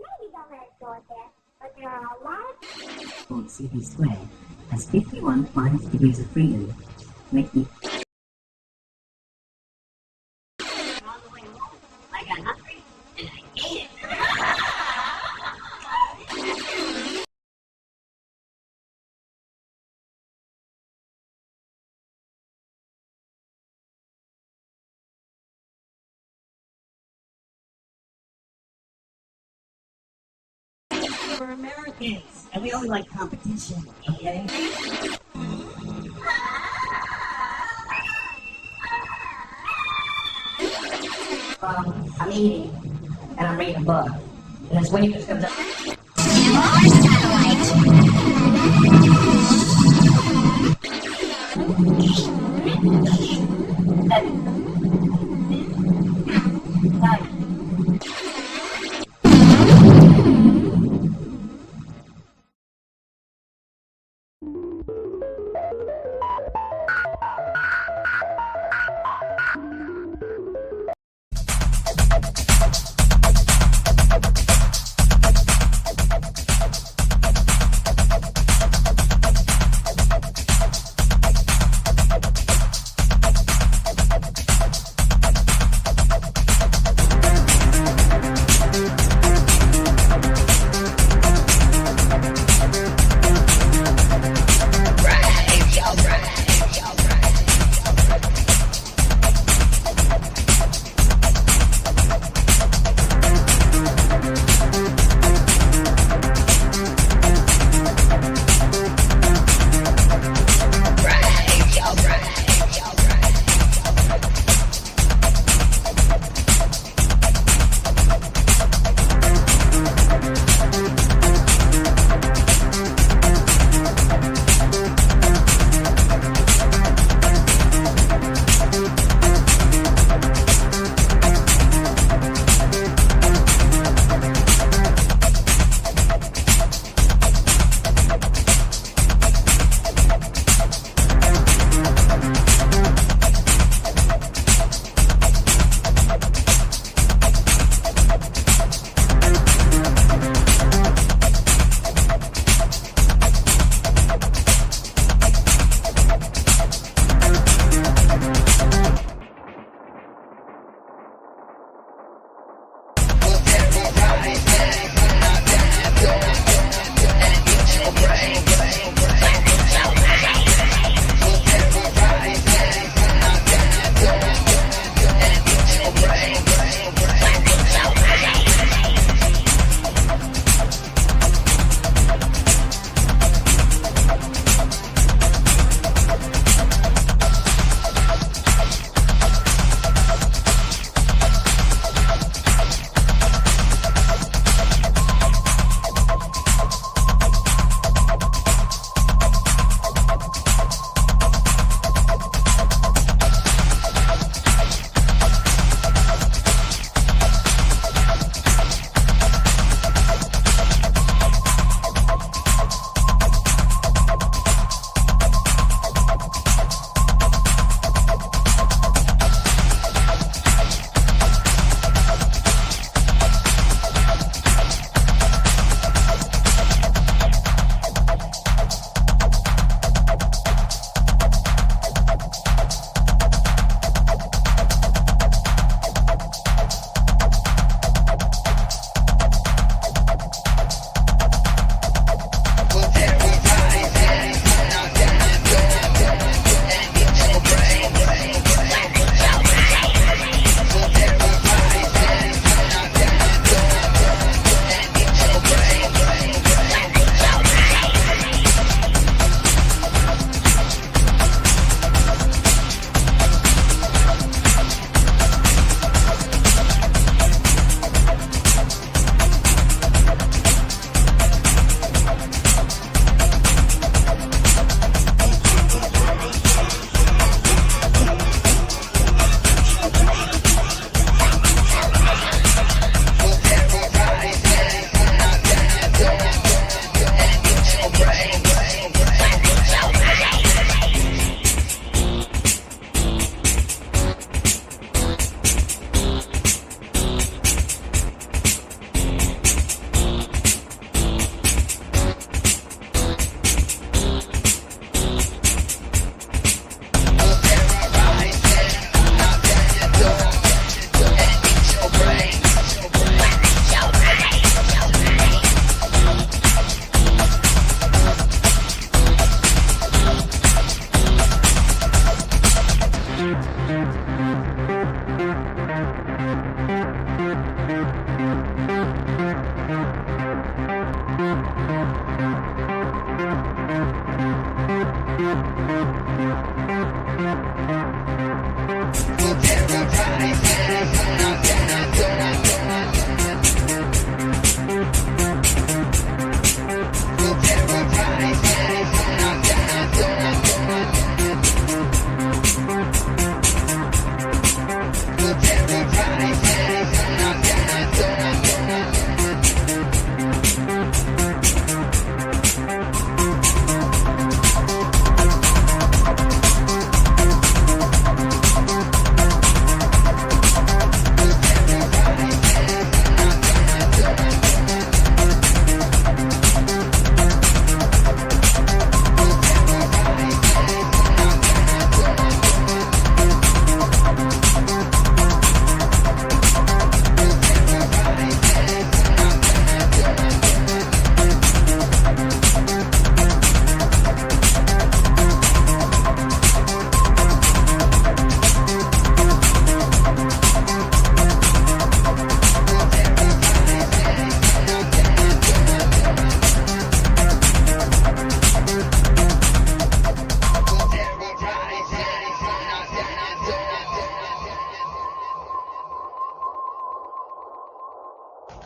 maybe don't let it go at that, but there are a lot of CP squared has 51 minus degrees of freedom, making on the way home. I got hungry and I ate it. We're Americans, and we only like competition, okay? I'm eating, and I'm reading a book, and this waitress comes up.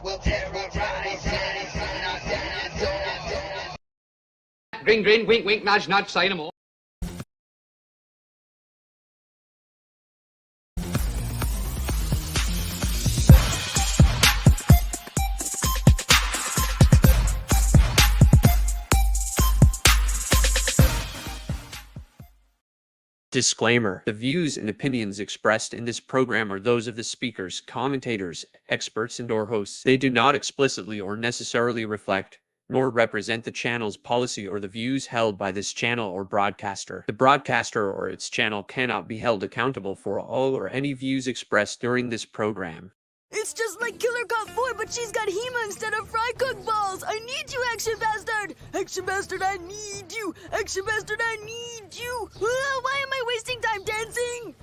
will terrorize Grin, grin, wink, wink, nudge, nudge, say no more. Disclaimer: the views and opinions expressed in this program are those of the speakers, commentators, experts, and/or hosts. They do not explicitly or necessarily reflect nor represent the channel's policy or the views held by this channel or broadcaster. The broadcaster or its channel cannot be held accountable for all or any views expressed during this program. It's just like Killer Cop 4, but she's got Hema instead of fry cook balls. I need you, Action Bastard. Action Bastard, I need you. Action Bastard, I need you. Why am I wasting time dancing?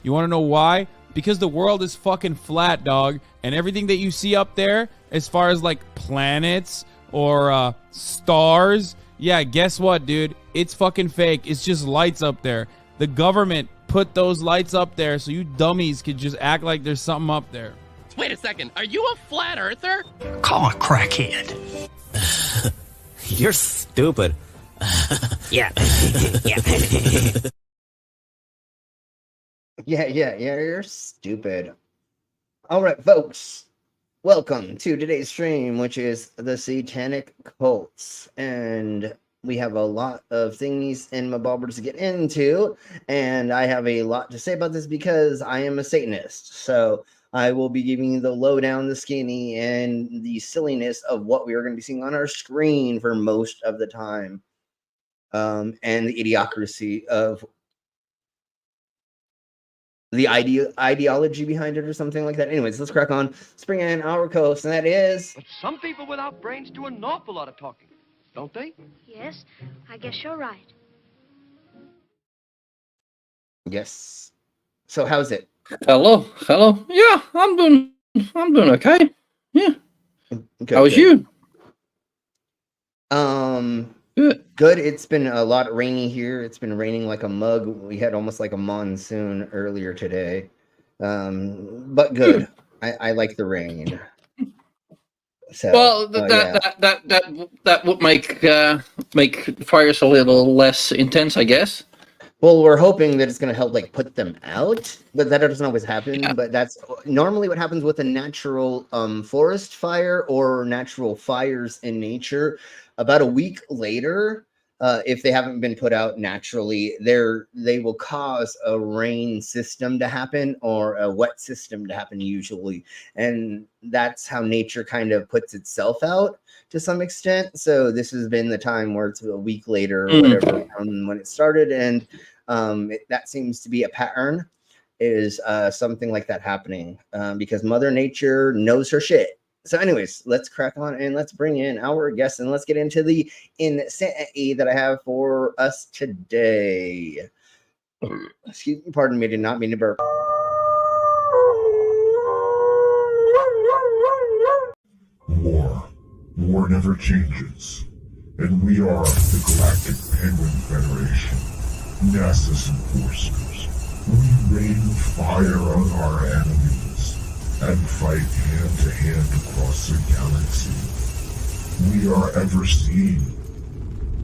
You want to know why? Because the world is fucking flat, dog. And everything that you see up there, as far as like planets or stars, yeah, guess what, dude? It's fucking fake. It's just lights up there. The government put those lights up there so you dummies could just act like there's something up there. Wait a second, are you a flat earther? Call a crackhead. You're stupid. Yeah. Yeah, you're stupid. All right, folks. Welcome to today's stream, which is the Satanic Cults. And we have a lot of things in my bobbers to get into. And I have a lot to say about this because I am a Satanist. So I will be giving you the lowdown, the skinny, and the silliness of what we are going to be seeing on our screen for most of the time. And the idiocracy of the ideology behind it or something like that. Anyways, let's crack on. Let's bring in our host, and that is... But some people without brains do an awful lot of talking, don't they? Yes, I guess you're right. Yes. So how's it? Hello. Yeah, I'm doing okay. Yeah. Okay, How was you? Good. It's been a lot rainy here. It's been raining like a mug. We had almost like a monsoon earlier today. But good. I like the rain. So, well, that would make fires a little less intense, I guess. Well, we're hoping that it's going to help like put them out, but that doesn't always happen. Yeah. But that's normally what happens with a natural forest fire or natural fires in nature. About a week later, if they haven't been put out naturally, they will cause a rain system to happen or a wet system to happen usually. And that's how nature kind of puts itself out to some extent. So this has been the time where it's a week later or whatever from when it started. And that seems to be a pattern, is something like that happening because Mother Nature knows her shit. So anyways, let's crack on and let's bring in our guests and let's get into the insanity that I have for us today. Excuse me, pardon me, did not mean to burp. War never changes, and we are the Galactic Penguin Federation, NASA's enforcers. We rain fire on our enemies and fight hand-to-hand across the galaxy. We are ever seen,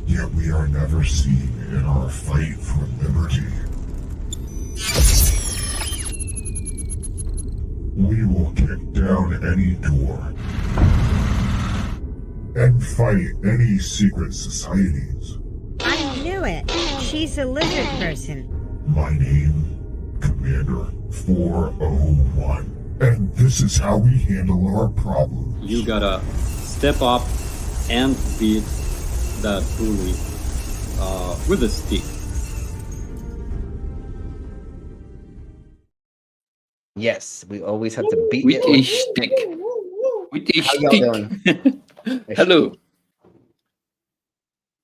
yet we are never seen in our fight for liberty. We will kick down any door and fight any secret societies. I knew it. She's a lizard person. My name, Commander 401. And this is how we handle our problems. You gotta step up and beat that bully with a stick. Yes, we always have to beat with it a stick. With a How y'all doing? Hello.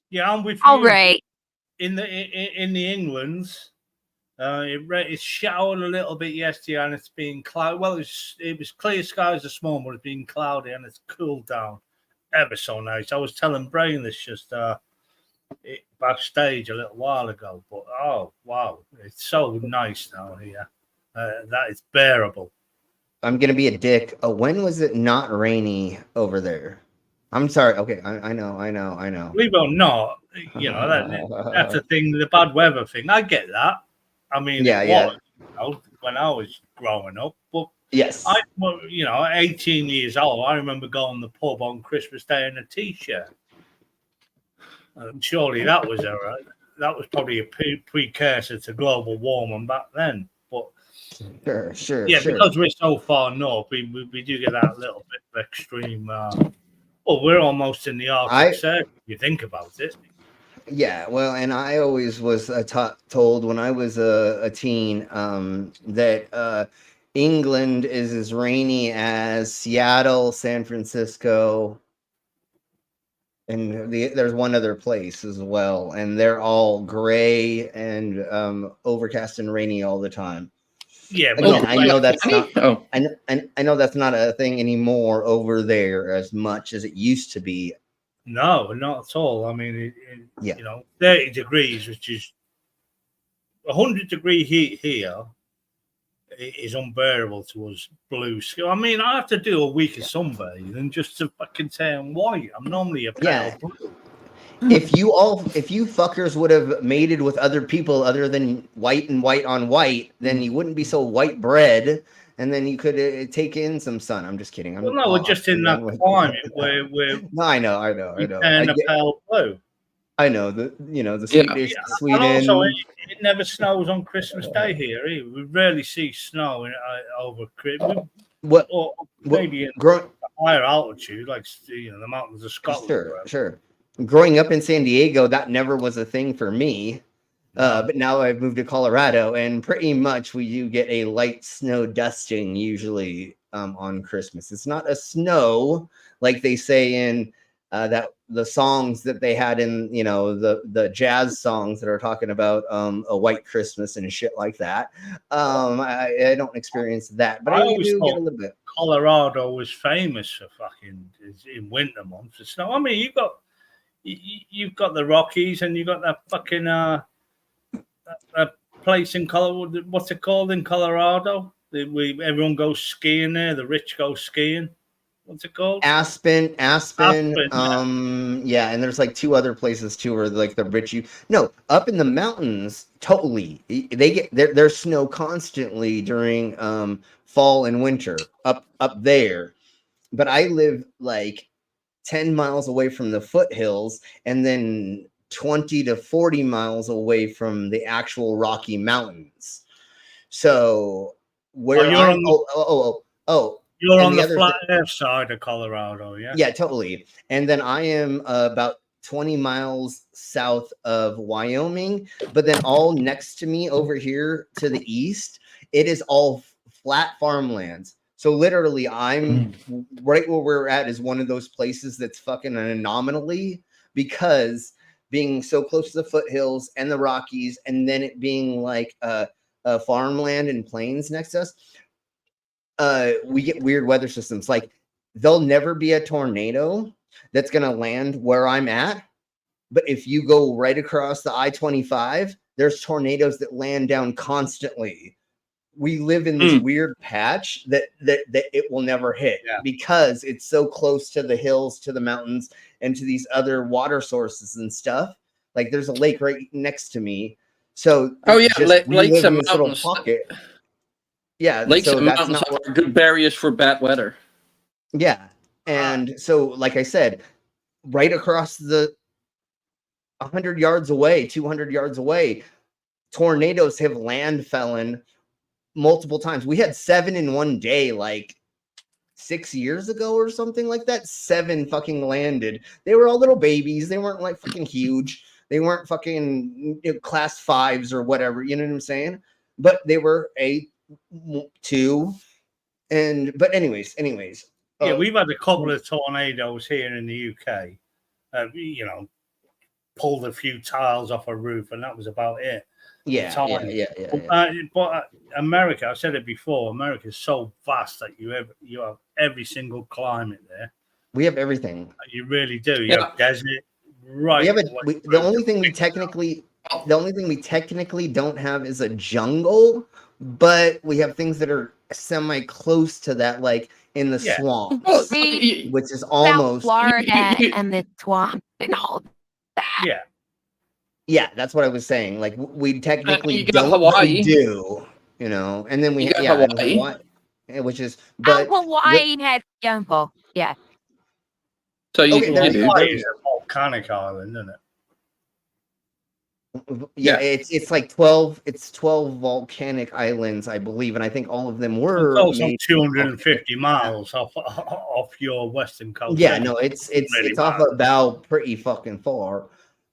Yeah, I'm with All you. right. In the Englands, it showered a little bit yesterday, and it's been cloudy. Well, it was clear skies this morning, but it's been cloudy, and it's cooled down ever so nice. I was telling Brain this just backstage a little while ago, but oh wow, it's so nice down here. That is bearable. I'm gonna be a dick. When was it not rainy over there? I'm sorry. Okay, I know. Believe it or not, that's the thing, the bad weather thing. I get that. I mean, Yeah, it yeah. was when I was growing up, but Yes. at 18 years old, I remember going to the pub on Christmas Day in a t-shirt. And surely that was that was probably a precursor to global warming back then. But Sure. because we're so far north, we do get that little bit of extreme. Well, we're almost in the Arctic Circle. If you think about it. Yeah, well, and I always was told when I was a teen that England is as rainy as Seattle, San Francisco, and there's one other place as well, and they're all gray and overcast and rainy all the time. Yeah, again, I know that's not. I know that's not a thing anymore over there as much as it used to be. No, not at all. I mean, 30 degrees, which is 100-degree heat here, is unbearable to us blue skin. I mean, I have to do a week of sunbathing just to fucking turn white. I'm normally a pale blue. If you fuckers would have mated with other people other than white and white on white, then you wouldn't be so white bread, and then you could take in some sun. I'm just kidding. We're just in that climate where no, I know. And a pale blue. I know the Swedish, Sweden. And also, it never snows on Christmas Day here. Either. We rarely see snow over Christmas. Maybe in higher altitude, like the mountains of Scotland. Sure. Growing up in San Diego, that never was a thing for me. But now I've moved to Colorado, and pretty much we do get a light snow dusting usually on Christmas. It's not a snow like they say in that the songs that they had in the jazz songs that are talking about a white Christmas and shit like that. I don't experience that, but I do get a little bit. Colorado was famous for fucking in winter months of snow. I mean, you've got the Rockies, and you've got that fucking that place in Colorado. What's it called in Colorado? Everyone goes skiing there. The rich go skiing. What's it called? Aspen. Yeah, and there's like two other places too, where like the rich up in the mountains. Totally, they get there's snow constantly during fall and winter up there. But I live like 10 miles away from the foothills, and then 20 to 40 miles away from the actual Rocky Mountains. So where you're on the flat earth side of Colorado, yeah? Yeah, totally. And then I am about 20 miles south of Wyoming, but then all next to me over here to the east, it is all flat farmlands. So literally, I'm right where we're at is one of those places that's fucking an anomaly, because being so close to the foothills and the Rockies, and then it being like a farmland and plains next to us, we get weird weather systems. Like there'll never be a tornado that's going to land where I'm at. But if you go right across the I-25, there's tornadoes that land down constantly. We live in this weird patch that it will never hit because it's so close to the hills, to the mountains, and to these other water sources and stuff. Like there's a lake right next to me. So lakes and mountains. Pocket. Yeah, lakes so and mountains are good barriers for bad weather. Yeah, and so like I said, right across the 100 yards away, 200 yards away, tornadoes have landfallen multiple times. We had 7 in one day, like 6 years ago or something like that. 7 fucking landed. They were all little babies. They weren't like fucking huge. They weren't fucking class 5s or whatever. You know what I'm saying? But they were 2. But anyways. Yeah, we've had a couple of tornadoes here in the UK. Pulled a few tiles off a roof, and that was about it. Yeah. But America, I've said it before, America is so vast that you have every single climate there. We have everything. You really do. You have desert, right? The only thing we technically don't have is a jungle, but we have things that are semi close to that, like in the Yeah. swamps, which is almost Florida and the swamp and all that. Yeah. Yeah, that's what I was saying. Like we technically you got don't, but we Hawaii. do, you know. And then we You got and Hawaii. which is but Hawaii had jungle. Yeah. So you, Okay, there you you do. It is a volcanic island, isn't it? yeah, it's like 12. It's 12 volcanic islands, I believe, and I think all of them were It's also made 250 miles off your western coast. Yeah, no, it's really off bad. about pretty fucking far.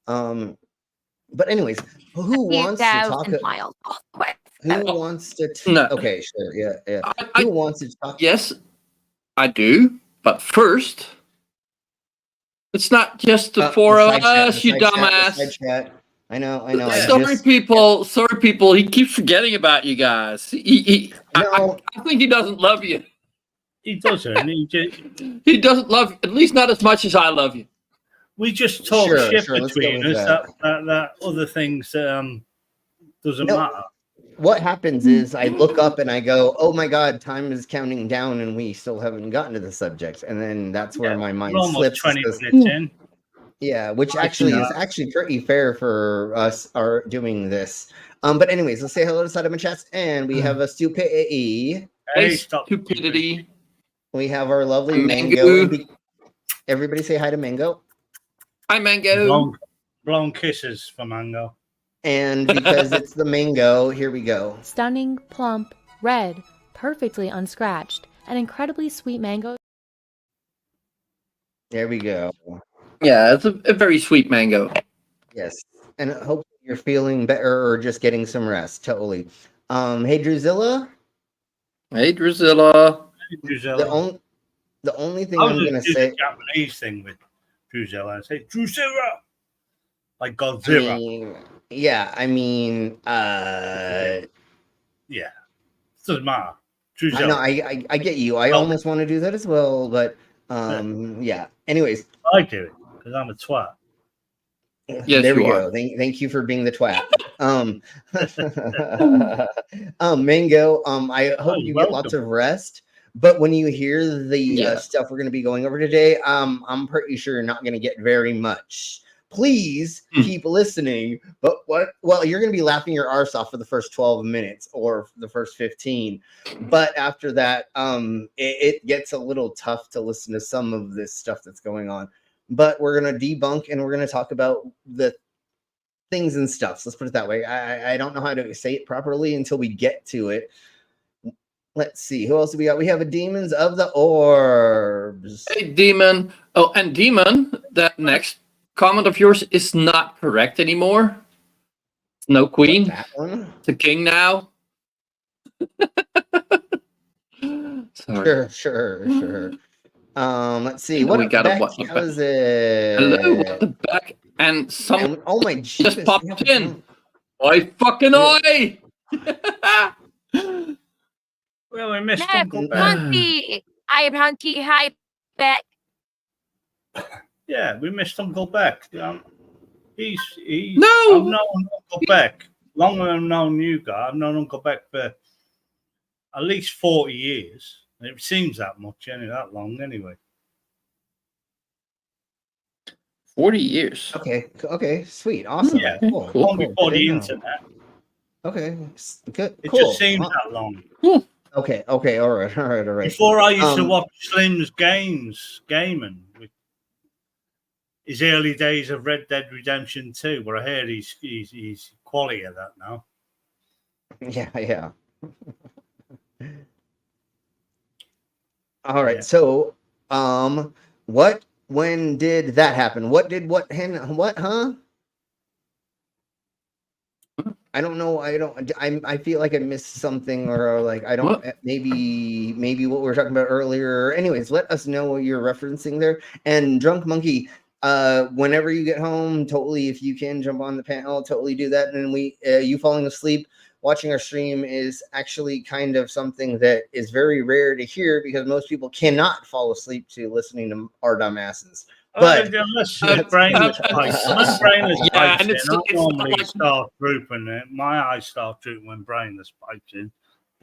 But anyways, who wants to talk? 1,000 miles off the west. Who wants to? No. Okay, sure, yeah. Who wants to talk? Yes, I do. But first, it's not just the four of us, you dumbass. I know. Sorry, people. He keeps forgetting about you guys. I think he doesn't love you. He doesn't. He doesn't love you, at least not as much as I love you. We just talk shit let's go between with us. That other things doesn't matter. What happens is I look up and I go, "Oh my God, time is counting down, and we still haven't gotten to the subject." And then that's where my mind slips. 20 minutes in. Yeah, which actually is pretty fair for us are doing this. But anyways, let's say hello to Side of my chats, and we have a stupidity. Hey, stupidity. We have our lovely Mango. Everybody say hi to Mango. Hi, Mango. Blown kisses for Mango. And because it's the mango, here we go. Stunning, plump, red, perfectly unscratched, an incredibly sweet mango. There we go. Yeah, it's a very sweet mango. Yes. And I hope you're feeling better or just getting some rest. Totally. Hey, Druzilla. Hey, Druzilla. The only thing I'm going to say. The Japanese thing with Druzilla. I say, Druzilla! Like Godzilla. I mean, yeah. Doesn't matter. I know, I get you. I almost want to do that as well, but yeah. Anyways. I do it because I'm a twat. Yes, there we go. Thank you for being the twat. Mango, I hope you get lots of rest. But when you hear the stuff we're going to be going over today, I'm pretty sure you're not going to get very much. Please keep listening. But well, you're going to be laughing your arse off for the first 12 minutes or the first 15. But after that, it gets a little tough to listen to some of this stuff that's going on. But we're going to debunk and we're going to talk about the things and stuff. So let's put it that way. I don't know how to say it properly until we get to it. Let's see. Who else do we got? We have a Demons of the Orbs. Hey, Demon. Oh, and Demon, that next comment of yours is not correct anymore. No queen. That one? It's a king now. Sorry. Sure. Let's see. What we got? How's it? Hello, what the back? And some. Oh my Jesus! Just popped in. Oi, fucking oi! Well, we missed Uncle Ben. Hunky. I am Hunky. Hi, Beck. Yeah, we missed Uncle Beck. He's No. I've known Uncle Beck longer than I've known you guys. I've known Uncle Beck for at least 40 years. It seems that much, that long anyway. 40 years. Okay, sweet, awesome. Yeah, cool. Long before the internet. Okay, good. It cool. just seems that long. Okay, all right. Before I used to watch Slim's gaming with his early days of Red Dead Redemption 2, where I heard he's quality at that now. Yeah. All right, so when did that happen? What, huh? I don't know. I feel like I missed something or like I don't what? maybe what we were talking about earlier. Anyways, let us know what you're referencing there. And Drunk Monkey, whenever you get home, totally if you can jump on the panel, totally do that. And you falling asleep watching our stream is actually kind of something that is very rare to hear because most people cannot fall asleep to listening to our dumb asses. But unless brainless pipes, I normally start drooping. My eyes start drooping when brainless pipes in.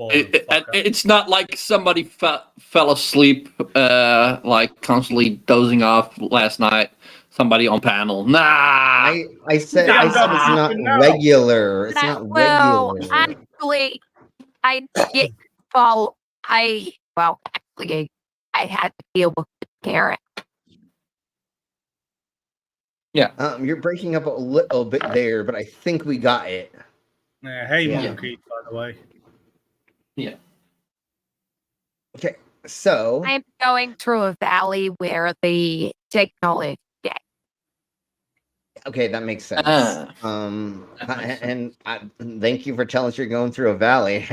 It's not like somebody fell asleep, like constantly dozing off last night. Somebody on panel. Nah. I said it's not regular. It's not Well, regular. actually, I did fall. Actually, I had to deal with the Karen. Yeah. You're breaking up a little bit there, but I think we got it. Yeah, hey, monkey, by the way. Yeah. Okay, so I'm going through a valley where the signal is dead. okay, that makes sense. Thank you for telling us you're going through a valley.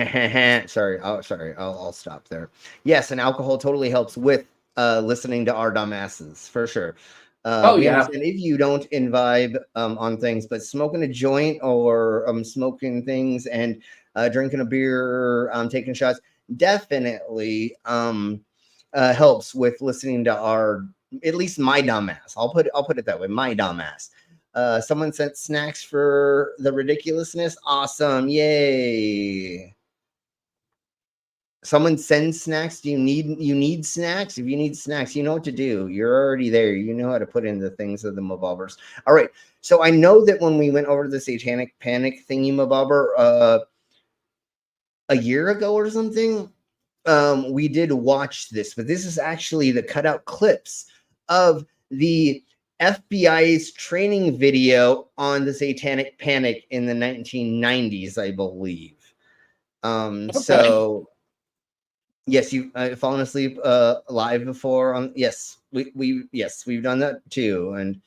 Sorry. I'll stop there. Yes, and alcohol totally helps with listening to our dumbasses for sure. We understand if you don't imbibe on things, but smoking a joint or smoking things and drinking a beer, taking shots definitely helps with listening to our, at least my dumbass. I'll put it that way, my dumbass. Someone sent snacks for the ridiculousness. Awesome, yay! Someone sends snacks. Do you need snacks? If you need snacks, you know what to do. You're already there. You know how to put in the things of the mabobber. All right. So I know that when we went over to the Satanic Panic thingy mabobber a year ago or something, we did watch this, but this is actually the cutout clips of the FBI's training video on the Satanic Panic in the 1990s, I believe. So yes, you've fallen asleep live before. Yes, we've done that too, and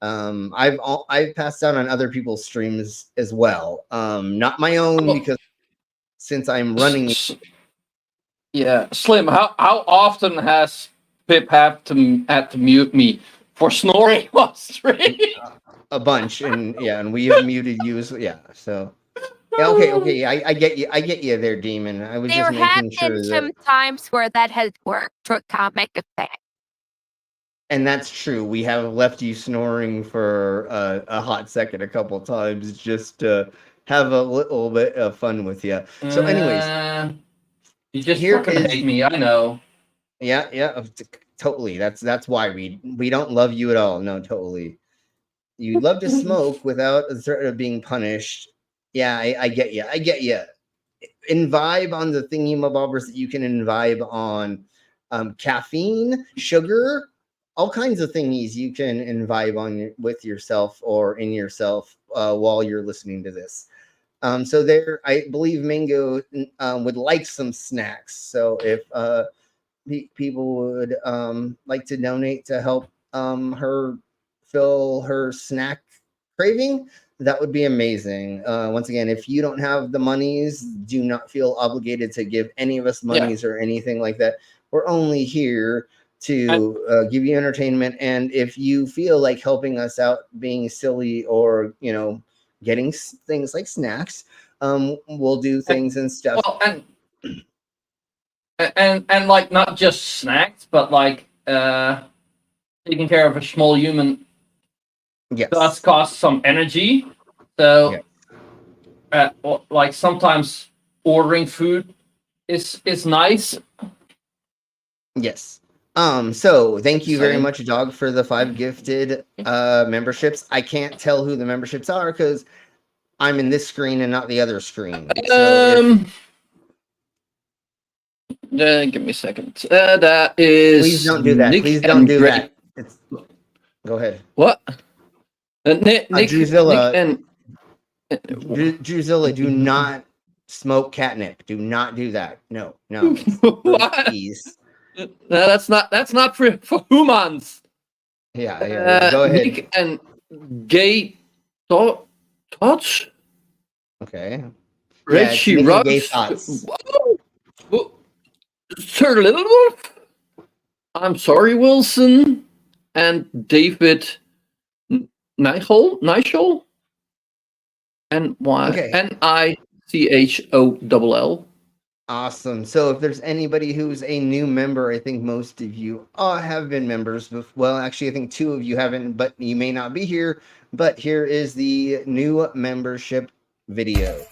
I've passed out on other people's streams as well. Not my own, because since I'm running. Yeah, Slim. How often has Pip had to mute me for snoring while streaming? A bunch, and we have muted you. So. Yeah, okay. I get you there, Demon. I was There just have making sure been some times where that has worked for comic effect. And that's true. We have left you snoring for a hot second a couple times just to have a little bit of fun with you. So, anyways, you just fucking hate me. I know. Yeah, totally. That's why we don't love you at all. No, totally. You love to smoke without the threat of being punished. Yeah, I get you. Imbibe on the thingy mabobbers that you can imbibe on caffeine, sugar, all kinds of thingies you can imbibe on with yourself or in yourself while you're listening to this. So there, I believe Mingo would like some snacks. So if people would like to donate to help her fill her snack craving, that would be amazing. Once again, if you don't have the monies, do not feel obligated to give any of us monies or anything like that. We're only here to give you entertainment. And if you feel like helping us out being silly or, getting things like snacks, we'll do things and stuff. Well, and like not just snacks, but like taking care of a small human does cost some energy. So like sometimes ordering food is nice. Yes. So thank you very much, Dog, for the 5 gifted memberships. I can't tell who the memberships are because I'm in this screen and not the other screen. Give me a second. That is. Please don't do that. Nick Please don't do Drake. that. Go ahead. What? Nick Druzilla, and Druzilla, do not smoke catnip. Do not do that. No. Please. No, that's not for humans. Yeah. Go ahead. Nick and Gay Thoughts. Okay. Richie Gay Ruggs. Thoughts. Sir Little Wolf. I'm sorry, Wilson. And David Nichol. Nichol. Awesome. So if there's anybody who's a new member, I think most of you have been members. Well, actually, I think 2 of you haven't, but you may not be here. But here is the new membership video.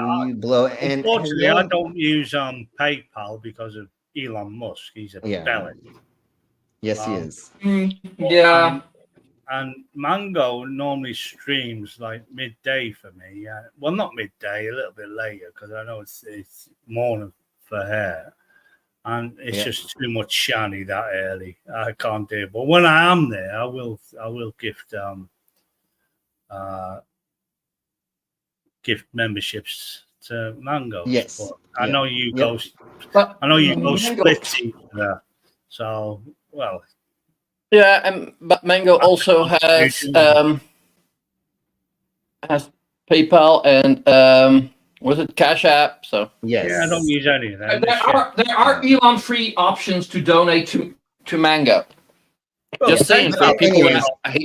really blow. And unfortunately, I don't use PayPal because of Elon Musk. He's a belly. Yes, he is. Yeah. And Mango normally streams like midday for me. Well, not midday, a little bit later because I know it's morning for her, and it's just too much shiny that early. I can't do it. But when I am there, I will gift memberships to Mango's. Yes. But I know you Yep. go. I know you go splitsy there. So well. Yeah, but Mango also has PayPal and was it Cash App? So yeah, I don't use any of that. There are Elon free options to donate to Mango. Well, Just saying for people who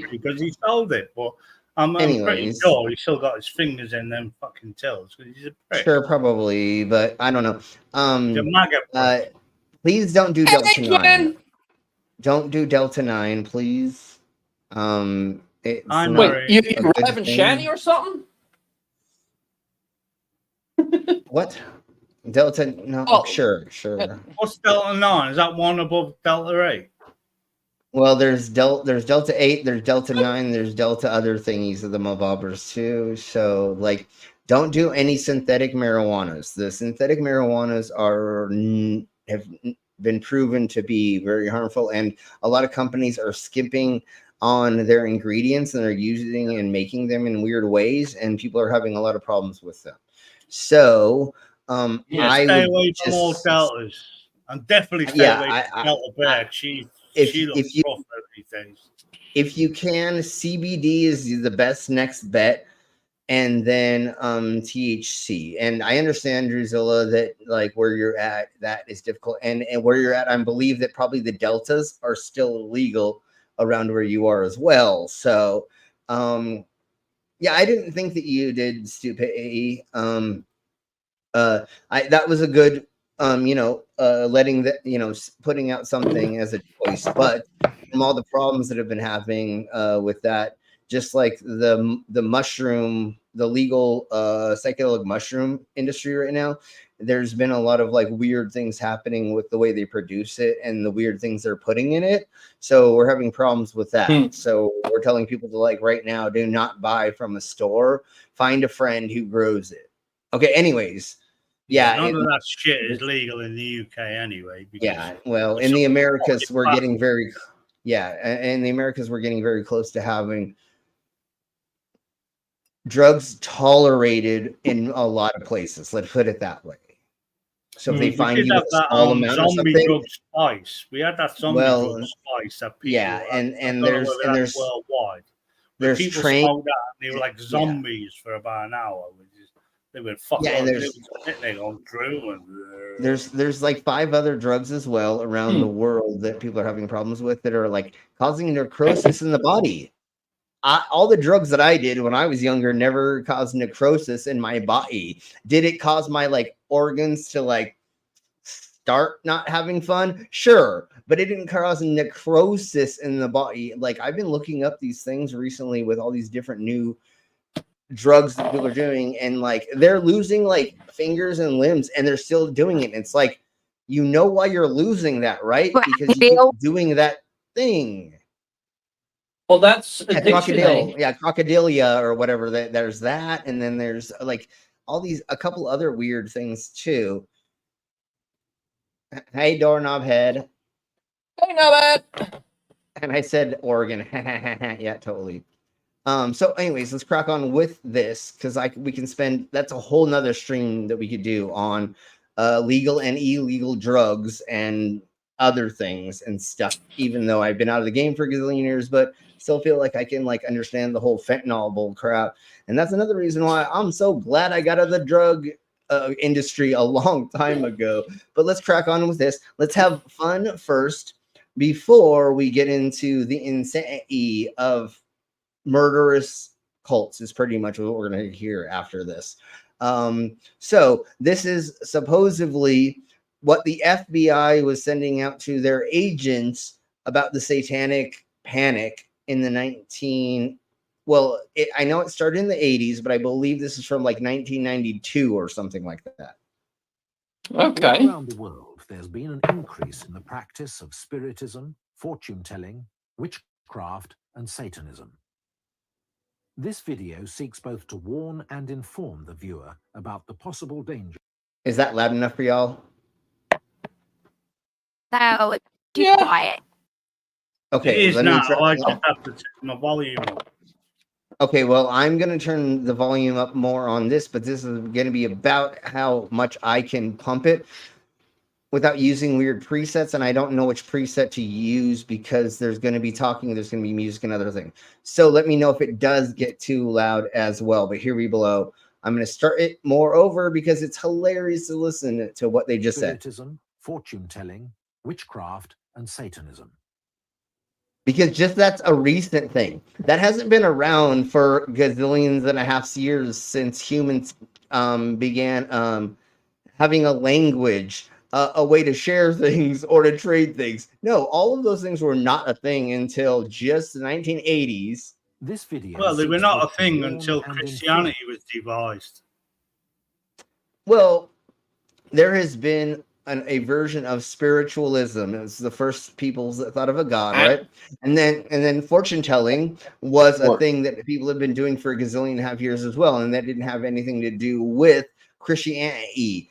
because he sold it, but I'm pretty sure he still got his fingers in them fucking tills because he's a prick. Sure, probably, but I don't know. The MAGA Please don't do Delta 9. Don't do Delta 9, please. It's wait, you Raven Shani or something? What? Delta? No, sure. What's Delta 9? Is that one above Delta 8? Well, there's Delta 8, there's Delta 9, there's Delta other thingies of the mobobbers too. So, like, don't do any synthetic marijuanas. The synthetic marijuanas have been proven to be very harmful, and a lot of companies are skimping on their ingredients and they're using and making them in weird ways, and people are having a lot of problems with them. So, stay away from all deltas, and definitely stay away from Delta Berg. She looks rough every day. If you can, CBD is the best next bet, and then THC. And I understand, Drusilla, that like where you're at, that is difficult. And where you're at, I believe that probably the deltas are still illegal around where you are as well. So yeah, I didn't think that you did stupid AE. That was a good letting that, putting out something as a choice, but from all the problems that have been happening with that, just like the mushroom, the legal psychedelic mushroom industry right now, there's been a lot of like weird things happening with the way they produce it and the weird things they're putting in it. So we're having problems with that. So we're telling people to, like, right now, do not buy from a store. Find a friend who grows it. Okay. Anyways. Yeah. None of that shit is legal in the UK anyway. Yeah. Well, in the Americas, we're getting very, in the Americas, we're getting very close to having drugs tolerated in a lot of places. Let's put it that way. So if they find you with a small amount of something, drug spice. We had that zombie drug spice that people, and there's worldwide. There's people smoked that, and they were like zombies for about an hour. They were fucking they on through, and there's like 5 other drugs as well around the world that people are having problems with that are like causing necrosis in the body. All the drugs that I did when I was younger never caused necrosis in my body. Did it cause my like organs to like start not having fun? Sure, but it didn't cause necrosis in the body. Like, I've been looking up these things recently with all these different new drugs that people are doing, and like they're losing like fingers and limbs, and they're still doing it. And it's like, you know why you're losing that, right? Because you keep doing that thing. Well, that's crocodilia or whatever. There's that, and then there's like a couple other weird things too. Hey, doorknob head. Hey, knobhead. And I said Oregon. Yeah, totally. So anyways, let's crack on with this, because we can spend, that's a whole nother stream that we could do on legal and illegal drugs and other things and stuff, even though I've been out of the game for a gazillion years, but still feel like I can like understand the whole fentanyl bull crap. And that's another reason why I'm so glad I got out of the drug industry a long time ago. But let's crack on with this. Let's have fun first before we get into the insanity of murderous cults, is pretty much what we're going to hear after this. So this is supposedly what the FBI was sending out to their agents about the satanic panic in the Well, I know it started in the 80s, but I believe this is from like 1992 or something like that. Okay. All around the world, there's been an increase in the practice of spiritism, fortune-telling, witchcraft, and Satanism. This video seeks both to warn and inform the viewer about the possible danger. Is that loud enough for y'all? So, keep quiet. Okay, It is let me now. try. I just have to turn my volume up. Okay, well, I'm going to turn the volume up more on this, but this is going to be about how much I can pump it without using weird presets, and I don't know which preset to use because there's going to be talking, there's going to be music and other things. So let me know if it does get too loud as well, but here we below. I'm going to start it more over because it's hilarious to listen to what they just said. Spiritism, fortune-telling, witchcraft, and Satanism. Because just that's a recent thing. That hasn't been around for gazillions and a half years since humans began having a language, a way to share things or to trade things. No, all of those things were not a thing until just the 1980s. This video. Well, they were not a thing until Christianity was devised. Well, there has been a version of spiritualism. It was the first peoples that thought of a god, right? And then fortune telling was a thing that people have been doing for a gazillion and a half years as well, and that didn't have anything to do with Christianity.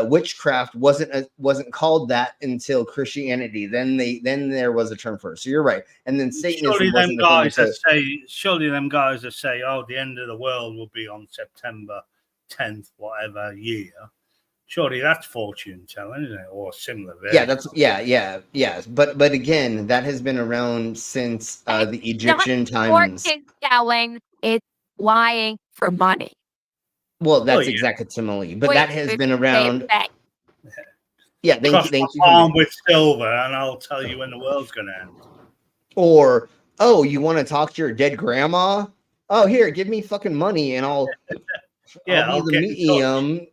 Witchcraft wasn't called that until Christianity. Then there was a term for it. So you're right. And then Satanism. Surely them guys that say, oh, the end of the world will be on September 10th, whatever year. Surely that's fortune telling, isn't it? Or similar. Yeah. But again, that has been around since the Egyptian times. Fortune telling is lying for money. Well, that's exactly simile, but that has been around. Yeah, thank you. Armed with silver, and I'll tell you when the world's going to end. Or, oh, you want to talk to your dead grandma? Oh, here, give me fucking money, and I'll be the medium.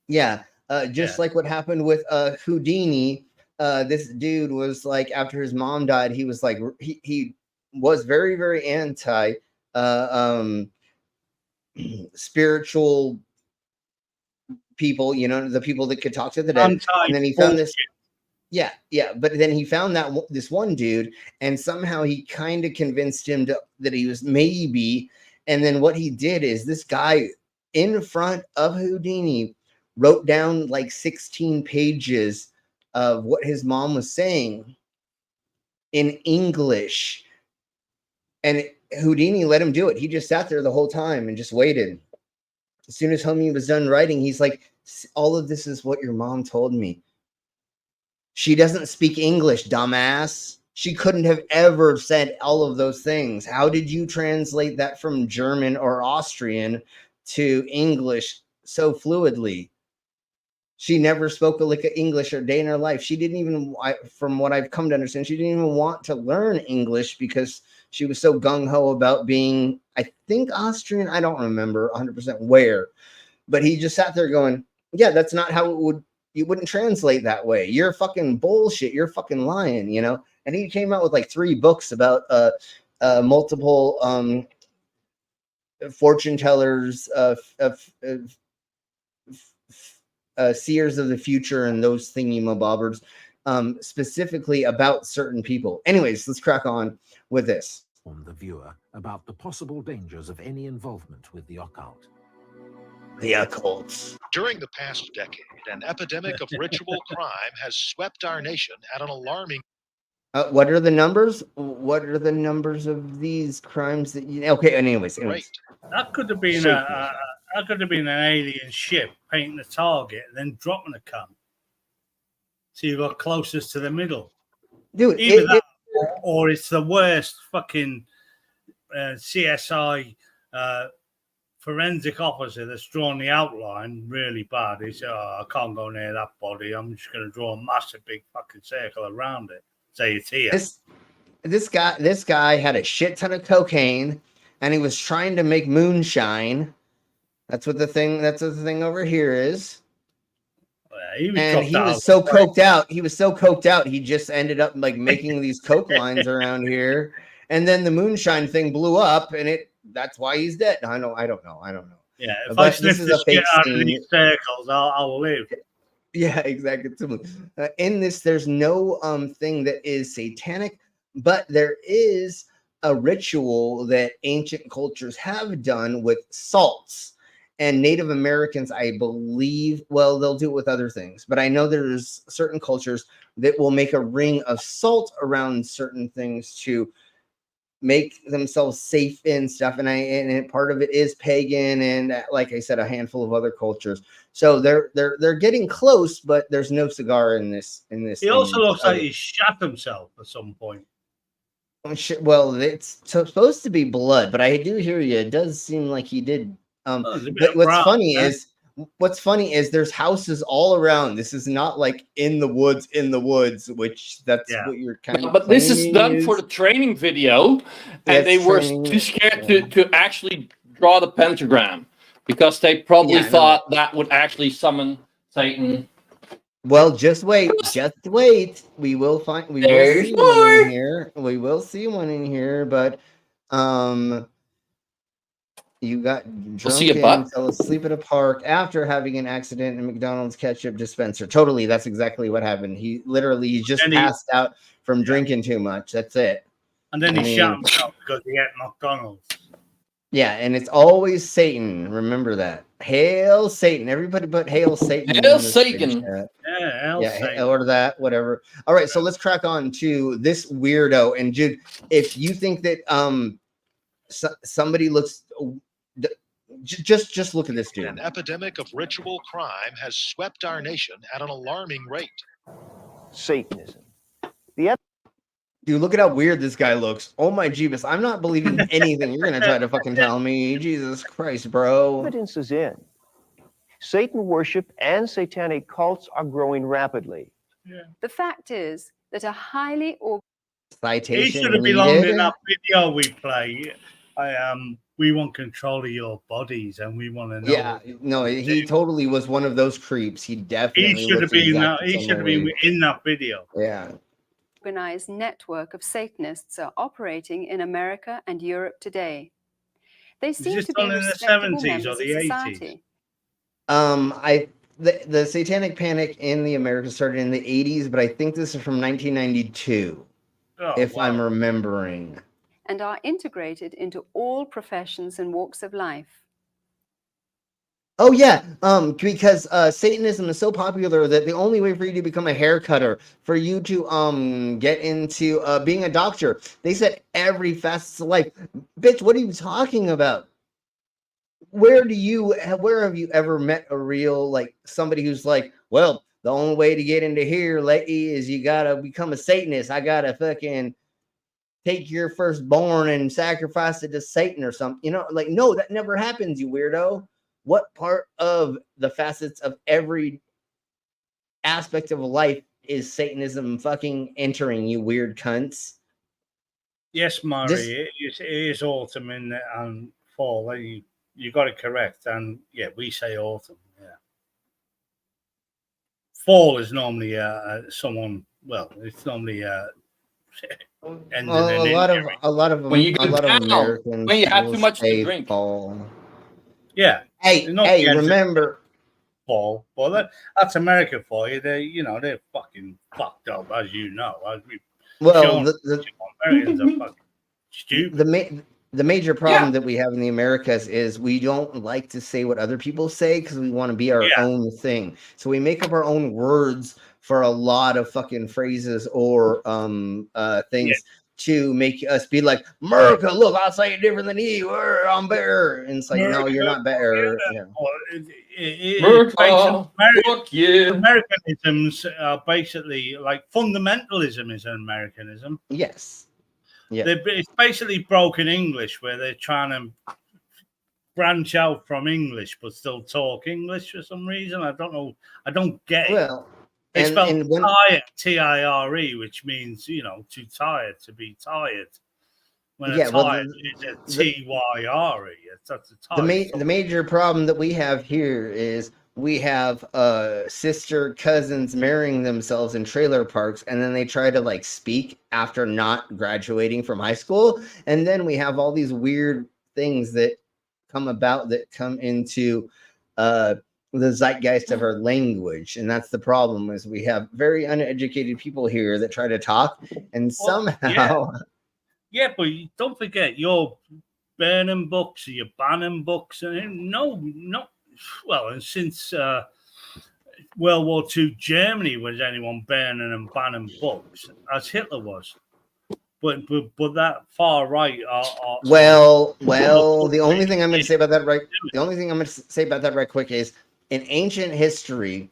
Yeah, like what happened with Houdini. This dude was like, after his mom died, he was like, he was very, very anti spiritual people, the people that could talk to the dead. And then he found this. Yeah. But then he found this one dude, and somehow he kind of convinced him that he was maybe. And then what he did is this guy in front of Houdini wrote down like 16 pages of what his mom was saying in English. And Houdini let him do it. He just sat there the whole time and just waited. As soon as homie was done writing, he's like, all of this is what your mom told me. She doesn't speak English, dumbass. She couldn't have ever said all of those things. How did you translate that from German or Austrian to English so fluidly? She never spoke like English a day in her life. She didn't even, from what I've come to understand, she didn't even want to learn English because she was so gung-ho about being, I think, Austrian. I don't remember 100% where. But he just sat there going, yeah, that's not how it would, you wouldn't translate that way. You're fucking bullshit. You're fucking lying, And he came out with like 3 books about multiple fortune tellers, seers of the future, and those thingy-mabobbers, specifically about certain people. Anyways, let's crack on with this. The viewer about the possible dangers of any involvement with the occult. The occult. During the past decade, an epidemic of ritual crime has swept our nation at an alarming. What are the numbers? What are the numbers of these crimes that you? Okay. Anyways. That could have been an alien ship painting the target and then dropping a cum. So you got closest to the middle, dude. Either or it's the worst fucking CSI forensic officer that's drawn the outline really bad. He said, "Oh, I can't go near that body. I'm just going to draw a massive big fucking circle around it. Say it's here." This guy had a shit ton of cocaine, and he was trying to make moonshine. That's what the thing over here is. He was so coked out. He just ended up like making these coke lines around here, and then the moonshine thing blew up, and that's why he's dead. I don't know. Yeah, if But I sniff this is this a fake shit out of scene. these circles, I'll live. Yeah, exactly. In this, there's no thing that is satanic, but there is a ritual that ancient cultures have done with salts. And Native Americans, I believe, well, they'll do it with other things, but I know there's certain cultures that will make a ring of salt around certain things to make themselves safe and stuff. And part of it is pagan, and like I said, a handful of other cultures. So they're getting close, but there's no cigar in this. He also looks like he shot himself at some point. Well, it's supposed to be blood, but I do hear you. It does seem like he did. But what's funny is there's houses all around. This is not like in the woods, which that's what you're kind of. But this is done for the training video, and they were too scared to actually draw the pentagram because they probably thought that would actually summon Satan. Well, just wait. We will find. We will see one in here. We will see one in here, but you got drunk and fell asleep at a park after having an accident in McDonald's ketchup dispenser. Totally, that's exactly what happened. He just passed out from drinking too much. That's it. And then he shot himself because he ate McDonald's. Yeah, and it's always Satan. Remember that. Hail Satan. Everybody but Hail Satan. Hail Satan. Satan. Or that, whatever. All right, so let's crack on to this weirdo. And Jude, if you think that somebody looks, just look at this dude. An epidemic of ritual crime has swept our nation at an alarming rate. Satanism. Dude, look at how weird this guy looks. Oh my Jeebus, I'm not believing anything you're gonna try to fucking tell me. Jesus Christ, bro. Evidence is in. Satan worship and satanic cults are growing rapidly. Yeah. The fact is that a highly citation. He should have belonged in that video we play. We want control of your bodies, and we want to know. Yeah, no, he totally was one of those creeps. He definitely. He should have been. He should have been in that video. Yeah. Organized network of Satanists are operating in America and Europe today. They seem to be respectable members of society. The Satanic Panic in the Americas started in the 80s, but I think this is from 1992, if I'm remembering. And are integrated into all professions and walks of life. Oh yeah, because Satanism is so popular that the only way for you to become a hair cutter, for you to get into being a doctor, they said every facet of life. Bitch, what are you talking about? Where have you ever met a real, like, somebody who's like, well, the only way to get into here, lady, is you gotta become a Satanist. I gotta fucking take your firstborn and sacrifice it to Satan or something. You know, like, no, that never happens, you weirdo. What part of the facets of every aspect of life is Satanism fucking entering, you weird cunts? Yes, Murray, it is autumn and fall. You got it correct. And yeah, we say autumn. Yeah. Fall is normally it's normally ending a lot of Americans when you have too much to drink. Fall. Yeah. Hey, remember fall. Well, that's America for you. They're fucking fucked up, as you know. Americans are fucking stupid. The major problem that we have in the Americas is we don't like to say what other people say because we want to be our own thing. So we make up our own words for a lot of fucking phrases or things to make us be like, America, look, I'll say it different than you. I'm better. And it's like, no, you're not better. Americanisms are basically like fundamentalism is an Americanism. Yes. Yeah. It's basically broken English where they're trying to branch out from English but still talk English for some reason. I don't know. I don't get it. Well, they spell tired, T-I-R-E, which means, too tired, to be tired. When tired is a T-Y-R-E. That's a tired. The major problem that we have here is we have sister cousins marrying themselves in trailer parks, and then they try to like speak after not graduating from high school, and then we have all these weird things that come about that come into the zeitgeist of our language, and that's the problem. Is we have very uneducated people here that try to talk, and somehow yeah, but don't forget you're burning books, you're banning books, and no. Well, and since World War II, Germany was anyone burning and banning books as Hitler was, but that far right well, the only thing I'm going to say about that right quick is in ancient history,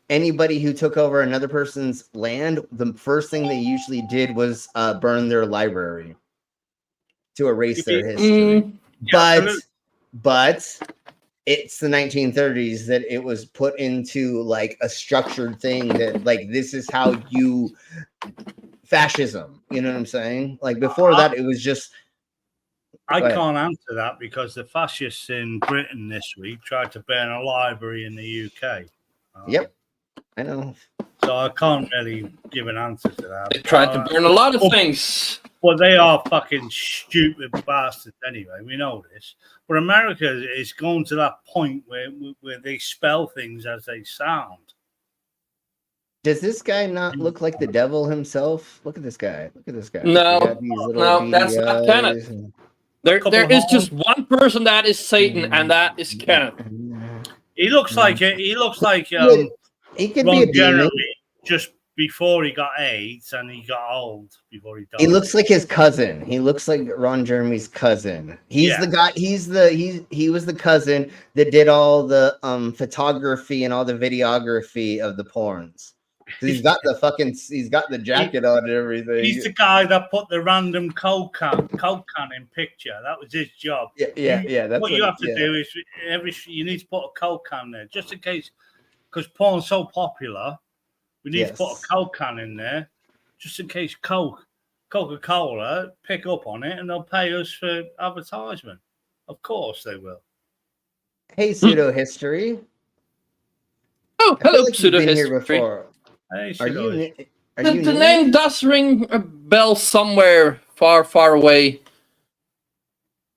anybody who took over another person's land, the first thing they usually did was burn their library to erase their history. But it's the 1930s that it was put into like a structured thing that like this is how you fascism. You know what I'm saying? Like before that, it was just. I can't answer that because the fascists in Britain this week tried to burn a library in the UK. Yep, I know. So I can't really give an answer to that. They tried to burn a lot of things. Well, they are fucking stupid bastards anyway. We know this. But America is going to that point where they spell things as they sound. Does this guy not look like the devil himself? Look at this guy. Look at this guy. No, that's not Kenneth. There is just one person that is Satan, and that is Kenneth. He looks like he could be a demon. Just before he got AIDS and he got old before he died. He looks like his cousin. He looks like Ron Jeremy's cousin. He's the guy. He was the cousin that did all the photography and all the videography of the porns. He's got the jacket on and everything. He's the guy that put the random Coke can in picture. That was his job. Yeah. That's what you have to do is you need to put a Coke can there just in case, because porn's so popular. We need to put a Coke can in there just in case Coca-Cola pick up on it and they'll pay us for advertisement. Of course they will. Hey, pseudo history. Oh, hello, pseudo history. Hey, the name does ring a bell somewhere far, far away.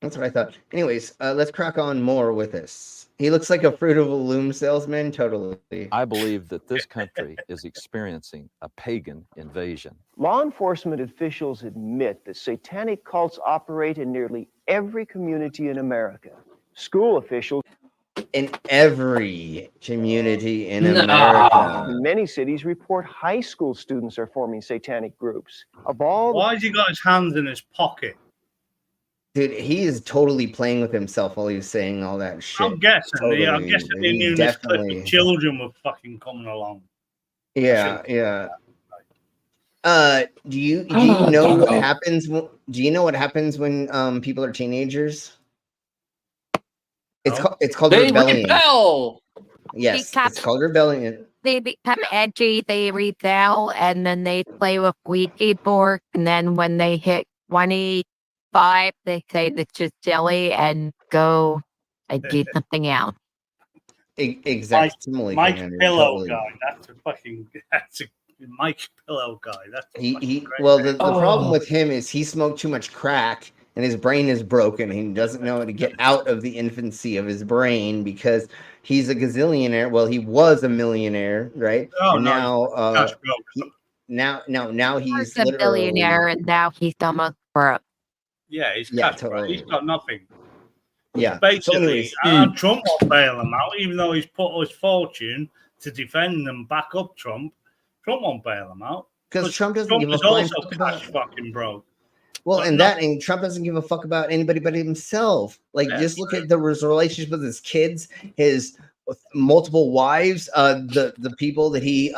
That's what I thought. Anyways, let's crack on more with this. He looks like a Fruit of the Loom salesman, totally. I believe that this country is experiencing a pagan invasion. Law enforcement officials admit that satanic cults operate in nearly every community in America. School officials in every community in America. Many cities report high school students are forming satanic groups. Why has he got his hands in his pocket? Dude, he is totally playing with himself while he's saying all that shit. I'm guessing. Totally. I'm guessing they knew this clip of children were fucking coming along. Yeah. Do you know what happens? Do you know what happens when people are teenagers? It's called rebellion. Rebel. Yes, it's called rebellion. They become edgy. They rebel, and then they play with Ouija board. And then when they hit 25, they say that's just silly and go and do something else. Exactly. Mike Pillow guy. That's a Mike Pillow guy. That's the problem with him is he smoked too much crack and his brain is broken. He doesn't know how to get out of the infancy of his brain because he's a gazillionaire. Well, he was a millionaire, right? Oh, and no, now he's a billionaire, and now he's almost broke. Yeah, he's got nothing. Yeah, basically, Trump won't bail him out, even though he's put his fortune to defend and back up Trump. Trump won't bail him out because Trump doesn't give a fuck. Also cash fucking broke. Well, and Trump doesn't give a fuck about anybody but himself. Like, just look at the relationship with his kids, his multiple wives, the people that he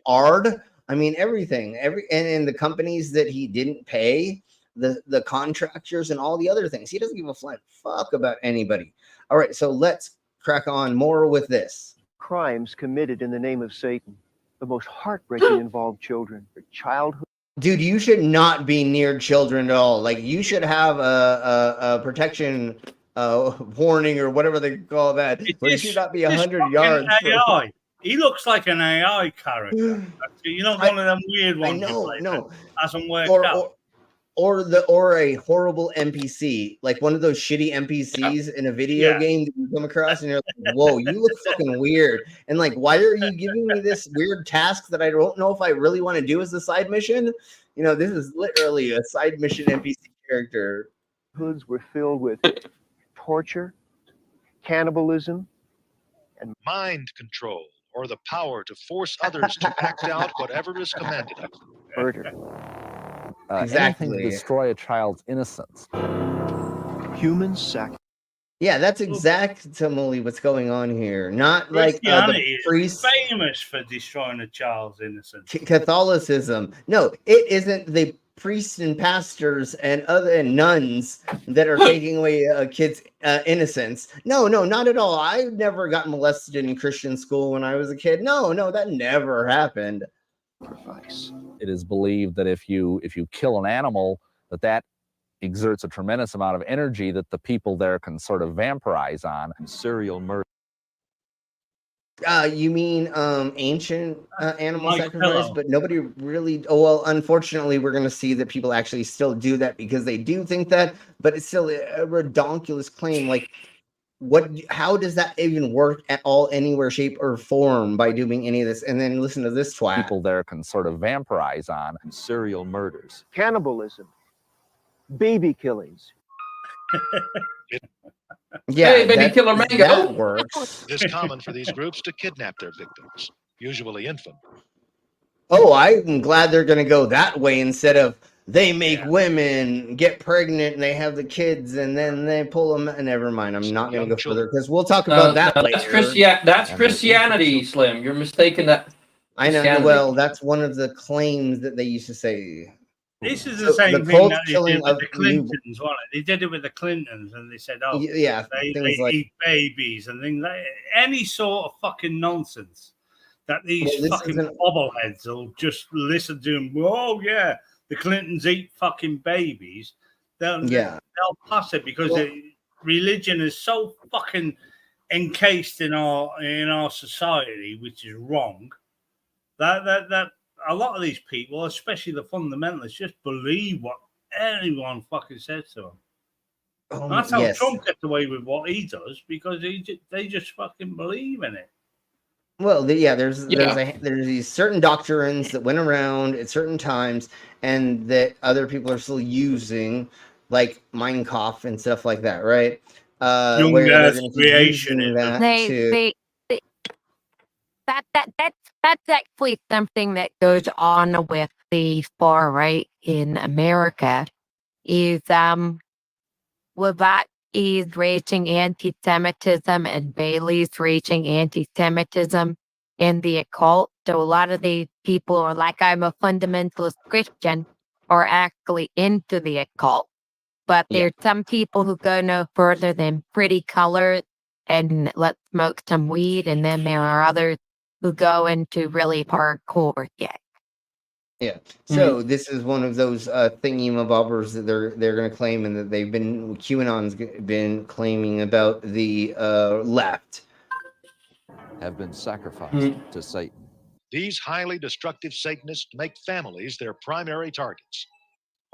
arred. I mean, everything, and the companies that he didn't pay, the contractors, and all the other things. He doesn't give a flying fuck about anybody. All right, so let's crack on more with this. Crimes committed in the name of Satan. The most heartbreaking involve children. Their childhood. Dude, you should not be near children at all. Like, you should have a protection warning or whatever they call that. But you should not be 100 yards. AI. He looks like an AI character. One of them weird ones. I know, no. Hasn't worked out. Or a horrible NPC, like one of those shitty NPCs in a video game that you come across, and you're like, "Whoa, you look fucking weird." And like, why are you giving me this weird task that I don't know if I really want to do as a side mission? This is literally a side mission NPC character. Hoods were filled with torture, cannibalism, and mind control, or the power to force others to act out whatever is commanded of them. Murder. Anything to destroy a child's innocence. Human sacrifice. Yeah, that's exactly what's going on here. Not like Christianity the priest. is famous for destroying a child's innocence. Catholicism. No, it isn't the priests and pastors and nuns that are taking away a kid's innocence. No, not at all. I never got molested in Christian school when I was a kid. No, that never happened. It is believed that if you kill an animal, that exerts a tremendous amount of energy that the people there can sort of vampirize on. Serial murder. You mean ancient animal sacrifice? But nobody really. Oh well, unfortunately, we're going to see that people actually still do that because they do think that. But it's still a redonkulous claim. Like, how does that even work at all, anywhere, shape, or form by doing any of this? And then listen to this twat. People there can sort of vampirize on serial murders, cannibalism, baby killings. Yeah, hey, baby killer mango. That works. It is common for these groups to kidnap their victims, usually infant. Oh, I'm glad they're going to go that way instead of they make women get pregnant and they have the kids and then they pull them. Never mind. I'm not going to go further because we'll talk about that later. That's Christianity, Slim. You're mistaken that. I know. Well, that's one of the claims that they used to say. This is the same thing that they did with the Clintons, wasn't it? They did it with the Clintons, and they said, "Oh, yeah, they eat babies and things like any sort of fucking nonsense that these fucking bobbleheads will just listen to them. Oh yeah, the Clintons eat fucking babies. They'll pass it because religion is so fucking encased in our society, which is wrong. That. A lot of these people, especially the fundamentalists, just believe what anyone fucking says to them. That's how Trump gets away with what he does because they just fucking believe in it. Well, there's these certain doctrines that went around at certain times, and that other people are still using, like Mein Kampf and stuff like that, right? Creation. That's actually something that goes on with the far right in America. Is Levat is raging anti-Semitism and Bailey's raging anti-Semitism in the occult. So a lot of these people are like, I'm a fundamentalist Christian, are actually into the occult. But there's some people who go no further than pretty colors and let's smoke some weed, and then there are others who go into really hardcore yet. Yeah. So this is one of those thingy-mabobbers that they're going to claim, and that QAnon's been claiming about the left. Have been sacrificed to Satan. These highly destructive Satanists make families their primary targets.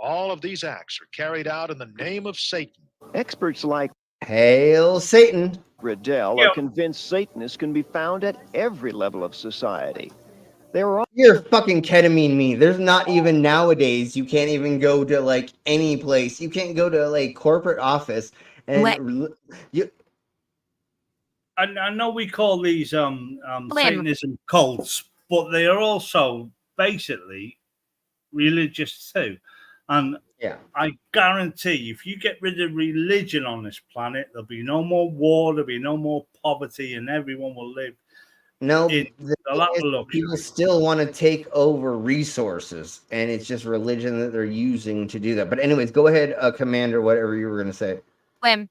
All of these acts are carried out in the name of Satan. Experts like Hail Satan Riddell are convinced Satanists can be found at every level of society. You're fucking ketamine me. There's not even nowadays. You can't even go to like any place. You can't go to like corporate office and I know we call these Satanism cults, but they are also basically religious too. And I guarantee if you get rid of religion on this planet, there'll be no more war, there'll be no more poverty, and everyone will live. No, people still want to take over resources, and it's just religion that they're using to do that. But anyways, go ahead, Commander, whatever you were going to say. Slim.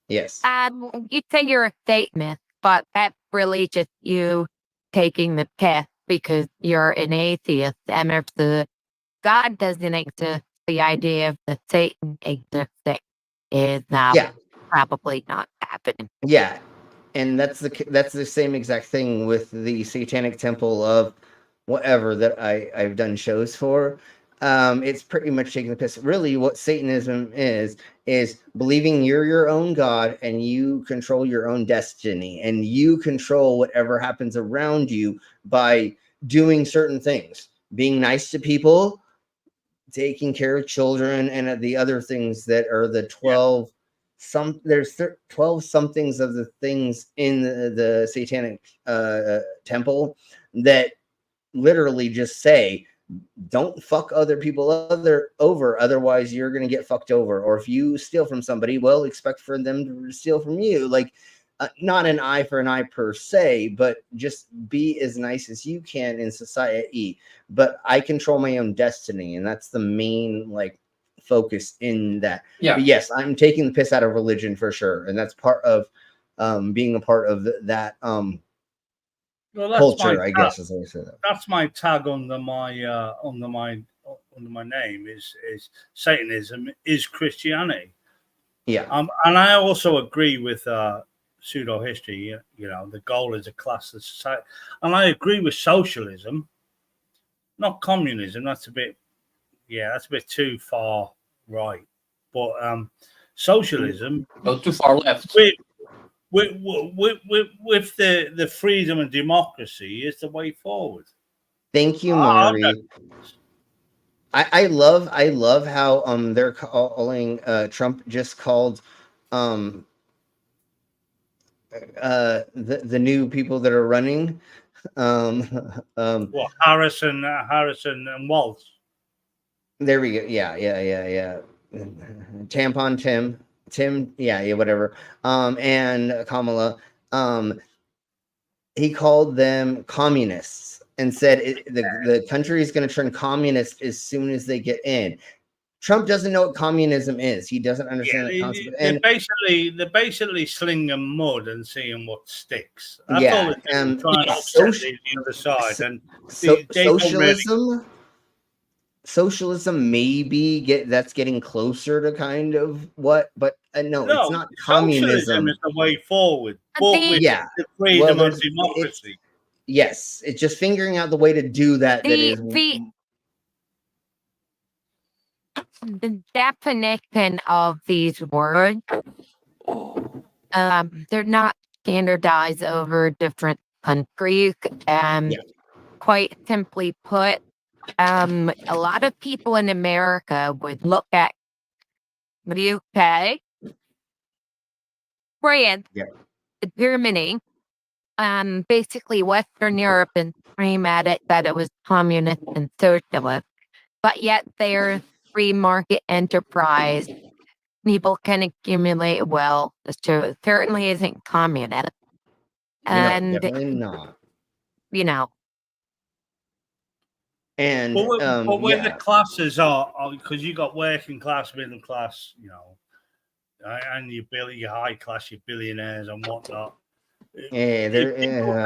Yes. You say you're a Satanist, but that's really just you taking the test because you're an atheist. And if the God doesn't exist, the idea of the Satan existing is now probably not happening. Yeah, and that's the same exact thing with the Satanic Temple of whatever that I've done shows for. It's pretty much taking the piss. Really, what Satanism is believing you're your own god and you control your own destiny and you control whatever happens around you by doing certain things, being nice to people, taking care of children, and the other things that are the 12 there's 12 somethings of the things in the Satanic temple that literally just say don't fuck other people over, otherwise you're gonna get fucked over. Or if you steal from somebody, well, expect for them to steal from you. Like not an eye for an eye per se, but just be as nice as you can in society. But I control my own destiny, and that's the main like focus in that. But yes, I'm taking the piss out of religion for sure, and that's part of being a part of that well, that's culture, my I guess, as I say that. That's my tag under my name is Satanism is Christianity. Yeah. And I also agree with pseudo history. You know, the goal is a classless society, and I agree with socialism, not communism. That's a bit too far right. But socialism, too far left. With the freedom and democracy is the way forward. Thank you, Mari. I love how they're calling Trump just called the new people that are running Harris and Waltz. There we go. Yeah. Tampon Tim, yeah, whatever. And Kamala, he called them communists and said the country is going to turn communist as soon as they get in. Trump doesn't know what communism is. He doesn't understand the concept. They're basically slinging mud and seeing what sticks. That's all it's doing, trying to upset the other side. And socialism. Socialism maybe that's getting closer to kind of what, but no, it's not communism. Socialism is the way forward. But with the freedom and democracy. Yes, it's just figuring out the way to do that. The definition of these words, they're not standardized over different countries. Quite simply put, a lot of people in America would look at the UK, France, Germany, basically Western Europe, and scream at it that it was communist and socialist. But yet they're free market enterprise. People can accumulate wealth. So it certainly isn't communist. And definitely not. You know. And but when the classes are because you got working class, middle class, you know, and your high class, your billionaires and whatnot. Yeah, they're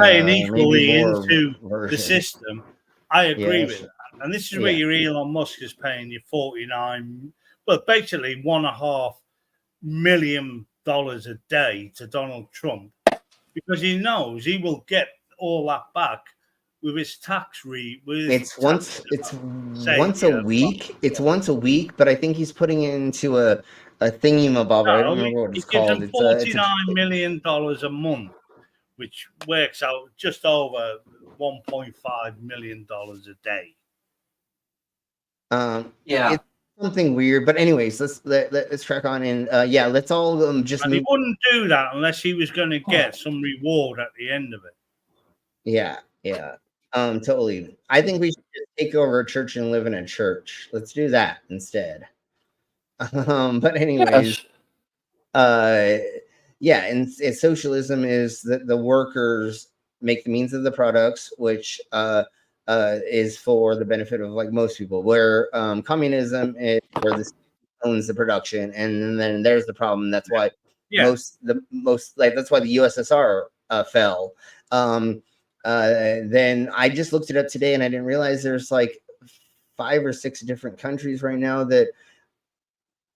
paying equally into the system. I agree with that. And this is where your Elon Musk is paying you basically $1.5 million a day to Donald Trump, because he knows he will get all that back with his tax It's once a week. It's once a week, but I think he's putting it into a thingamabob. I don't remember what it's called. It's $49 million a month, which works out just over $1.5 million a day. It's something weird, but anyways, let's track on and let's all just. And he wouldn't do that unless he was going to get some reward at the end of it. Yeah. Totally. I think we should just take over a church and live in a church. Let's do that instead. But anyways, and socialism is that the workers make the means of the products, which is for the benefit of like most people. Where communism is where the state owns the production, and then there's the problem. That's why that's why the USSR fell. Then I just looked it up today, and I didn't realize there's like 5 or 6 different countries right now that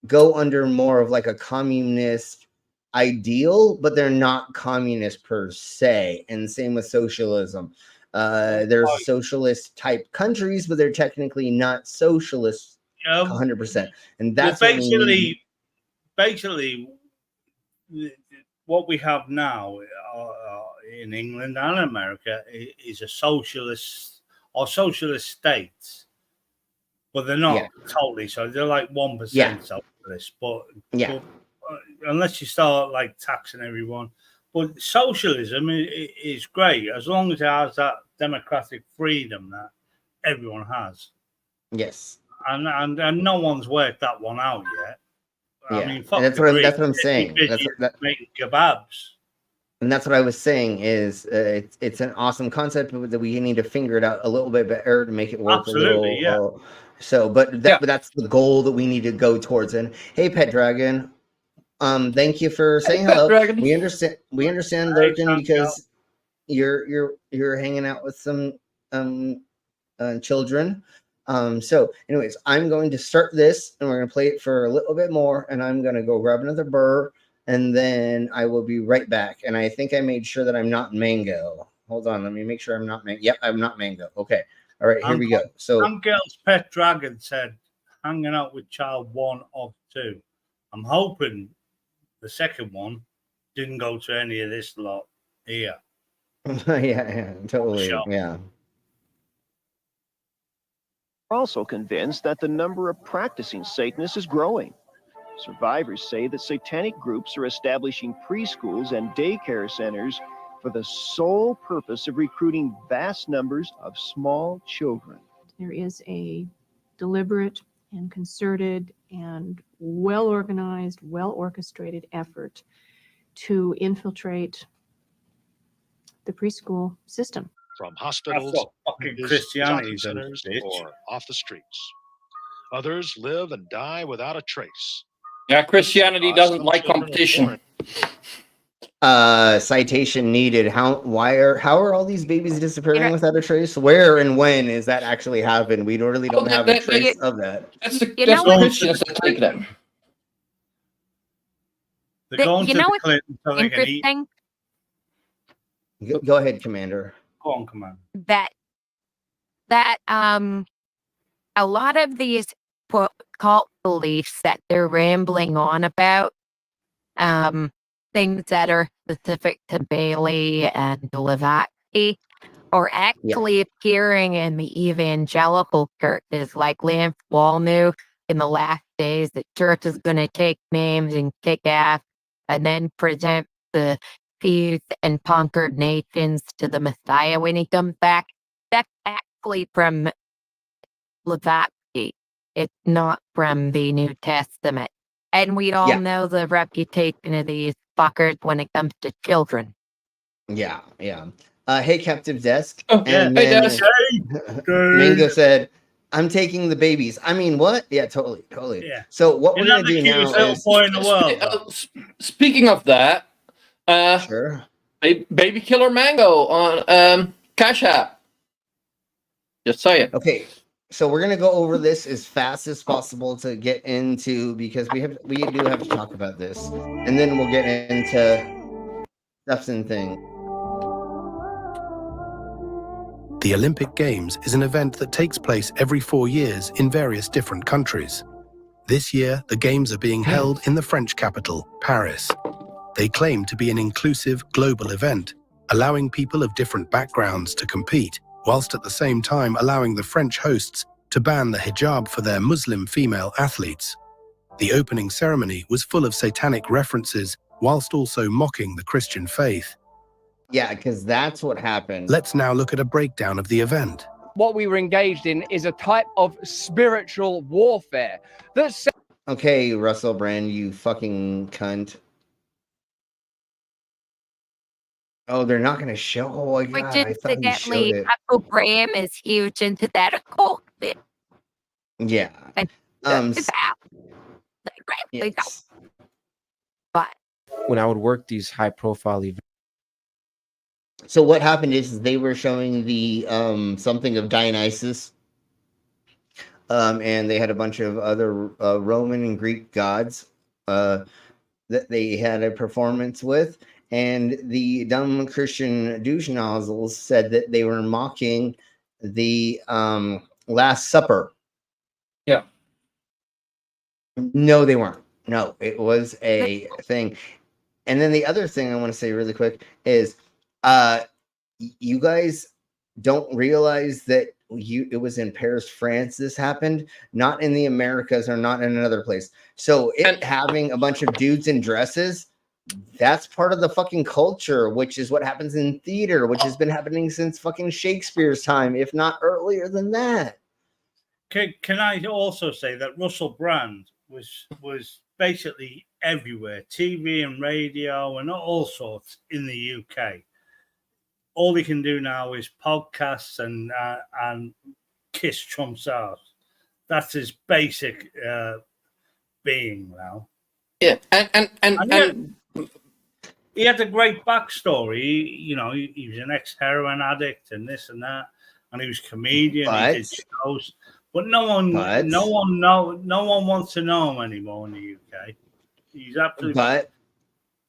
go under more of like a communist ideal, but they're not communist per se. And same with socialism. There's socialist type countries, but they're technically not socialist 100%. And that's what we need. Basically, what we have now in England and America is a socialist or socialist states, but they're not totally so. They're like 1% socialist, but unless you start like taxing everyone. But socialism is great as long as it has that democratic freedom that everyone has. Yes, and no one's worked that one out yet. I mean, and that's what I'm saying. That's making kebabs. And that's what I was saying is it's an awesome concept, but that we need to figure it out a little bit better to make it work. Absolutely, a little. So, but that's the goal that we need to go towards. And hey, Pet Dragon, thank you for saying hello. Dragon. We understand, Lurkin, because you're hanging out with some children. So anyways, I'm going to start this and we're going to play it for a little bit more, and I'm going to go grab another burr, and then I will be right back. And I think I made sure that I'm not mango. Hold on, let me make sure I'm not mango. Yep, I'm not mango. Okay. All right, here we go. So some girl's Pet Dragon said hanging out with child 1 of 2. I'm hoping the second one didn't go to any of this lot here. yeah, totally. Sure. Yeah. Also convinced that the number of practicing Satanists is growing. Survivors say that satanic groups are establishing preschools and daycare centers for the sole purpose of recruiting vast numbers of small children. There is a deliberate and concerted and well-organized, well-orchestrated effort to infiltrate the preschool system. From hospitals, Christianity centers, or off the streets. Others live and die without a trace. Yeah, Christianity doesn't like competition. Citation needed. How are all these babies disappearing without a trace? Where and when is that actually happened? We really don't have a trace of that. That's the Christians that take them. They're going to the Clinton so they can eat. Go ahead, Commander. Go on, Commander. That a lot of these cult beliefs that they're rambling on about, things that are specific to Bailey and Blavatsky, are actually appearing in the evangelical churches, like Lance Wall in the last days. The church is going to take names and kick ass, and then present the peace and conquered nations to the Messiah when he comes back. That's actually from Blavatsky. It's not from the New Testament. And we all know the reputation of these fuckers when it comes to children. Yeah. Hey, Captive Desk. Oh, and hey, then Desk. Mingo said, I'm taking the babies. I mean, what? Yeah, totally. Yeah. So what we're going to do now is... boy in the world. Speaking of that, sure. Baby Killer Mango on Cash App. Just say it. Okay. So we're gonna go over this as fast as possible to get into, because we do have to talk about this, and then we'll get into stuffs and things. The Olympic Games is an event that takes place every 4 years in various different countries. This year, the Games are being held in the French capital, Paris. They claim to be an inclusive global event, allowing people of different backgrounds to compete, whilst at the same time allowing the French hosts to ban the hijab for their Muslim female athletes. The opening ceremony was full of satanic references, whilst also mocking the Christian faith. Yeah, because that's what happened. Let's now look at a breakdown of the event. What we were engaged in is a type of spiritual warfare. Okay, Russell Brand, you fucking cunt. Oh, they're not going to show. Oh my God, I thought he showed it. Uncle Graham is huge into that occult bit. Yeah. Yes. But when I would work these high-profile events. So what happened is they were showing the something of Dionysus, and they had a bunch of other Roman and Greek gods that that they had a performance with, and the dumb Christian douche nozzles said that they were mocking the Last Supper. Yeah. No, they weren't. No, it was a thing. And then the other thing I want to say really quick is you guys don't realize that it was in Paris, France this happened, not in the Americas or not in another place. So having a bunch of dudes in dresses, that's part of the fucking culture, which is what happens in theater, which has been happening since fucking Shakespeare's time, if not earlier than that. Can I also say that Russell Brand was basically everywhere, TV and radio and all sorts in the UK. All he can do now is podcasts and kiss Trump's ass. That's his basic being now. Yeah, and he had a great backstory. He was an ex-heroin addict and this and that, and he was a comedian. He did shows, but no one wants to know him anymore in the UK. He's absolutely. But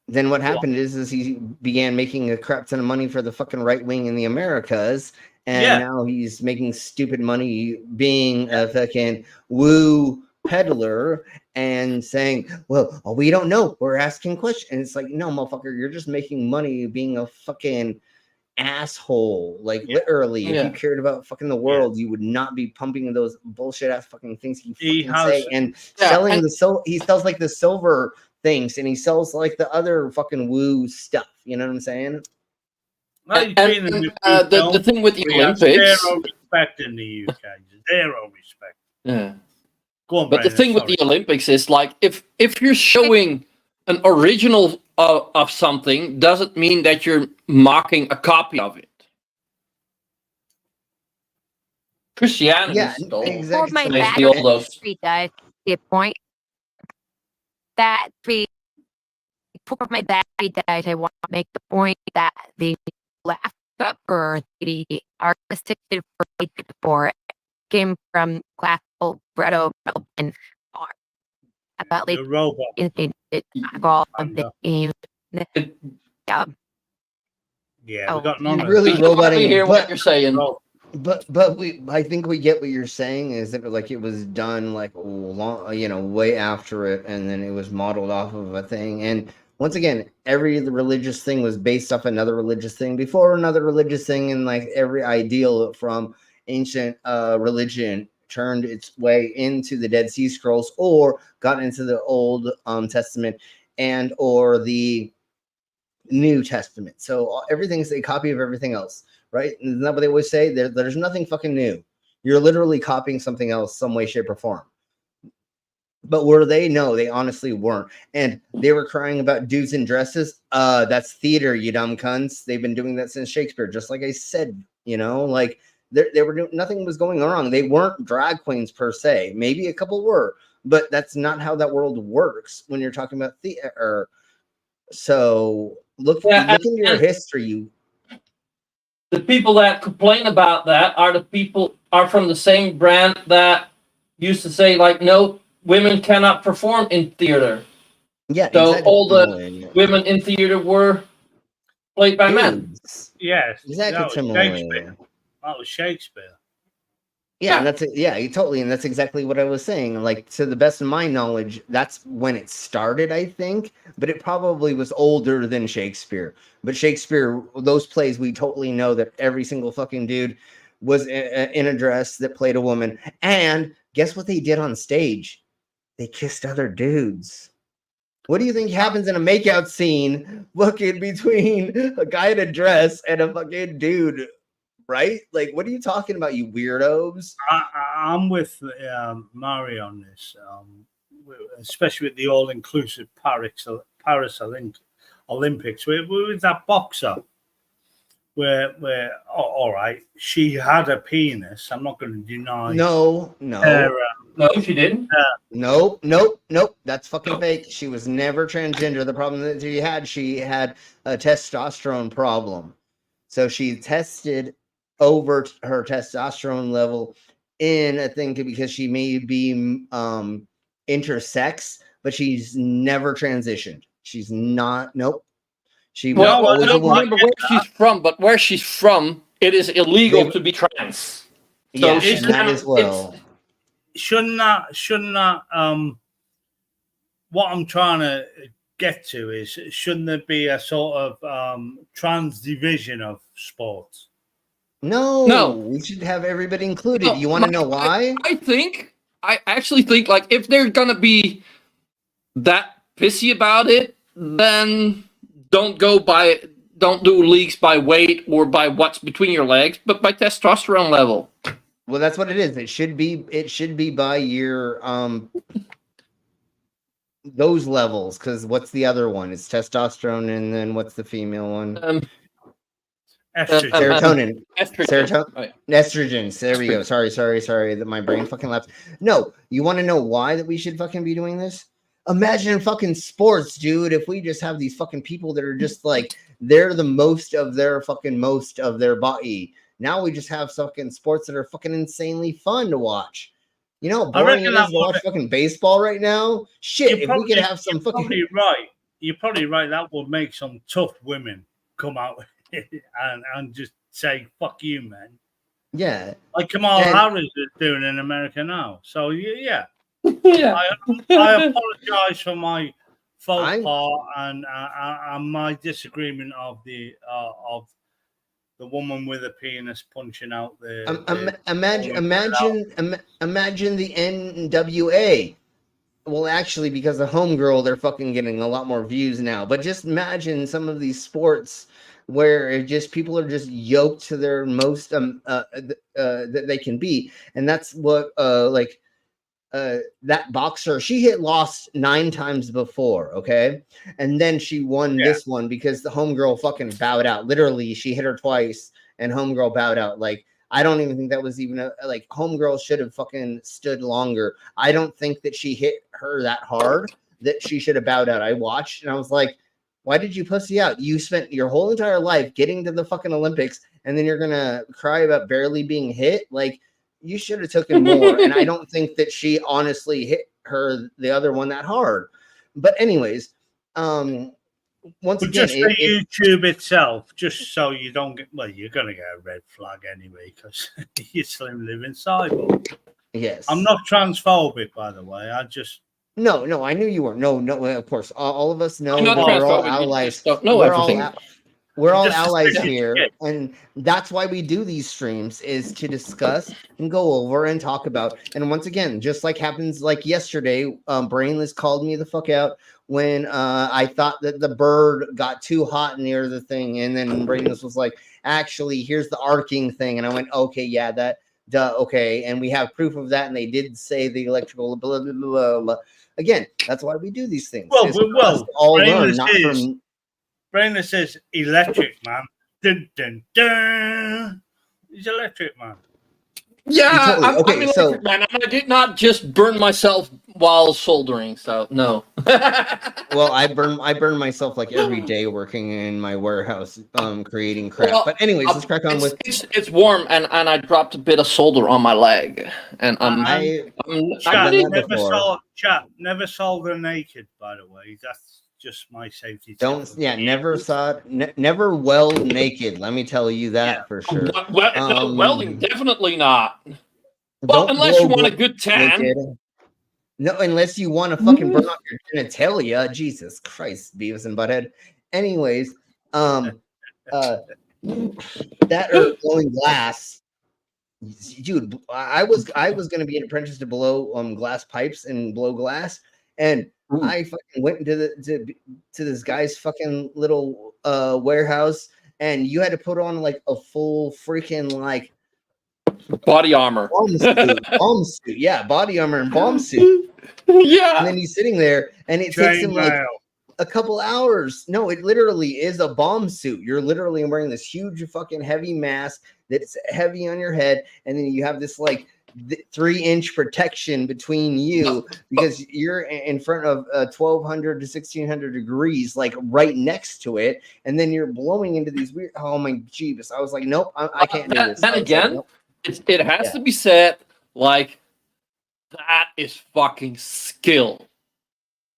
then what happened is he began making a crap ton of money for the fucking right wing in the Americas, and now he's making stupid money being a fucking woo peddler and saying, well, we don't know. We're asking questions. And it's like, no, motherfucker, you're just making money being a fucking asshole. Like literally, if you cared about fucking the world, you would not be pumping those bullshit ass fucking things he say and selling he sells like the silver things, and he sells like the other fucking woo stuff. You know what I'm saying? The thing with the Olympics, zero respect in the UK. Zero respect. Yeah. Go on, but Brandon, the thing with the Olympics is like if you're showing an original of something, doesn't mean that you're mocking a copy of it. Christianity, Hold my battery died. The point that before my battery died, I want to make the point that the last supper, the artistic for came from classical Bredo and art about like all of the game. Yeah, we got none. Really roboting. Hear what you're saying. But I think we get what you're saying is that like it was done like long, way after it, and then it was modeled off of a thing. And once again, every religious thing was based off another religious thing before another religious thing, and like every ideal from ancient religion turned its way into the Dead Sea Scrolls or got into the Old Testament and or the New Testament. So everything's a copy of everything else, right? Isn't that what they always say? There's nothing fucking new. You're literally copying something else some way, shape, or form. But were they? No, they honestly weren't. And they were crying about dudes in dresses. That's theater, you dumb cunts. They've been doing that since Shakespeare. Just like I said, like they were doing, nothing was going wrong. They weren't drag queens per se. Maybe a couple were, but that's not how that world works when you're talking about theater. So look into your history. The people that complain about that are from the same brand that used to say like, no, women cannot perform in theater. Yeah. So exactly. all the women in theater were played by men. Yes. Exactly. That was Shakespeare. Yeah, and that's it. Yeah, totally. And that's exactly what I was saying. Like, to the best of my knowledge, that's when it started, I think. But it probably was older than Shakespeare. But Shakespeare, those plays, we totally know that every single fucking dude was in a dress that played a woman. And guess what they did on stage? They kissed other dudes. What do you think happens in a makeout scene looking between a guy in a dress and a fucking dude? Right? Like, what are you talking about, you weirdos? I'm with Mari on this, especially with the all-inclusive Paris Olympics, with that boxer, where all right, she had a penis. I'm not going to deny. No, she didn't. Nope. That's fucking fake. She was never transgender. The problem that she had a testosterone problem, so she tested over her testosterone level in a thing because she may be intersex, but she's never transitioned. She's not. Nope. She was Well, I always a don't woman. remember where she's from, but where she's from, it is illegal to be trans. So Yeah, she's and that as well. Shouldn't that what I'm trying to get to is, shouldn't there be a sort of trans division of sports? No, we should have everybody included. You want to know why? I actually think, like, if they're gonna be that pissy about it, then don't do leagues by weight or by what's between your legs, but by testosterone level. Well, that's what it is. It should be by your those levels, because what's the other one? It's testosterone, and then what's the female one? Serotonin. Serotonin. Oh, yeah. Estrogens. There we go. Sorry. That my brain fucking lapsed. No, you want to know why that we should fucking be doing this? Imagine fucking sports, dude. If we just have these fucking people that are just like, they're the most of their body. Now we just have fucking sports that are fucking insanely fun to watch. You know, how boring it is to watch fucking baseball right now. Shit, if we could have some fucking. You're probably right. That would make some tough women come out and just say, "Fuck you, man." Yeah, like Kamala Harris is doing in America now. So yeah. I apologize for my faux pas and my disagreement of the woman with a penis punching out the. Imagine the NWA. Well, actually, because of Homegirl, they're fucking getting a lot more views now. But just imagine some of these sports where it just people are just yoked to their most that they can be, and that's what that boxer, she lost 9 times before, okay, and then she won this one because the Homegirl fucking bowed out. Literally, she hit her twice, and Homegirl bowed out. Like, I don't even think that was even like Homegirl should have fucking stood longer. I don't think that she hit her that hard that she should have bowed out. I watched and I was like, why did you pussy out? You spent your whole entire life getting to the fucking Olympics, and then you're gonna cry about barely being hit. Like, you should have taken more. And I don't think that she honestly hit her the other one that hard. But anyways, once again, just the YouTube itself, just so you don't get, well, you're gonna get a red flag anyway because you're slim living cyborg. Yes, I'm not transphobic, by the way. I just no, I knew you weren't. No, of course, all of us know that we're all allies. We're all allies here, and that's why we do these streams, is to discuss and go over and talk about. And once again, just like happens like yesterday, Brainless called me the fuck out when I thought that the bird got too hot near the thing, and then Brainless was like, actually, here's the arcing thing, and I went, okay, yeah, that, okay, and we have proof of that, and they did say the electrical blah, blah, blah, blah. Again, that's why we do these things. Well, all learn, not from. Brainless says electric man. Dun, dun, dun. He's electric man. Yeah, Totally. I'm an electric man, and I did not just burn myself while soldering. So no. Well, I burn myself like every day working in my warehouse, creating crap. Well, but anyways, let's crack on with. It's warm, and I dropped a bit of solder on my leg, and never solder naked. By the way, that's just my safety. Never weld naked. Let me tell you that for sure. Welding, definitely not. Well, unless you want a good tan. Naked. No, unless you want to fucking burn off your genitalia. Jesus Christ, Beavis and Butthead. Anyways, that or glowing glass. Dude, I was gonna be an apprentice to blow glass pipes and blow glass, and I fucking went into to this guy's fucking little warehouse, and you had to put on like a full freaking like body armor, bomb suit, yeah, body armor and bomb suit, yeah. And then he's sitting there, and it takes him like a couple hours. No, it literally is a bomb suit. You're literally wearing this huge fucking heavy mask that's heavy on your head, and then you have this like 3-inch protection between you because you're in front of 1200 to 1600 degrees, like right next to it, and then you're blowing into these weird. Oh my jeebus! I was like, nope, I can't do this. Then again, nope. it has to be said, like, that is fucking skill.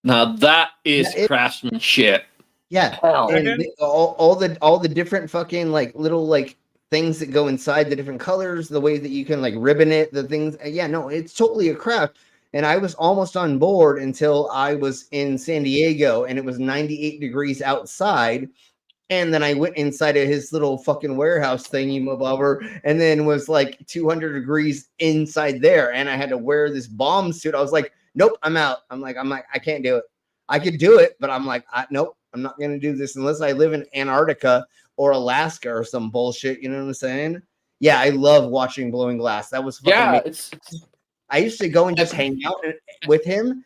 Now that is craftsmanship. Yeah, and all the different fucking like little like things that go inside, the different colors, the way that you can like ribbon it, the things. Yeah, no, it's totally a craft. And I was almost on board until I was in San Diego and it was 98 degrees outside. And then I went inside of his little fucking warehouse thingy mobile, and then was like 200 degrees inside there. And I had to wear this bomb suit. I was like, nope, I'm out. I'm like, I can't do it. I could do it, but I'm like, nope, I'm not going to do this unless I live in Antarctica or Alaska or some bullshit. You know what I'm saying? Yeah, I love watching Blowing Glass. That was fucking I used to go and just hang out with him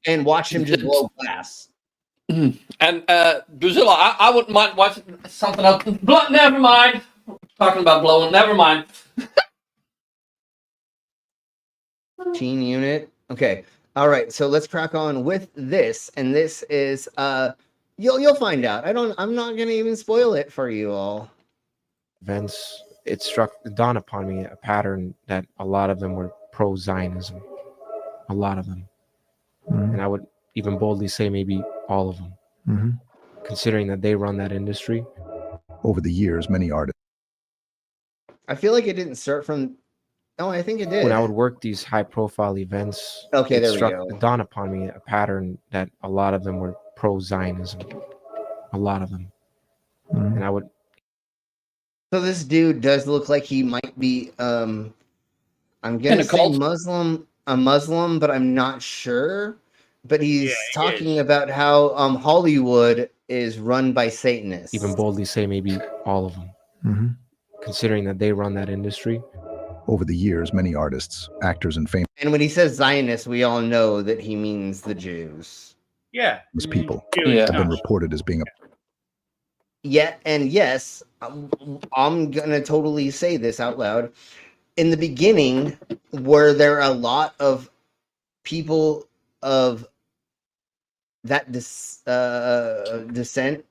and watch him just blow glass. And Buzilla, I wouldn't mind watching something else. Never mind. Talking about blowing. Never mind. Teen Unit. Okay. All right. So let's crack on with this, and this is you'll find out. I'm not gonna even spoil it for you all. Events. It dawned upon me a pattern that a lot of them were pro-Zionism. A lot of them. And I would even boldly say maybe all of them. Considering that they run that industry. Over the years, many artists. I feel like it didn't start from. Oh, I think it did. When I would work these high-profile events, okay, there we go. It dawned upon me a pattern that a lot of them were pro-Zionism. A lot of them. And I would. So this dude does look like he might be. I'm gonna say Muslim, but I'm not sure. But he's talking about how Hollywood is run by Satanists. Even boldly say maybe all of them. Considering that they run that industry. Over the years, many artists, actors, and famous. And when he says Zionists, we all know that he means the Jews. Yeah. People have been reported as being a. Yeah, and yes, I'm gonna totally say this out loud. In the beginning, were there a lot of people of that descent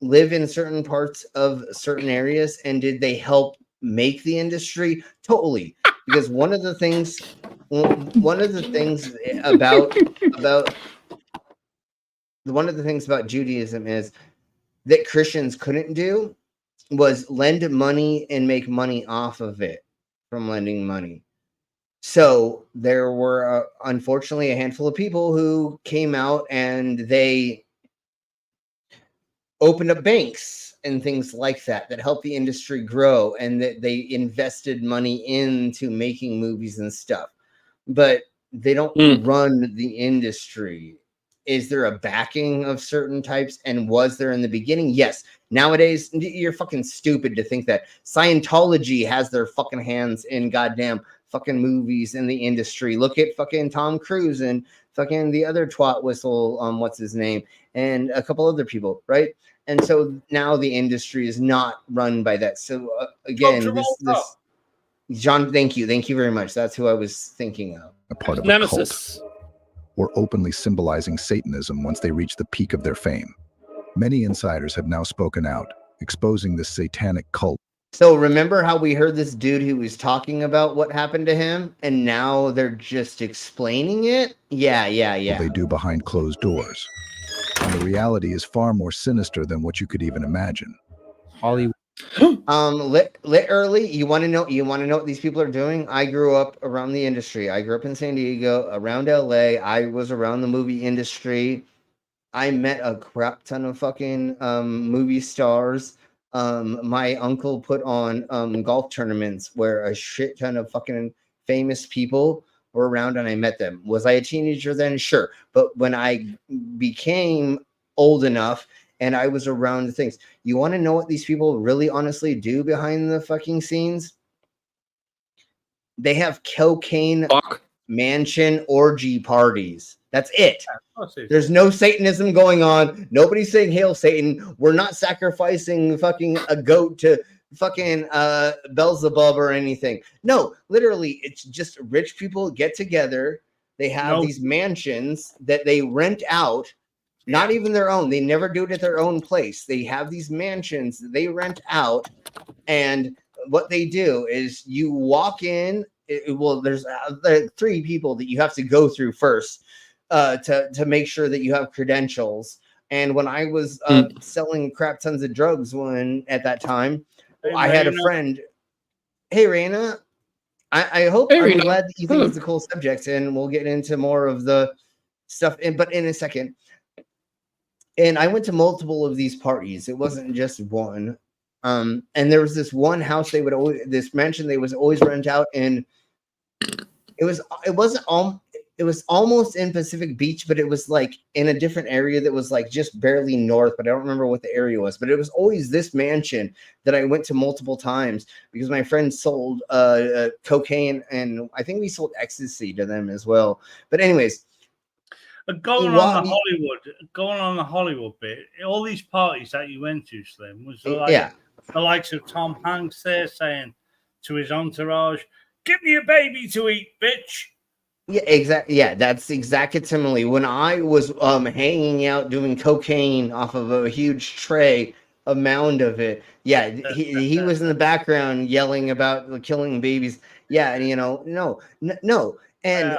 live in certain parts of certain areas, and did they help make the industry? Totally, because one of the things about Judaism is that Christians couldn't do was lend money and make money off of it from lending money. So there were, unfortunately, a handful of people who came out and they opened up banks and things like that helped the industry grow, and that they invested money into making movies and stuff. But they don't run the industry. Is there a backing of certain types? And was there in the beginning? Yes. Nowadays, you're fucking stupid to think that Scientology has their fucking hands in goddamn fucking movies in the industry. Look at fucking Tom Cruise and fucking the other twat whistle, what's his name, and a couple other people, right? And so now the industry is not run by that. So again, this John, thank you very much. That's who I was thinking of. A part of a cult, or openly symbolizing Satanism once they reach the peak of their fame. Many insiders have now spoken out, exposing this satanic cult. So remember how we heard this dude who was talking about what happened to him, and now they're just explaining it? Yeah. What they do behind closed doors. And the reality is far more sinister than what you could even imagine. Hollywood. Literally, you want to know what these people are doing? I grew up around the industry. I grew up in San Diego, around LA. I was around the movie industry. I met a crap ton of fucking movie stars. My uncle put on golf tournaments where a shit ton of fucking famous people were around, and I met them. Was I a teenager then? Sure. But when I became old enough and I was around the things, you want to know what these people really honestly do behind the fucking scenes? They have cocaine mansion orgy parties. That's it. There's no Satanism going on. Nobody's saying Hail Satan. We're not sacrificing fucking a goat to fucking Beelzebub or anything. No, literally, it's just rich people get together. They have these mansions that they rent out. Not even their own. They never do it at their own place. They have these mansions that they rent out, and what they do is you walk in. There's 3 people that you have to go through first. to make sure that you have credentials. And when I was selling crap tons of drugs at that time, I had a friend. Hey, Raina. I'm glad that you think it's a cool subject, and we'll get into more of the stuff but in a second. And I went to multiple of these parties. It wasn't just one. And there was this one house this mansion they was always rent out, and it was almost in Pacific Beach, but it was like in a different area that was like just barely north, but I don't remember what the area was. But it was always this mansion that I went to multiple times because my friend sold cocaine, and I think we sold ecstasy to them as well. But anyways, going on the Hollywood bit, all these parties that you went to, Slim, was like the likes of Tom Hanks there saying to his entourage, "Give me a baby to eat, bitch." Yeah, exactly. Yeah, that's exactly similarly. When I was hanging out doing cocaine off of a huge tray, a mound of it. Yeah, he was in the background yelling about killing babies. Yeah, and no. And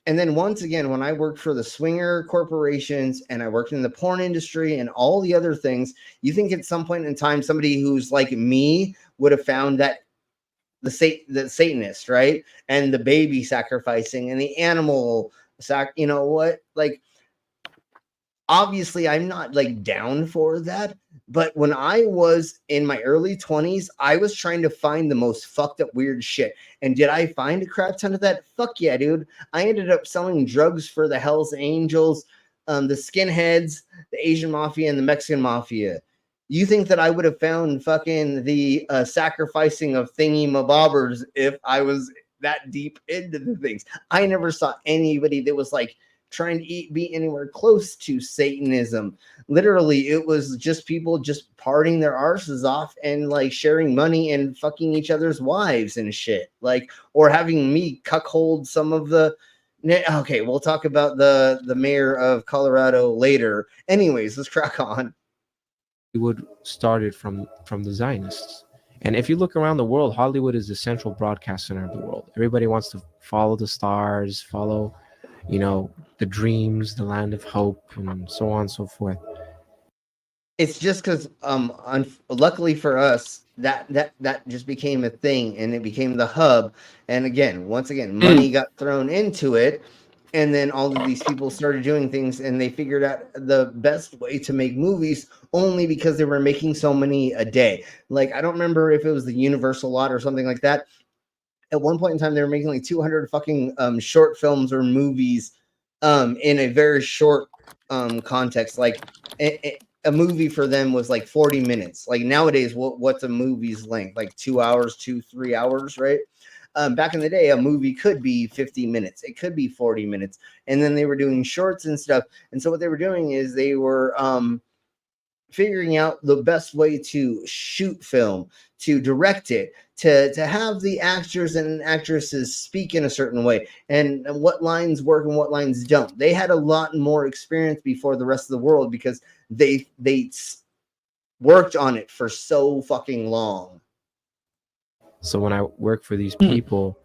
and then once again, when I worked for the swinger corporations and I worked in the porn industry and all the other things, you think at some point in time somebody who's like me would have found that the Satanist, right? And the baby sacrificing and the animal like, obviously I'm not like down for that, but when I was in my early 20s, I was trying to find the most fucked up weird shit. And did I find a crap ton of that? Fuck yeah, dude. I ended up selling drugs for the Hells Angels, the skinheads, the Asian mafia, and the Mexican mafia. You think that I would have found fucking the sacrificing of thingy mabobbers if I was that deep into the things? I never saw anybody that was like trying to be anywhere close to Satanism. Literally, it was just people just partying their arses off and like sharing money and fucking each other's wives and shit. Like, or having me cuckold some of the. Okay, we'll talk about the mayor of Colorado later. Anyways, let's crack on. Hollywood started from the Zionists. And if you look around the world, Hollywood is the central broadcast center of the world. Everybody wants to follow the stars, follow, the dreams, the land of hope, and so on and so forth. It's just because, luckily for us, that just became a thing, and it became the hub. And once again, money got thrown into it. And then all of these people started doing things, and they figured out the best way to make movies only because they were making so many a day. Like, I don't remember if it was the Universal lot or something like that. At one point in time, they were making like 200 fucking short films or movies in a very short context. Like a movie for them was like 40 minutes. Like nowadays, what's a movie's length? Like 2 hours, 3 hours, right? Back in the day, a movie could be 50 minutes. It could be 40 minutes. And then they were doing shorts and stuff. And so what they were doing is they were figuring out the best way to shoot film, to direct it, to have the actors and actresses speak in a certain way, and what lines work and what lines don't. They had a lot more experience before the rest of the world because they worked on it for so fucking long. So when I work for these people,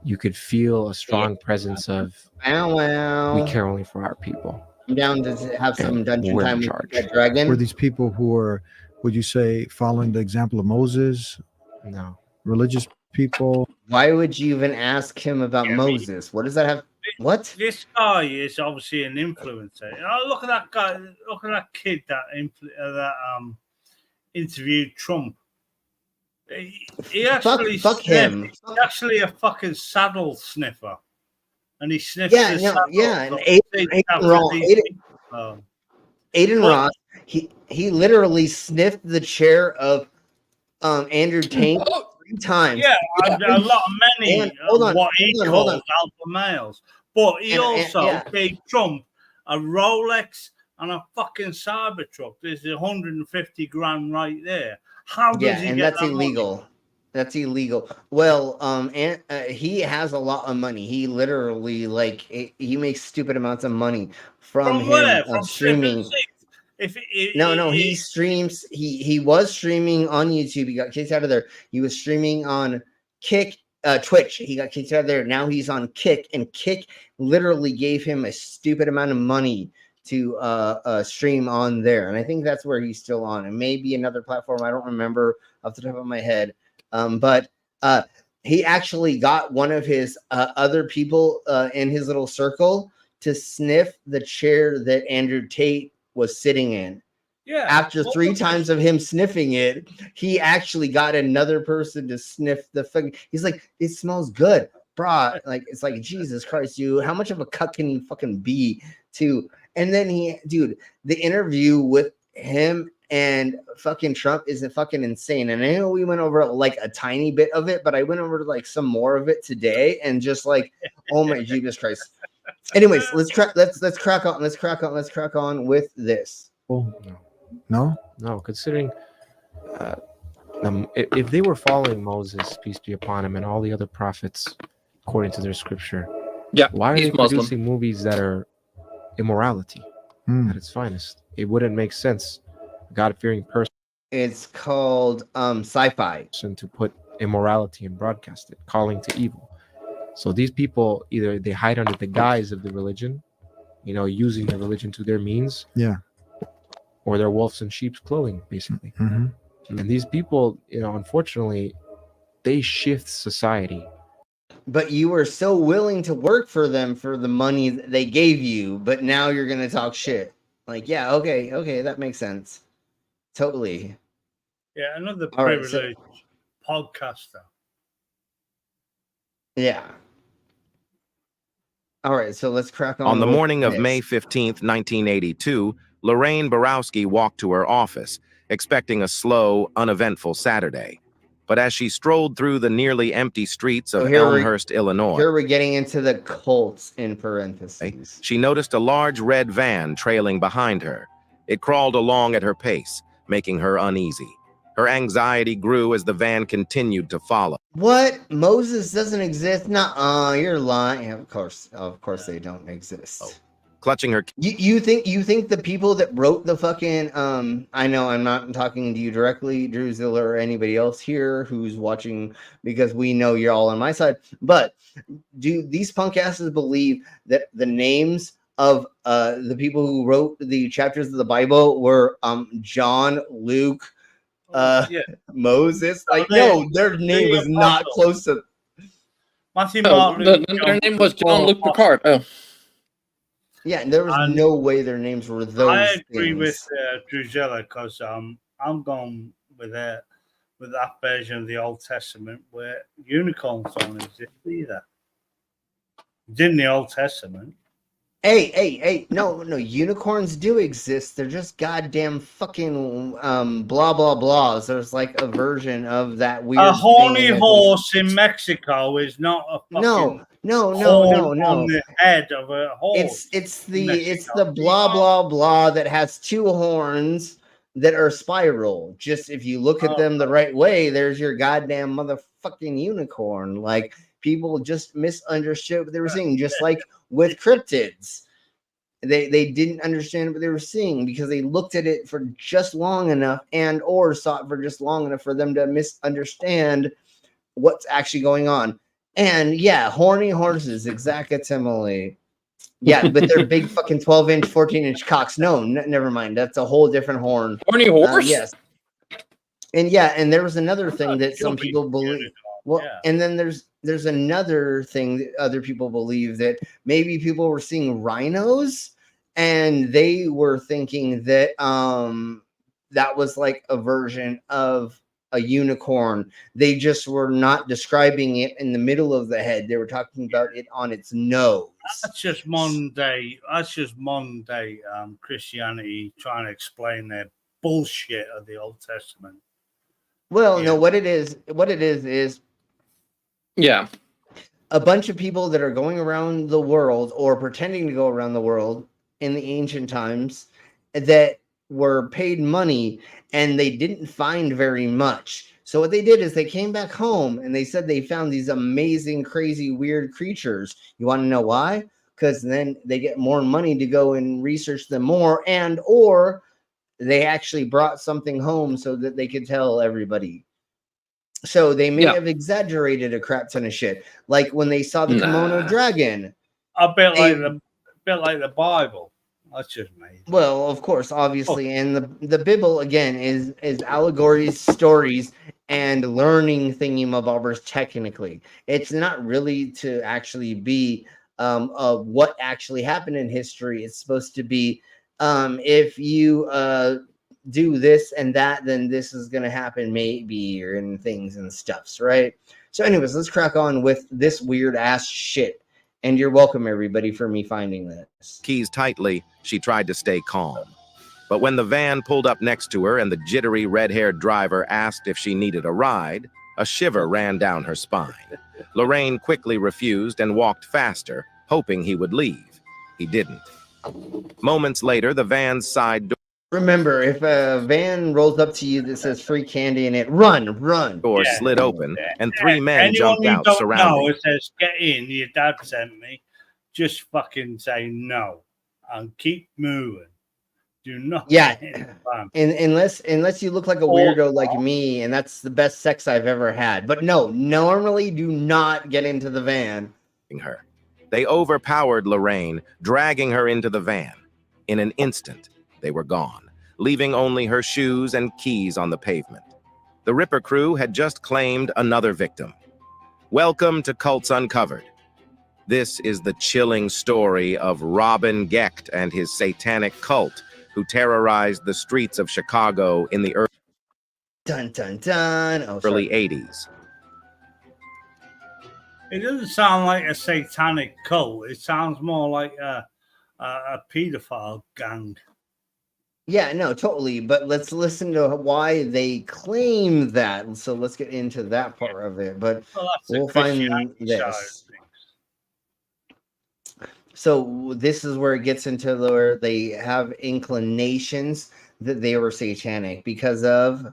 you could feel a strong presence of we care only for our people. I'm down to have some dungeon time with that dragon. Were these people who are, would you say, following the example of Moses? No. Religious people? Why would you even ask him about Moses? What does that have? What? This guy is obviously an influencer. Look at that guy. Look at that kid that interviewed Trump. He actually fuck him. He's actually a fucking saddle sniffer, and he sniffs. And Aiden Ross, he literally sniffed the chair of Andrew Tate 3 times. Yeah, a lot of many what he calls alpha males, but he also gave Trump a Rolex and a fucking Cybertruck. There's 150 grand right there. How does he get that's that illegal. Money? That's illegal. Well, he has a lot of money. He literally he makes stupid amounts of money from where? From streaming. He streams. He was streaming on YouTube. He got kicked out of there. He was streaming on Kick Twitch. He got kicked out of there. Now he's on Kick, and Kick literally gave him a stupid amount of money to stream on there. And I think that's where he's still on. And maybe another platform. I don't remember off the top of my head. But he actually got one of his other people in his little circle to sniff the chair that Andrew Tate was sitting in. Yeah. After 3 times of him sniffing it, he actually got another person to sniff the fucking. He's like, it smells good, brah. Like, it's like, Jesus Christ, you. How much of a cuck can you fucking be? To and then the interview with him and fucking Trump is fucking insane. And I know we went over like a tiny bit of it, but I went over like some more of it today, and just like, oh my Jesus Christ. Anyways, let's crack on with this. Oh no. Considering if they were following Moses, peace be upon him, and all the other prophets according to their scripture, why are they producing movies that are immorality at its finest? It wouldn't make sense. A God-fearing person. It's called sci-fi. To put immorality and broadcast it, calling to evil. So these people, either they hide under the guise of the religion, using the religion to their means. Yeah. Or they're wolves in sheep's clothing, basically. And these people, unfortunately, they shift society. But you were so willing to work for them for the money that they gave you, but now you're going to talk shit. Like, yeah, okay, that makes sense. Totally. Yeah, another privileged podcaster. Yeah. All right, so let's crack on. On the with morning of this. May 15th, 1982, Lorraine Borowski walked to her office, expecting a slow, uneventful Saturday. But as she strolled through the nearly empty streets of Elmhurst, Illinois, Here we're getting into the cults in parentheses. she noticed a large red van trailing behind her. It crawled along at her pace, making her uneasy. Her anxiety grew as the van continued to follow. What? Moses doesn't exist? Nuh-uh, you're lying. Of course they don't exist. Clutching her. You think the people that wrote the fucking I know I'm not talking to you directly, Drew Zilla, or anybody else here who's watching, because we know you're all on my side, but do these punk asses believe that the names of the people who wrote the chapters of the Bible were John, Luke, Moses? Like, no, their name was not close to Matthew, Mark, Luke, their name was John Luke Picard. Oh. Yeah, and there was no way their names were those. I agree things. with Druzilla, because I'm going with that version of the Old Testament where unicorns don't exist either. In the Old Testament. Hey, no, unicorns do exist. They're just goddamn fucking blah blah blahs. There's like a version of that weird. A horny horse in Mexico is not a fucking no. on the head of a horse. It's the blah blah blah that has 2 horns that are spiral. Just if you look at them the right way, there's your goddamn motherfucking unicorn. Like, people just misunderstood what they were seeing, just like with cryptids. They didn't understand what they were seeing because they looked at it for just long enough or saw it for just long enough for them to misunderstand what's actually going on. And yeah, horny horses, exactly. Yeah, but they're big fucking 12-inch, 14-inch cocks. No, never mind. That's a whole different horn. Horny horse? Yes. And there was another thing that some people believe. Well, and then there's another thing that other people believe, that maybe people were seeing rhinos and they were thinking that that was like a version of a unicorn. They just were not describing it in the middle of the head. They were talking about it on its nose. That's just modern day Christianity trying to explain their bullshit of the Old Testament. Well, no, what it is a bunch of people that are going around the world or pretending to go around the world in the ancient times that were paid money and they didn't find very much. So what they did is they came back home and they said they found these amazing, crazy, weird creatures. You want to know why? Because then they get more money to go and research them more, or they actually brought something home so that they could tell everybody. So they may have exaggerated a crap ton of shit. Like when they saw the kimono dragon. A bit like the Bible. That's just me. Well, of course, obviously, and the Bible again is allegories, stories, and learning thingamabobbers. Technically, it's not really to actually be what actually happened in history. It's supposed to be if you do this and that, then this is going to happen, maybe, or in things and stuffs, right? So, anyways, let's crack on with this weird ass shit. And you're welcome, everybody, for me finding this. Keys tightly, she tried to stay calm. But when the van pulled up next to her and the jittery red-haired driver asked if she needed a ride, a shiver ran down her spine. Lorraine quickly refused and walked faster, hoping he would leave. He didn't. Moments later, the van's side door... Remember, if a van rolls up to you that says free candy in it, run. Door slid open, and three men jumped out, surrounding. It says, get in, your dad sent me. Just fucking say no and keep moving. Do not. Yeah, unless you look like a weirdo like me, and that's the best sex I've ever had. But no, normally do not get into the van. Her. They overpowered Lorraine, dragging her into the van. In an instant, they were gone, leaving only her shoes and keys on the pavement. The Ripper crew had just claimed another victim. Welcome to Cults Uncovered. This is the chilling story of Robin Gecht and his satanic cult, who terrorized the streets of Chicago in the early 80s. It doesn't sound like a satanic cult. It sounds more like a pedophile gang. Yeah, no, totally. But let's listen to why they claim that. So let's get into that part of it. But we'll find this. So this is where it gets into where they have inclinations that they were satanic because of...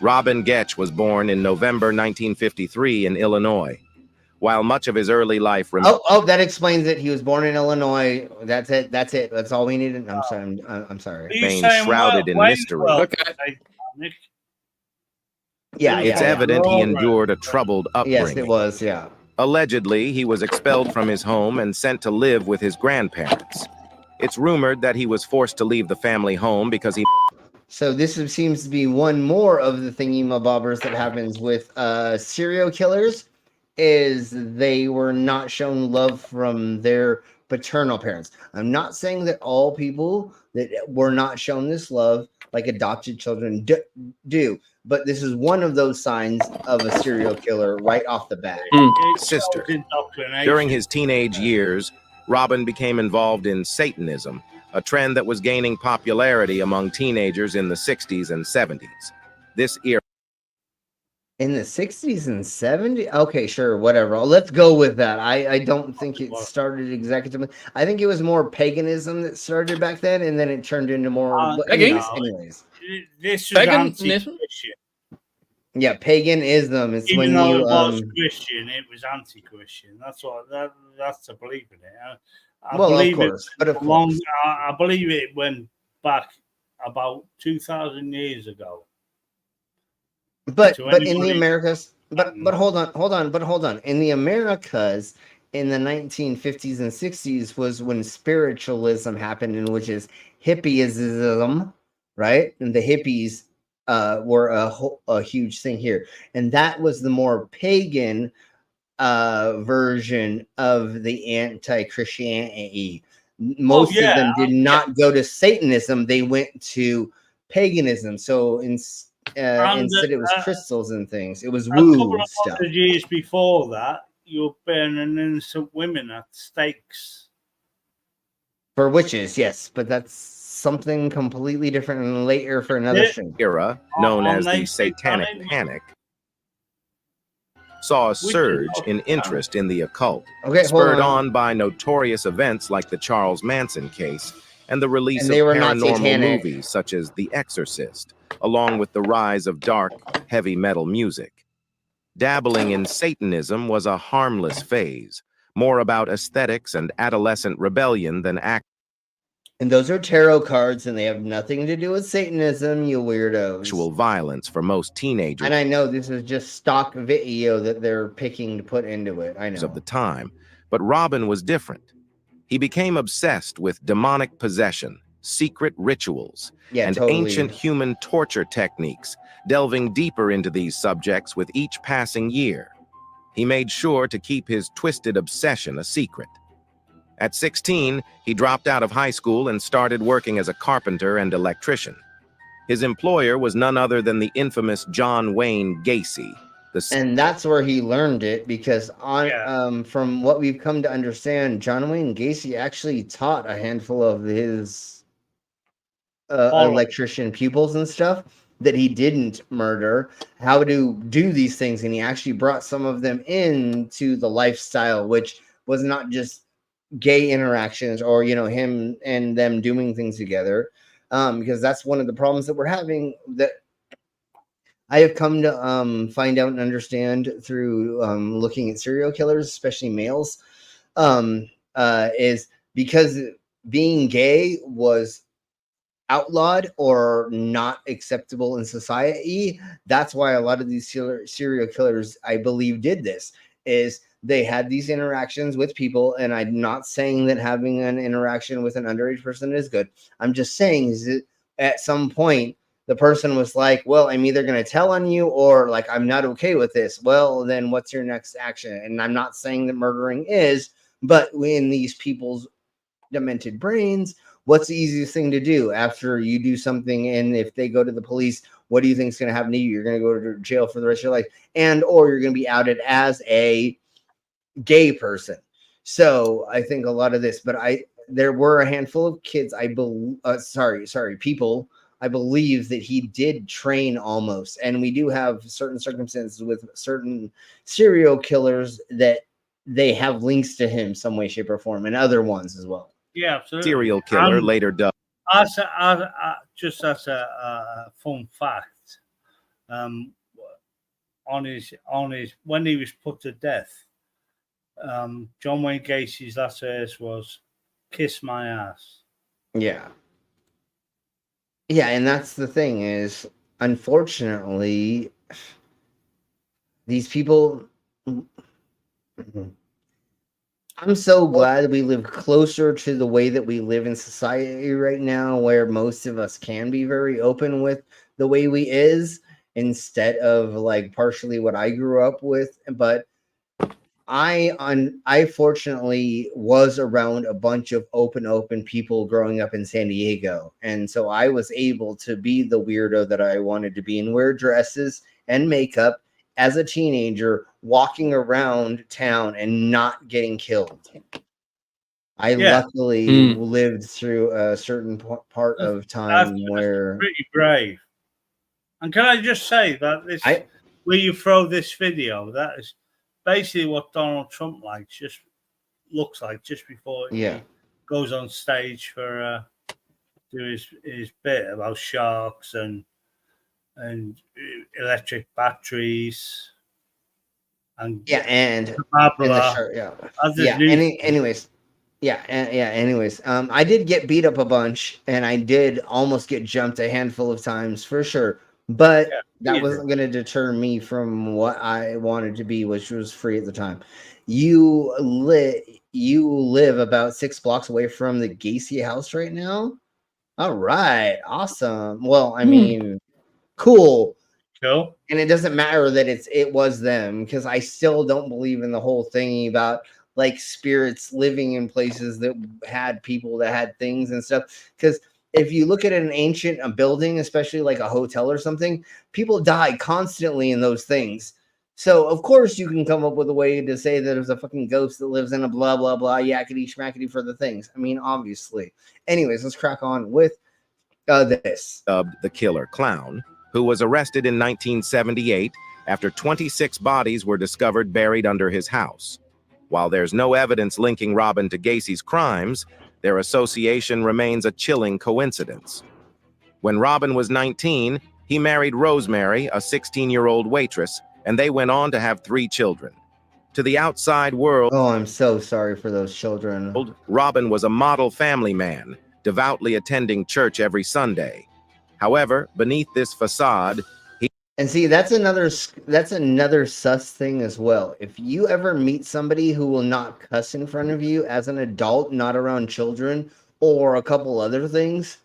Robin Gecht was born in November 1953 in Illinois. While much of his early life... that explains it. He was born in Illinois. That's it. That's all we needed. I'm sorry. Remains shrouded in mystery. It's evident he endured a troubled upbringing. Yes, it was, yeah. Allegedly, he was expelled from his home and sent to live with his grandparents. It's rumored that he was forced to leave the family home because he... So this seems to be one more of the thingy-mabobbers that happens with serial killers, is they were not shown love from their paternal parents. I'm not saying that all people that were not shown this love, like adopted children, do. But this is one of those signs of a serial killer right off the bat. Sister. During his teenage years, Robin became involved in Satanism, a trend that was gaining popularity among teenagers in the 60s and 70s. This era... In the 60s and 70s? Okay, sure, whatever. Let's go with that. I don't think it started exactly... I think it was more paganism that started back then, and then it turned into more... anyways. This was anti-Christian. Yeah, paganism. It's Even when though you... it was Christian, it was anti-Christian. That's to believe in it. I believe it went back about 2,000 years ago. But in the Americas, but hold on. In the Americas, in the 1950s and 60s was when spiritualism happened, and which is hippieism, right? And the hippies were a huge thing here, and that was the more pagan version of the anti-Christianity. Most of them did not go to Satanism; they went to paganism. So instead, it was crystals and things. It was woo stuff. Years before that, you were burning innocent women at stakes for witches. Yes, but that's something completely different and later for another era known as the Satanic Panic. Saw a surge in interest in the occult, spurred on by notorious events like the Charles Manson case and the release of paranormal movies such as The Exorcist, along with the rise of dark, heavy metal music. Dabbling in Satanism was a harmless phase, more about aesthetics and adolescent rebellion than And those are tarot cards, and they have nothing to do with Satanism, you weirdos. Sexual violence for most teenagers. And I know this is just stock video that they're picking to put into it. I know. Of the time, but Robin was different. He became obsessed with demonic possession, secret rituals, and ancient human torture techniques, delving deeper into these subjects with each passing year. He made sure to keep his twisted obsession a secret. At 16, he dropped out of high school and started working as a carpenter and electrician. His employer was none other than the infamous John Wayne Gacy. And that's where he learned it, because from what we've come to understand, John Wayne Gacy actually taught a handful of his electrician pupils and stuff that he didn't murder, how to do these things, and he actually brought some of them into the lifestyle, which was not just gay interactions or, you know, him and them doing things together, because that's one of the problems that we're having, that I have come to find out and understand through looking at serial killers, especially males, is because being gay was outlawed or not acceptable in society. That's why a lot of these serial killers, I believe, did this, is they had these interactions with people. And I'm not saying that having an interaction with an underage person is good. I'm just saying is that at some point, the person was like, well, I'm either going to tell on you, or like, I'm not okay with this. Well, then what's your next action? And I'm not saying that murdering is, but in these people's demented brains, what's the easiest thing to do after you do something? And if they go to the police, what do you think is going to happen to you? You're going to go to jail for the rest of your life, and or you're going to be outed as a gay person. So I think a lot of this, but there were a handful of kids, I believe, people, I believe, that he did train almost. And we do have certain circumstances with certain serial killers that they have links to him some way, shape, or form, and other ones as well. Yeah, absolutely. Serial killer, later dubbed. Just as a fun fact, on his when he was put to death, John Wayne Gacy's last words was, "Kiss my ass." Yeah. Yeah, and that's the thing is, unfortunately, these people, I'm so glad we live closer to the way that we live in society right now, where most of us can be very open with the way we is, instead of like partially what I grew up with. But I fortunately was around a bunch of open people growing up in San Diego. And so I was able to be the weirdo that I wanted to be and wear dresses and makeup as a teenager, walking around town and not getting killed. I luckily lived through a certain part of time where pretty brave. And can I just say that this, where you throw this video, that is basically what Donald Trump looks like just before he goes on stage for do his bit about sharks and electric batteries and anyways, I did get beat up a bunch, and I did almost get jumped a handful of times for sure, but that wasn't going to deter me from what I wanted to be, which was free at the time. You live about 6 blocks away from the Gacy house right now. All right, awesome. Well, I mean, cool. And it doesn't matter that it was them, because I still don't believe in the whole thing about like spirits living in places that had people that had things and stuff. Because if you look at an ancient building, especially like a hotel or something, people die constantly in those things. So of course you can come up with a way to say that there's a fucking ghost that lives in a blah blah blah yakety schmackety for the things. I mean, obviously. Anyways, let's crack on with this. The killer clown, who was arrested in 1978 after 26 bodies were discovered buried under his house. While there's no evidence linking Robin to Gacy's crimes, their association remains a chilling coincidence. When Robin was 19, he married Rosemary, a 16-year-old waitress, and they went on to have 3 children. To the outside world, oh, I'm so sorry for those children. Robin was a model family man, devoutly attending church every Sunday. However, beneath this facade, and see, that's another sus thing as well. If you ever meet somebody who will not cuss in front of you as an adult, not around children, or a couple other things,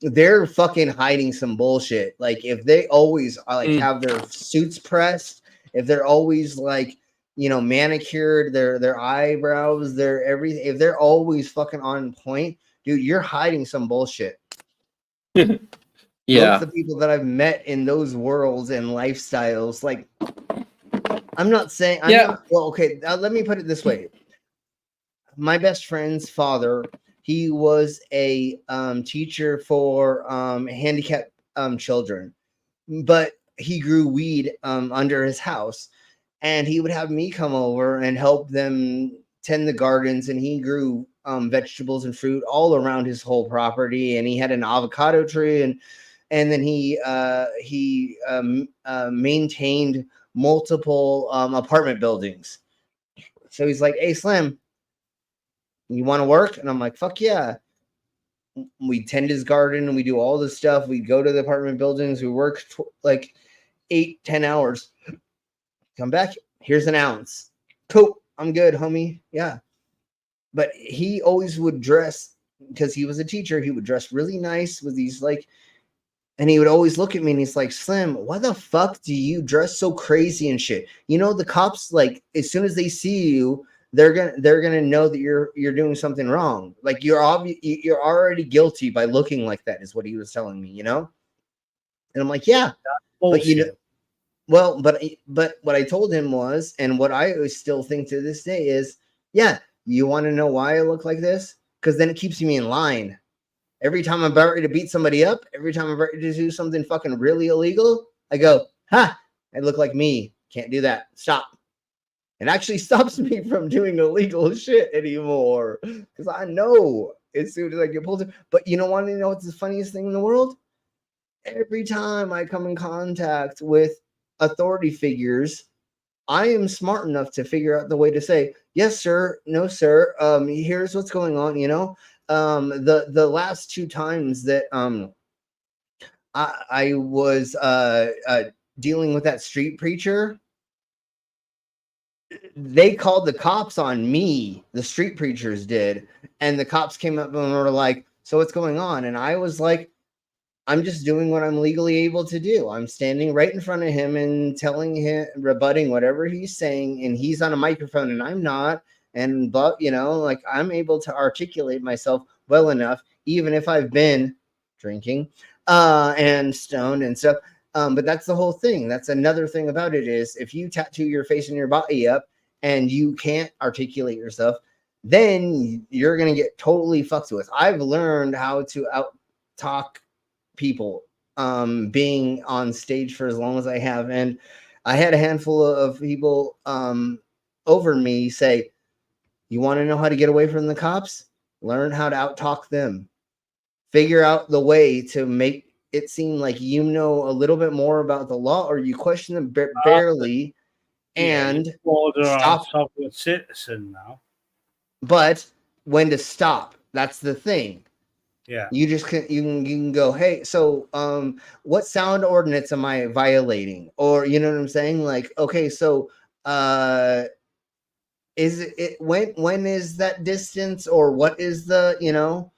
they're fucking hiding some bullshit. Like if they always have their suits pressed, if they're always like, you know, manicured, their eyebrows, their everything, if they're always fucking on point, dude, you're hiding some bullshit. Yeah. Most of the people that I've met in those worlds and lifestyles, like, I'm not saying, okay, let me put it this way. My best friend's father, he was a teacher for handicapped children, but he grew weed under his house, and he would have me come over and help them tend the gardens, and he grew vegetables and fruit all around his whole property, and he had an avocado tree, and then he maintained multiple apartment buildings. So he's like, "Hey, Slim, you want to work?" And I'm like, "Fuck yeah." We tend his garden and we do all this stuff. We go to the apartment buildings. We work like 8-10 hours. Come back. Here's an ounce. Cool. I'm good, homie. Yeah. But he always would dress, because he was a teacher. He would dress really nice with these like, and he would always look at me and he's like, "Slim, why the fuck do you dress so crazy and shit? You know, the cops, like, as soon as they see you, they're gonna know that you're doing something wrong. Like you're already guilty by looking like that," is what he was telling me, you know? And I'm like, "Yeah, but you know, well, but what I told him was, and what I always still think to this day is, yeah, you want to know why I look like this? Because then it keeps me in line. Every time I'm about ready to beat somebody up, every time I'm ready to do something fucking really illegal, I go, ha, I look like me. Can't do that. Stop." It actually stops me from doing illegal shit anymore, because I know as soon as I get pulled in. But you know what? You know what's the funniest thing in the world? Every time I come in contact with authority figures, I am smart enough to figure out the way to say, "Yes, sir. No, sir. Here's what's going on." You know, the last 2 times that I was dealing with that street preacher, they called the cops on me. The street preachers did, and the cops came up and were like, "So what's going on?" And I was like, "I'm just doing what I'm legally able to do. I'm standing right in front of him and telling him, rebutting whatever he's saying, and he's on a microphone and I'm not. And but you know, like, I'm able to articulate myself well enough, even if I've been drinking and stoned and stuff." But that's the whole thing. That's another thing about it, is if you tattoo your face and your body up and you can't articulate yourself, then you're gonna get totally fucked with. I've learned how to out talk people, being on stage for as long as I have, and I had a handful of people over me say, "You want to know how to get away from the cops? Learn how to out talk them. Figure out the way to make it seem like you know a little bit more about the law, or you question them barely, and stop a citizen now." But when to stop, that's the thing. Yeah. You can go, "Hey, so what sound ordinance am I violating?" Or, you know what I'm saying? Like, okay, so is it when is that distance, or what is the, you know?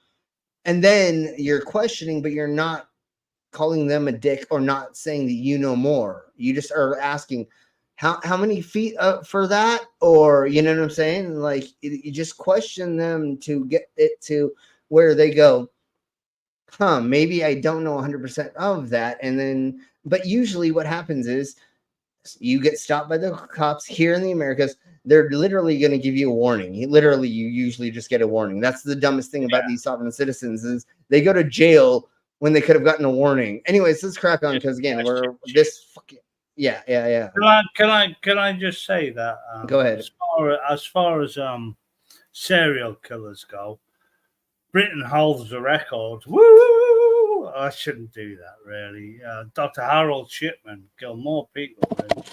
And then you're questioning, but you're not calling them a dick or not saying that you know more. You just are asking, how many feet up for that? Or, you know what I'm saying? Like, you just question them to get it to where they go, "Huh, maybe I don't know 100% of that." And then, but usually what happens is you get stopped by the cops here in the Americas. They're literally going to give you a warning. You usually just get a warning. That's the dumbest thing about these sovereign citizens, is they go to jail when they could have gotten a warning. Anyways, let's crack on, because again, we're this fucking yeah. Can I just say that? Go ahead. As far as serial killers go, Britain holds the record. Woo! I shouldn't do that, really. Dr. Harold Shipman killed more people than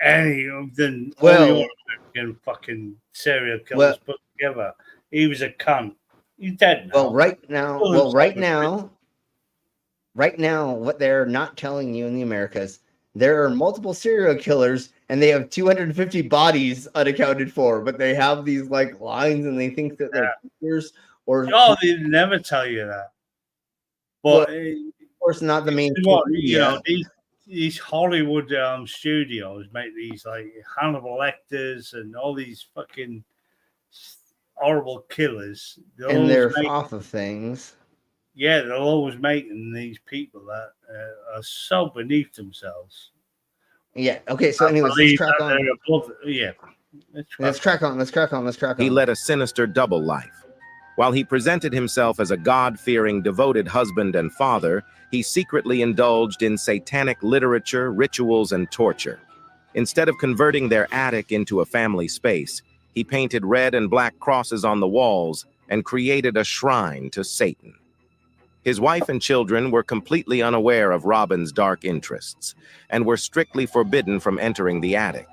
any of them. All your American fucking serial killers put together. He was a cunt. He's dead now. Well, right now, what they're not telling you in the Americas, there are multiple serial killers, and they have 250 bodies unaccounted for. But they have these like lines, and they think that they're killers or. Oh, they never tell you that. But well, of course, not the main. You know, these Hollywood studios make these like Hannibal Lecters and all these fucking horrible killers. And they're off of things. Yeah, they're always making these people that are so beneath themselves. Yeah. Okay. So, anyways, let's crack on. Yeah. Let's crack on. He led a sinister double life. While he presented himself as a God-fearing, devoted husband and father, he secretly indulged in satanic literature, rituals, and torture. Instead of converting their attic into a family space, he painted red and black crosses on the walls and created a shrine to Satan. His wife and children were completely unaware of Robin's dark interests and were strictly forbidden from entering the attic,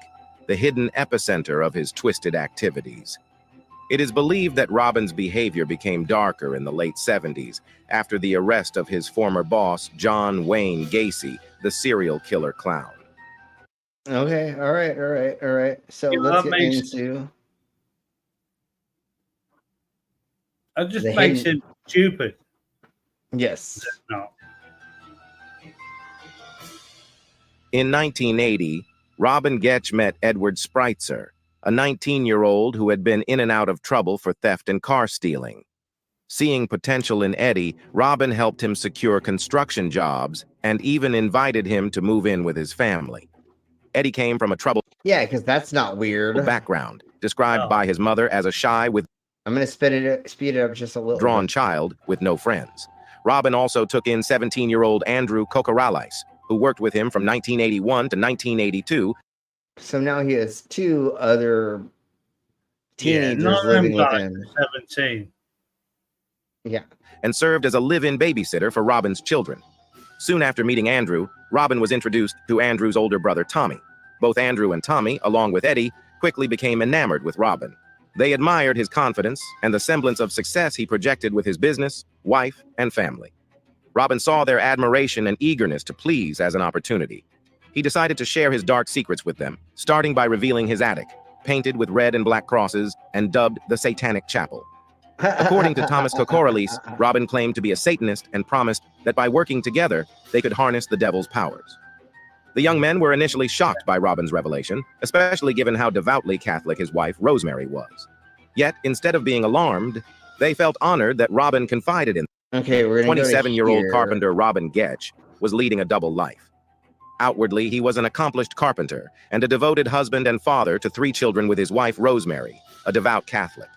the hidden epicenter of his twisted activities. It is believed that Robin's behavior became darker in the late 70s after the arrest of his former boss, John Wayne Gacy, the serial killer clown. Okay, all right. So let's get into... It just makes him stupid. Yes. No. In 1980, Robin Getch met Edward Spreitzer, a 19-year-old who had been in and out of trouble for theft and car stealing. Seeing potential in Eddie, Robin helped him secure construction jobs and even invited him to move in with his family. Eddie came from a troubled because that's not weird background, described by his mother as a shy with I'm going to speed it up just a little drawn bit. child with no friends. Robin also took in 17-year-old Andrew Kokoralais, who worked with him from 1981 to 1982. So now he has two other teenagers living with him. 17. Yeah. And served as a live-in babysitter for Robin's children. Soon after meeting Andrew, Robin was introduced to Andrew's older brother, Tommy. Both Andrew and Tommy, along with Eddie, quickly became enamored with Robin. They admired his confidence and the semblance of success he projected with his business, wife, and family. Robin saw their admiration and eagerness to please as an opportunity. He decided to share his dark secrets with them, starting by revealing his attic, painted with red and black crosses and dubbed the Satanic Chapel. According to Thomas Kokoralais, Robin claimed to be a Satanist and promised that by working together, they could harness the devil's powers. The young men were initially shocked by Robin's revelation, especially given how devoutly Catholic his wife, Rosemary, was. Yet, instead of being alarmed, they felt honored that Robin confided in them. Okay, we're going to 27-year-old carpenter Robin Getch was leading a double life. Outwardly, he was an accomplished carpenter and a devoted husband and father to 3 children with his wife, Rosemary, a devout Catholic.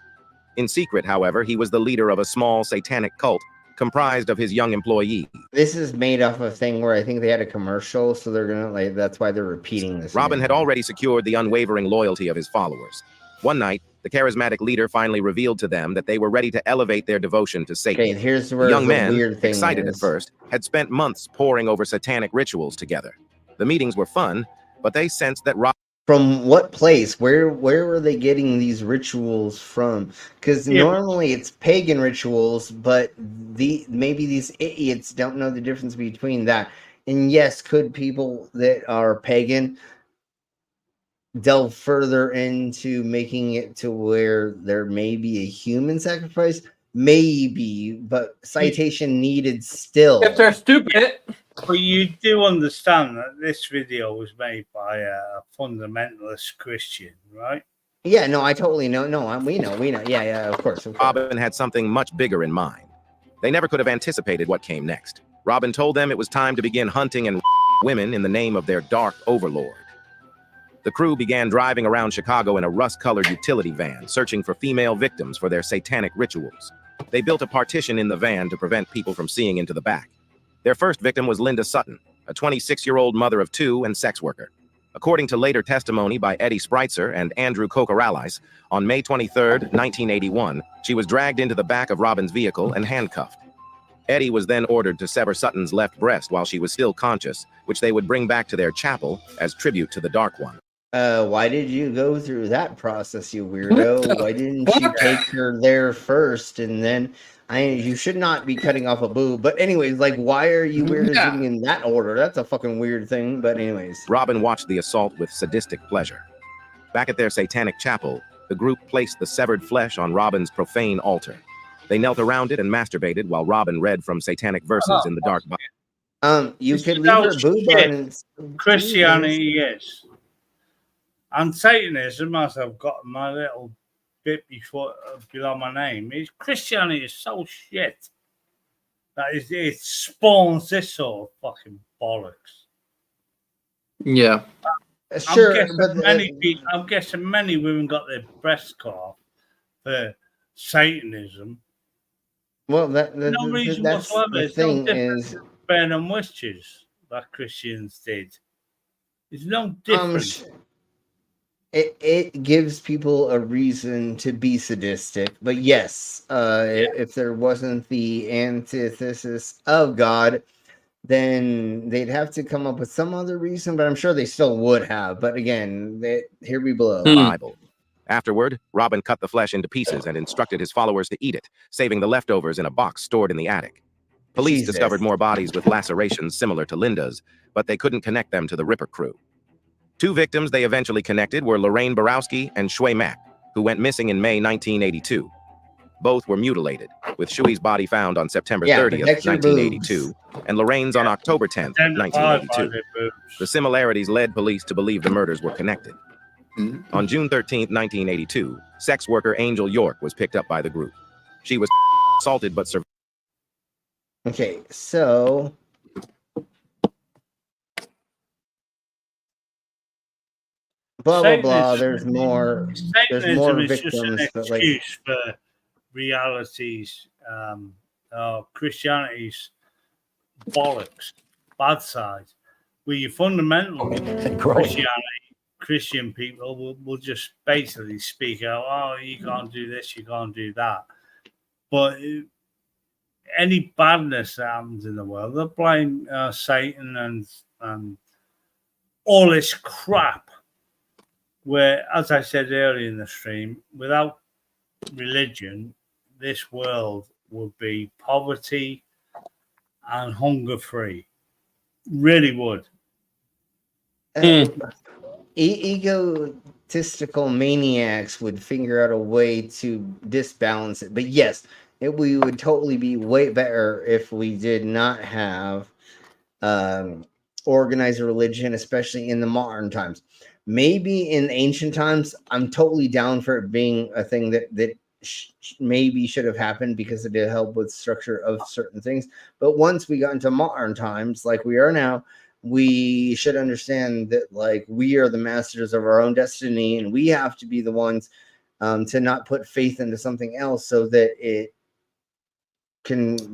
In secret, however, he was the leader of a small satanic cult comprised of his young employees. This is made off a thing where I think they had a commercial, so they're gonna that's why they're repeating this. Robin had already secured the unwavering loyalty of his followers. One night, the charismatic leader finally revealed to them that they were ready to elevate their devotion to Satan. Okay, here's where the young the men, weird thing excited is. at first, had spent months poring over satanic rituals together. The meetings were fun, but they sensed that From what place? Where were they getting these rituals from? Because normally it's pagan rituals, but maybe these idiots don't know the difference between that. And yes, could people that are pagan delve further into making it to where there may be a human sacrifice? Maybe, but citation needed still. If they're stupid. But you do understand that this video was made by a fundamentalist Christian, right? Yeah, no, I totally know. No, we know. Yeah, of course. Robin had something much bigger in mind. They never could have anticipated what came next. Robin told them it was time to begin hunting and women in the name of their dark overlord. The crew began driving around Chicago in a rust-colored utility van, searching for female victims for their satanic rituals. They built a partition in the van to prevent people from seeing into the back. Their first victim was Linda Sutton, a 26-year-old mother of 2 and sex worker. According to later testimony by Eddie Spreitzer and Andrew Kokoralais, on May 23, 1981, she was dragged into the back of Robin's vehicle and handcuffed. Eddie was then ordered to sever Sutton's left breast while she was still conscious, which they would bring back to their chapel as tribute to the Dark One. Why did you go through that process, you weirdo? Why didn't you take her there first and then you should not be cutting off a boob. But anyways, like, why are you weirdos getting in that order? That's a fucking weird thing. But anyways. Robin watched the assault with sadistic pleasure. Back at their satanic chapel, the group placed the severed flesh on Robin's profane altar. They knelt around it and masturbated while Robin read from satanic verses in the dark Bible. You could leave her boob on. Christianity is. And Satanism, as I've got my little bit below my name, is Christianity is so shit that it spawns this sort of fucking bollocks. Yeah. Sure, I'm guessing many women got their breasts cut off for Satanism. Well, no reason that's whatsoever. the It's thing no different is, than burning witches that Christians did. It's no different. It gives people a reason to be sadistic, but yes, if there wasn't the antithesis of God, then they'd have to come up with some other reason, but I'm sure they still would have. But again, here we blow. Bible. Afterward, Robin cut the flesh into pieces and instructed his followers to eat it, saving the leftovers in a box stored in the attic. Police discovered more bodies with lacerations similar to Linda's, but they couldn't connect them to the Ripper crew. 2 victims they eventually connected were Lorraine Borowski and Shui Mack, who went missing in May 1982. Both were mutilated, with Shui's body found on September 30th, 1982, and Lorraine's on October 10th, 1982. The similarities led police to believe the murders were connected. On June 13th, 1982, sex worker Angel York was picked up by the group. She was assaulted but survived. Okay, so blah blah blah. There's more Satanism is just an victims, but like, excuse for realities. Christianity's bollocks, bad side. Where you fundamentally Christian people will just basically speak out. Oh, you can't do this, you can't do that. But any badness that happens in the world, they'll blame Satan and all this crap. Where, as I said earlier in the stream, without religion, this world would be poverty and hunger free. Really would. Egotistical maniacs would figure out a way to disbalance it. But yes, we would totally be way better if we did not have organized religion, especially in the modern times. Maybe in ancient times, I'm totally down for it being a thing that maybe should have happened because it did help with structure of certain things. But once we got into modern times, like we are now, we should understand that, like, we are the masters of our own destiny, and we have to be the ones to not put faith into something else so that it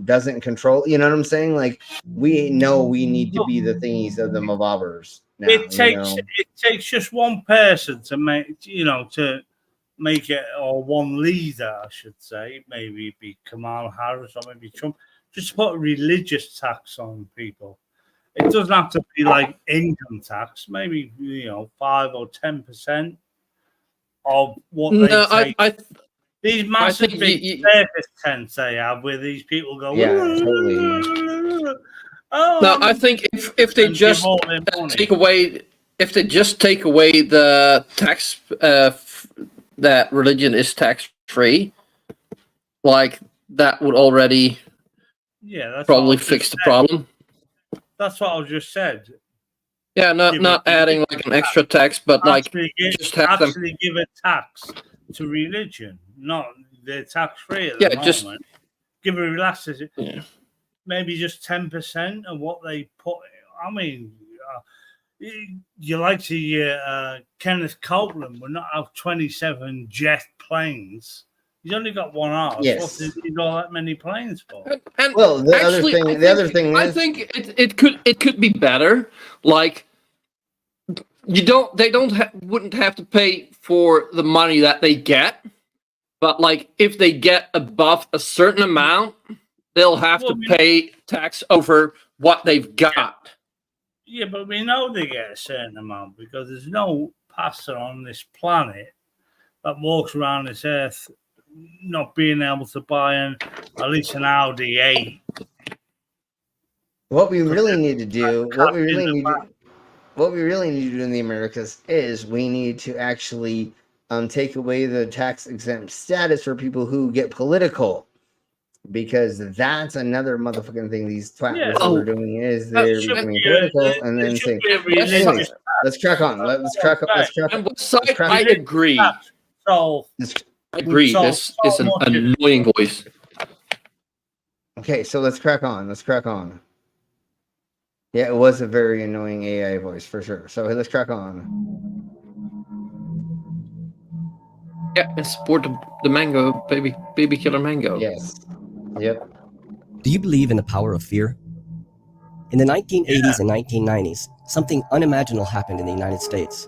doesn't control. You know what I'm saying? Like, we know we need to be the thingies of the mabobbers. Now, it takes just one person to make it, or one leader, I should say. Maybe it'd be Kamala Harris or maybe Trump. Just put a religious tax on people. It doesn't have to be like income tax. Maybe 5 or 10% of what they take. These massive big circus tents they have, where these people go. Yeah, totally. No, I think if they just take away the tax, that religion is tax free, like that would already probably fix the problem. That's what I just said. Yeah, not adding like an extra tax, but actually just have them give a tax to religion, not they're tax free at the moment. Just give a relaxation. Yeah. Maybe just 10% of what they put. I mean, you like to hear Kenneth Copeland would not have 27 jet planes. He's only got one arse. Yes. What did he need all that many planes for? And well, the actually, other thing I think it could be better. Like, wouldn't have to pay for the money that they get, but like if they get above a certain amount, they'll have to pay tax over what they've got. Yeah, but we know they get a certain amount because there's no pastor on this planet that walks around this earth not being able to buy at least an Audi 8. What we really need to do, what we really need to do in the Americas is we need to actually take away the tax exempt status for people who get political, because that's another motherfucking thing these twats are doing is they're becoming political and then saying, anyways, let's crack on. Let's crack on. I agree. So I agree. This is an annoying voice. Okay, so let's crack on. Let's crack on. Yeah, it was a very annoying AI voice for sure. So let's crack on. Yeah, and support the mango, baby killer mango. Yes. Yep. Do you believe in the power of fear? In the 1980s and 1990s, something unimaginable happened in the United States.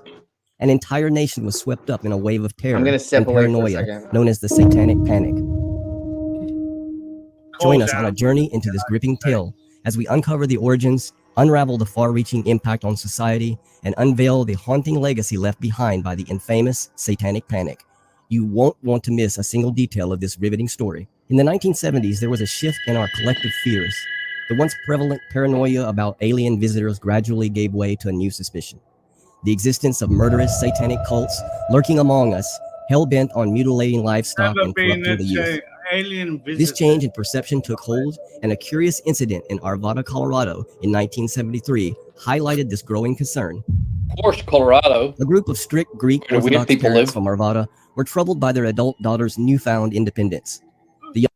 An entire nation was swept up in a wave of terror and paranoia known as the Satanic Panic. Join us on a journey into this gripping tale as we uncover the origins, unravel the far-reaching impact on society, and unveil the haunting legacy left behind by the infamous Satanic Panic. You won't want to miss a single detail of this riveting story. In the 1970s, there was a shift in our collective fears. The once prevalent paranoia about alien visitors gradually gave way to a new suspicion. The existence of murderous satanic cults lurking among us, hell-bent on mutilating livestock and corrupting the youth. This change in perception took hold, and a curious incident in Arvada, Colorado in 1973 highlighted this growing concern. Of course, Colorado. A group of strict Greek Orthodox parents from Arvada were troubled by their adult daughter's newfound independence.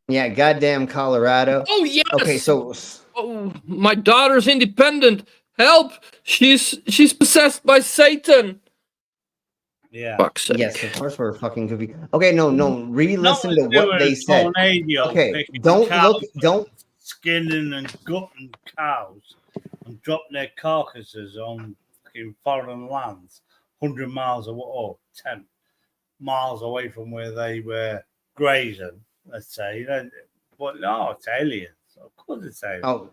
Yeah, goddamn Colorado. Oh, yes. Okay, so... Oh, my daughter's independent. Help! She's possessed by Satan. Yeah. Fuck's sake. Yes, of course we're fucking goofy. Okay, no, re-listen to what they said. Okay, don't skinning and gutting cows and dropping their carcasses on foreign lands, 100 miles away, or 10 miles away from where they were grazing. Let's say, but no, it's aliens. Of course, it's aliens. Oh,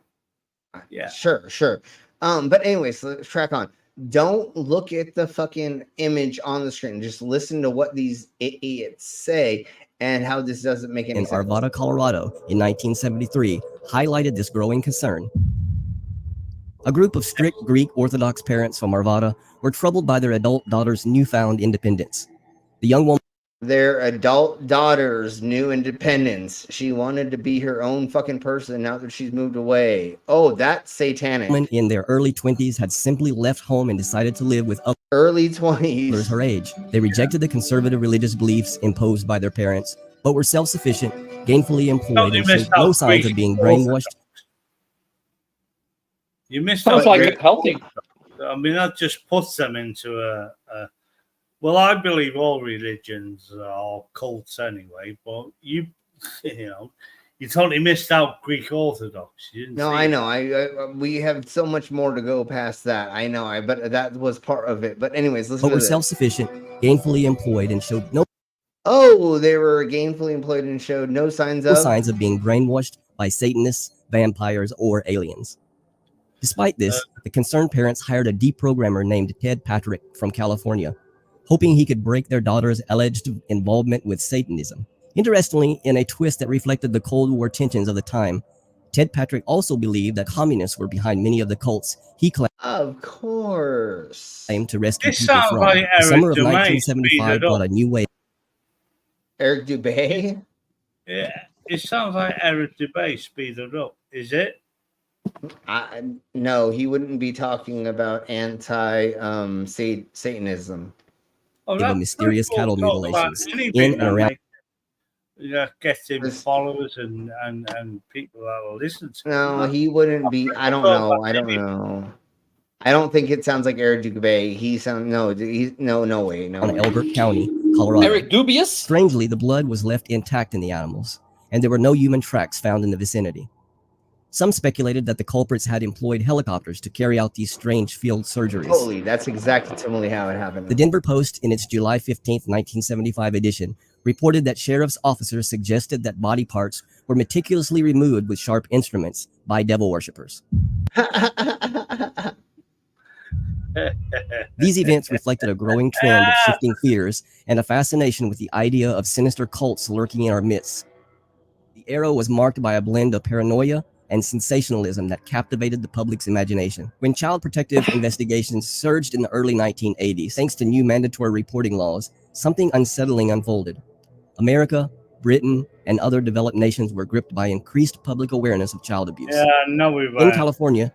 yeah, sure. But anyways, let's track on. Don't look at the fucking image on the screen. Just listen to what these idiots say and how this doesn't make any sense. In Arvada, Colorado, in 1973, highlighted this growing concern. A group of strict Greek Orthodox parents from Arvada were troubled by their adult daughter's newfound independence. The young woman... Their adult daughter's new independence. She wanted to be her own fucking person now that she's moved away. Oh, that's satanic. Women in their early 20s had simply left home and decided to live with others early 20s her age. They rejected the conservative religious beliefs imposed by their parents, but were self-sufficient, gainfully employed, and showed no signs of being brainwashed. You missed Sounds like healthy. I mean, that just puts them into a well, I believe all religions are cults anyway, but you totally missed out Greek Orthodox. No, I know. We have so much more to go past that. I know. But that was part of it. But anyways, listen. But were self-sufficient, gainfully employed, and showed no. Oh, they were gainfully employed and showed no signs of being brainwashed by Satanists, vampires, or aliens. Despite this, the concerned parents hired a deprogrammer named Ted Patrick from California, hoping he could break their daughter's alleged involvement with Satanism. Interestingly, in a twist that reflected the Cold War tensions of the time, Ted Patrick also believed that communists were behind many of the cults he claimed to rescue people from. The summer of 1975 brought a new wave. Eric Dubay? Yeah, it sounds like Eric Dubay speeded up. Is it? No, he wouldn't be talking about Satanism. Of mysterious cattle mutilations in and around. Getting followers and people that will listen to. No, he wouldn't be. I don't know. I don't think it sounds like Eric Dubay. No way. On Elbert County, Colorado. Eric Dubious? Strangely, the blood was left intact in the animals, and there were no human tracks found in the vicinity. Some speculated that the culprits had employed helicopters to carry out these strange field surgeries. Totally, that's exactly how it happened. The Denver Post, in its July 15, 1975 edition, reported that sheriff's officers suggested that body parts were meticulously removed with sharp instruments by devil worshippers. These events reflected a growing trend of shifting fears and a fascination with the idea of sinister cults lurking in our midst. The era was marked by a blend of paranoia and sensationalism that captivated the public's imagination. When child protective investigations surged in the early 1980s, thanks to new mandatory reporting laws, something unsettling unfolded. America, Britain, and other developed nations were gripped by increased public awareness of child abuse. Yeah, no, we In were. California,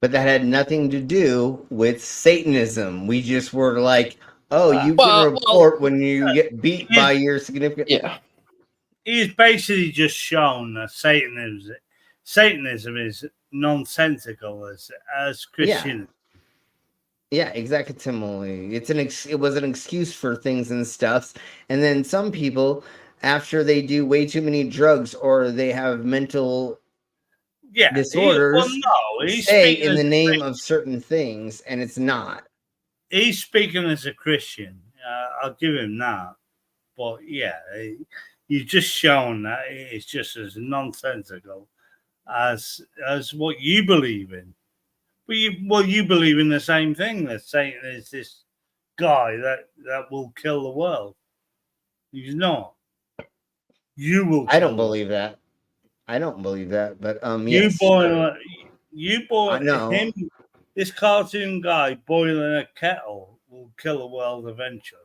but that had nothing to do with Satanism. We just were like, oh, you can report when you get beat by your significant. Yeah. He's basically just shown that Satanism is nonsensical as Christian. Yeah, exactly. It was an excuse for things and stuff. And then some people, after they do way too many drugs or they have mental disorders, say in the name of certain things, and it's not. He's speaking as a Christian. I'll give him that. But yeah, you've just shown that it's just as nonsensical as what you believe in. But you believe in the same thing, that Satan is this guy that will kill the world. He's not. You will. I don't believe that. I don't believe that. But You yes. boil him. This cartoon guy boiling a kettle will kill the world eventually.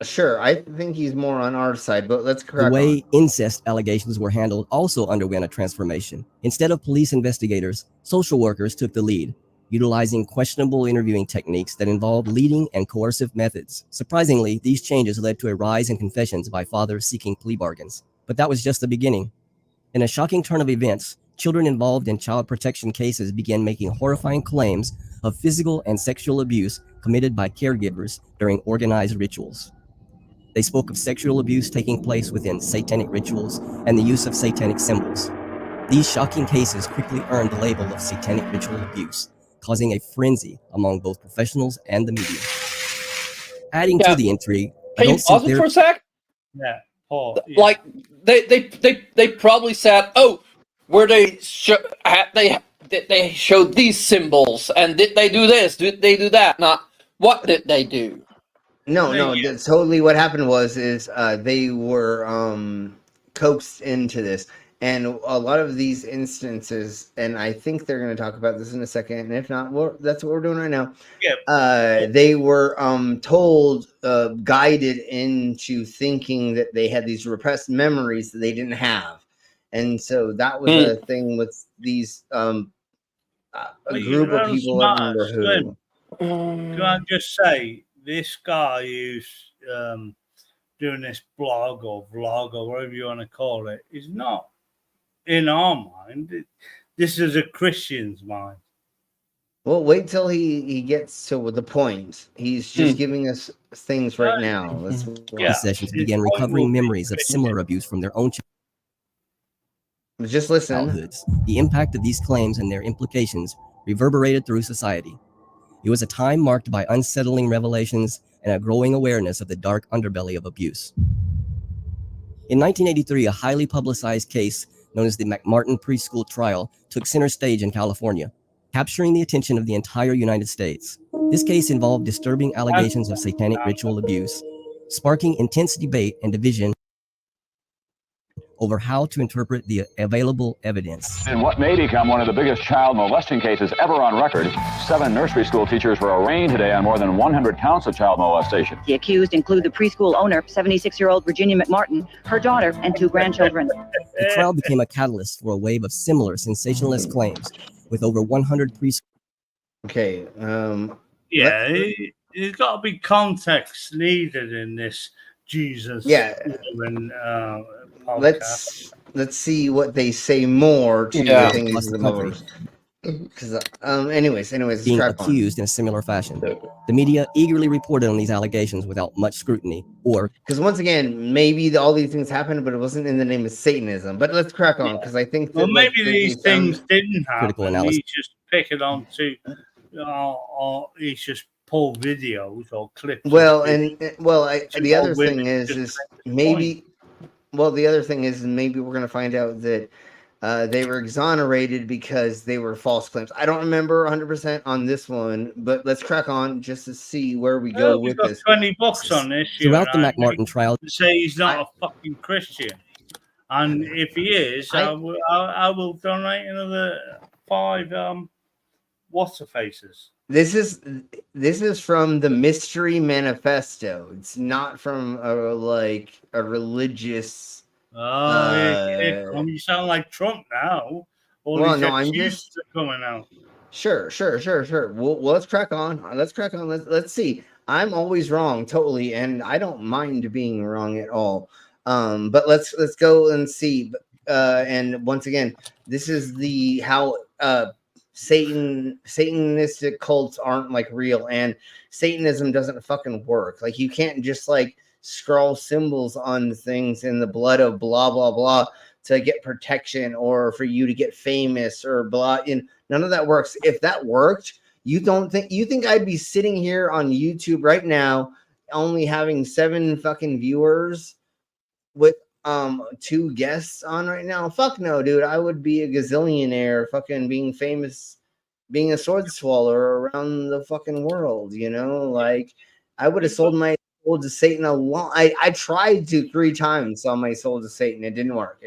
Sure, I think he's more on our side, but let's crack the way on. incest allegations were handled also underwent a transformation. Instead of police investigators, social workers took the lead, utilizing questionable interviewing techniques that involved leading and coercive methods. Surprisingly, these changes led to a rise in confessions by fathers seeking plea bargains. But that was just the beginning. In a shocking turn of events, children involved in child protection cases began making horrifying claims of physical and sexual abuse committed by caregivers during organized rituals. They spoke of sexual abuse taking place within satanic rituals and the use of satanic symbols. These shocking cases quickly earned the label of satanic ritual abuse, causing a frenzy among both professionals and the media. Adding to the intrigue, Can you pause it for a sec? Yeah. Like they probably said, oh, where they showed these symbols, and did they do this? Did they do that? Not what did they do? No, that's totally what happened is they were coaxed into this. And a lot of these instances, and I think they're going to talk about this in a second, and if not, that's what we're doing right now. Yeah. They were told, guided into thinking that they had these repressed memories that they didn't have. And so that was a thing with these a group of people. I don't remember who. Can I just say, this guy who's doing this blog or vlog or whatever you want to call it is not in our mind. This is a Christian's mind. Well, wait till he gets to the point. He's just giving us things right now. These sessions began recovering memories of similar abuse from their own just listen. childhoods. The impact of these claims and their implications reverberated through society. It was a time marked by unsettling revelations and a growing awareness of the dark underbelly of abuse. In 1983, a highly publicized case known as the McMartin preschool trial took center stage in California, capturing the attention of the entire United States. This case involved disturbing allegations of satanic ritual abuse, sparking intense debate and division over how to interpret the available evidence. In what may become one of the biggest child molesting cases ever on record, 7 nursery school teachers were arraigned today on more than 100 counts of child molestation. The accused include the preschool owner, 76-year-old Virginia McMartin, her daughter, and 2 grandchildren. The trial became a catalyst for a wave of similar sensationalist claims, with over 100 preschool. Okay. Yeah, there's got to be context needed in this Jesus. Yeah. Podcast. Let's see what they say more to the things because anyways being accused in a similar fashion. The media eagerly reported on these allegations without much scrutiny, or because once again, maybe all these things happened, but it wasn't in the name of Satanism. But let's crack on because I think that, maybe these things didn't happen. Critical analysis. He's just picking on to, or he's just pull videos or clips. Well, the other thing is maybe. Well, the other thing is maybe we're going to find out that They were exonerated because they were false claims. I don't remember 100% on this one, but let's crack on just to see where we go We've with got this. 20 books on this. Throughout the McMartin trial, say he's not a fucking Christian, and if he is, I will donate another 5 what's the faces. This is from the Mystery Manifesto. It's not from a religious. You sound like Trump now. All Well, these no, I'm excuses just are coming out. Sure. Well, let's crack on. Let's see. I'm always wrong, totally, and I don't mind being wrong at all. But let's go and see. And once again, this is how Satanistic cults aren't like real, and Satanism doesn't fucking work. Like, you can't just like scrawl symbols on things in the blood of blah blah blah to get protection or for you to get famous or blah. None of that works. If that worked, you think I'd be sitting here on YouTube right now only having 7 fucking viewers with 2 guests on right now? Fuck no, dude. I would be a gazillionaire, fucking being famous, being a sword swallower around the fucking world, like I would have sold my soul to Satan a lot. I tried to 3 times sell my soul to Satan. It didn't work.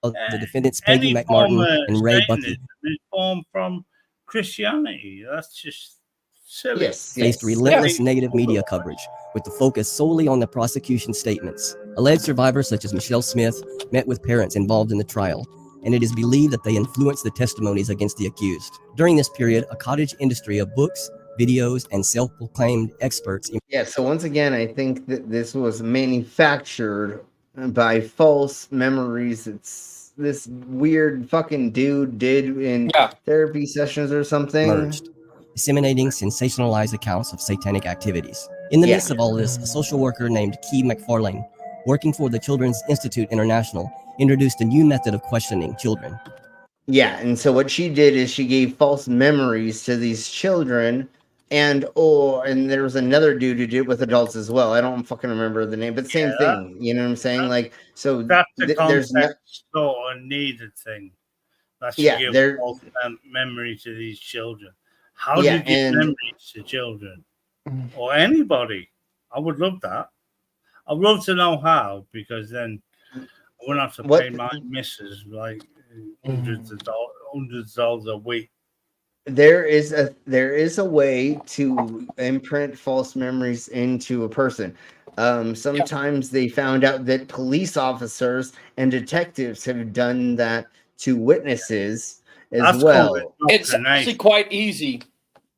The defendants Peggy McMartin and Ray Bucky is formed from Christianity. That's just silly. faced relentless negative media coverage, with the focus solely on the prosecution statements. Alleged survivors such as Michelle Smith met with parents involved in the trial, and it is believed that they influenced the testimonies against the accused. During this period, a cottage industry of books, videos, and self-proclaimed experts. So once again, I think that this was manufactured by false memories. It's this weird fucking dude did in therapy sessions or something. Merged, disseminating sensationalized accounts of satanic activities. In the midst of all this, a social worker named Key McFarlane, working for the Children's Institute International, introduced a new method of questioning children. Yeah, and so what she did is she gave false memories to these children, and there was another dude who did it with adults as well. I don't fucking remember the name, but same thing. You know what I'm saying? Like, so that's the there's sort of needed thing. That you give false memory to these children. How do you give memories to children or anybody? I would love that. I'd love to know how, because then I wouldn't have to pay my missus like hundreds of dollars a week. There is a way to imprint false memories into a person. Sometimes they found out that police officers and detectives have done that to witnesses as well. It's actually quite easy.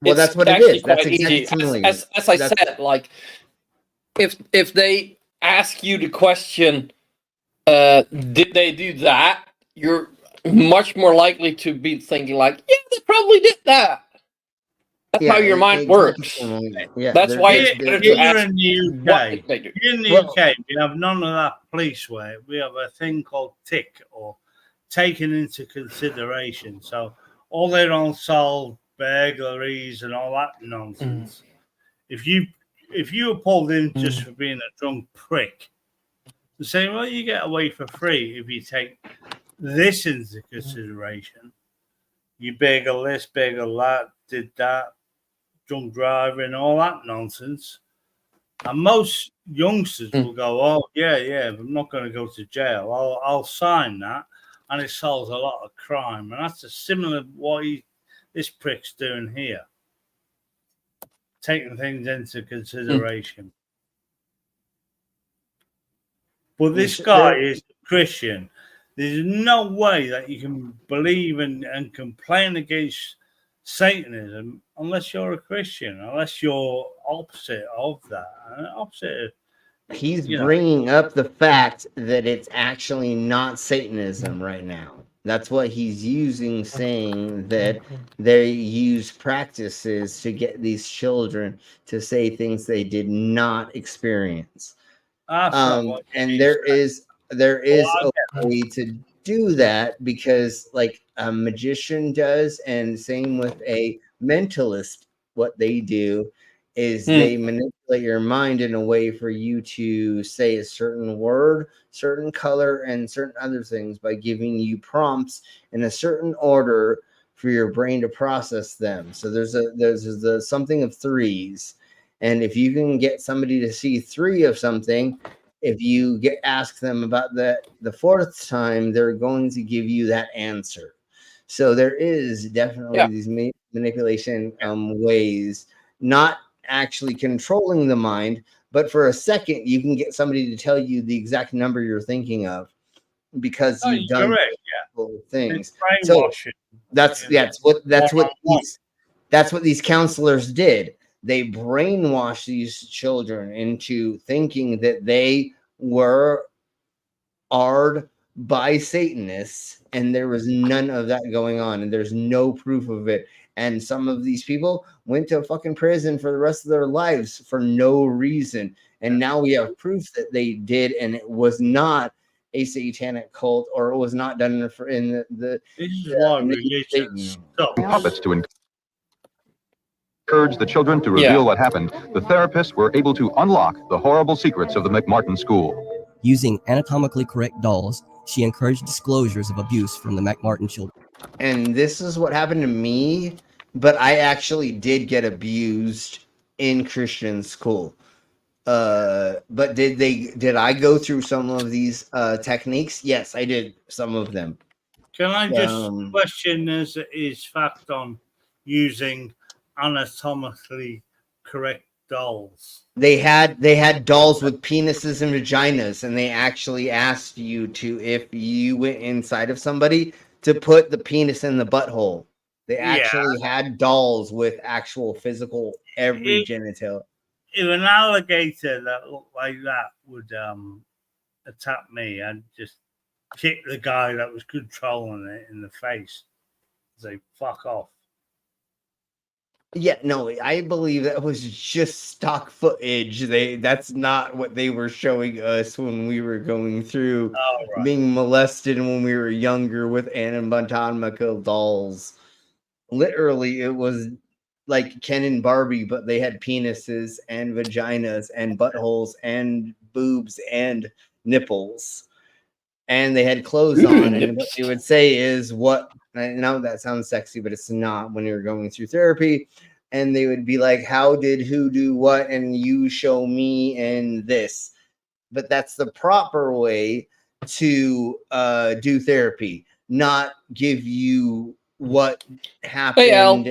Well, that's what it is. That's exactly as I said, like if they ask you the question, did they do that? You're much more likely to be thinking like, yeah, they probably did that. That's how your mind works. That's why it's better to ask in the UK. In the UK, we have none of that police work. We have a thing called TIC, or taken into consideration. So all their unsolved burglaries and all that nonsense. If you were pulled in just for being a drunk prick, they say, well, you get away for free if you take this into consideration. You bagel this, bagel that, did that, drunk driving, all that nonsense. And most youngsters will go, oh, yeah, I'm not going to go to jail. I'll sign that. And it solves a lot of crime. And that's a similar what this prick's doing here. Taking things into consideration. But this guy is a Christian. There's no way that you can believe and complain against Satanism unless you're a Christian, unless you're opposite of that. He's bringing up the fact that it's actually not Satanism right now. That's what he's using, saying that they use practices to get these children to say things they did not experience. And there is a way to do that, because like a magician does, and same with a mentalist, what they do is they manipulate your mind in a way for you to say a certain word, certain color, and certain other things by giving you prompts in a certain order for your brain to process them. So there's a something of threes, and if you can get somebody to see three of something, if you ask them about the fourth time, they're going to give you that answer. So there is definitely these manipulation ways, not actually controlling the mind, but for a second you can get somebody to tell you the exact number you're thinking of because you've done things. So that's what these counselors did. They brainwashed these children into thinking that they were by Satanists, and there was none of that going on, and there's no proof of it. And some of these people went to fucking prison for the rest of their lives for no reason. And now we have proof that they did, and it was not a satanic cult, or it was not done in the puppets to encourage the children to reveal what happened. The therapists were able to unlock the horrible secrets of the McMartin School. Using anatomically correct dolls, she encouraged disclosures of abuse from the McMartin children. And this is what happened to me, but I actually did get abused in Christian school. But did I go through some of these techniques? Yes, I did some of them. Can I just question is fact on using anatomically correct dolls? They had dolls with penises and vaginas, and they actually asked you to, if you went inside of somebody, to put the penis in the butthole. They actually had dolls with actual physical genital. If an alligator that looked like that would attack me, I'd just kick the guy that was controlling it in the face. Say, fuck off. Yeah, no, I believe that was just stock footage. That's not what they were showing us when we were going through being molested when we were younger with anatomical dolls. Literally, it was like Ken and Barbie, but they had penises and vaginas and buttholes and boobs and nipples. And they had clothes on, and what they would say is, what, now that sounds sexy, but it's not when you're going through therapy. And they would be like, how did who do what? And you show me and this. But that's the proper way to do therapy, not give you what happened.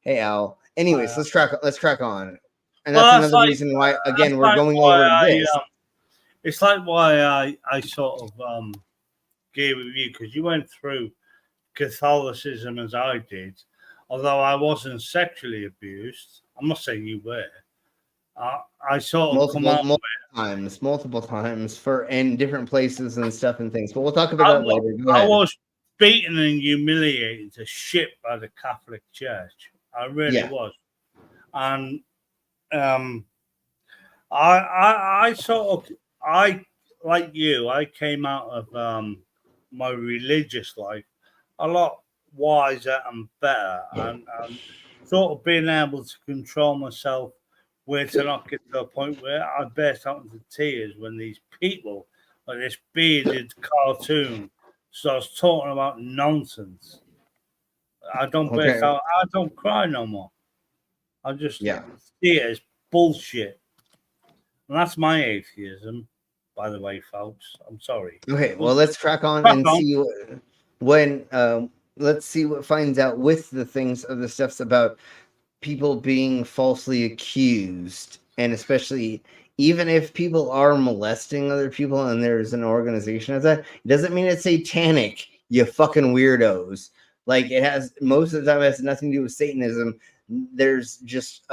Hey Al. Anyways, let's crack on. And that's another reason why, again, we're going over this. It's like why I sort of gave with you, because you went through Catholicism as I did. Although I wasn't sexually abused, I'm not saying you were. I sort of multiple times for in different places and stuff and things. But we'll talk about that later. Go ahead. I was beaten and humiliated to shit by the Catholic Church. I really was, and I like you. I came out of my religious life a lot wiser and better, and sort of being able to control myself, where to not get to a point where I burst out into tears when these people, like this bearded cartoon, starts talking about nonsense. I don't burst out. I don't cry no more. I just see it as bullshit, and that's my atheism, by the way, folks. I'm sorry. Okay, well, let's crack on and see when. Let's see what finds out with the things of the stuffs about people being falsely accused, and especially even if people are molesting other people and there's an organization of that, it doesn't mean it's satanic, you fucking weirdos. Like, it has, most of the time, it has nothing to do with Satanism. There's just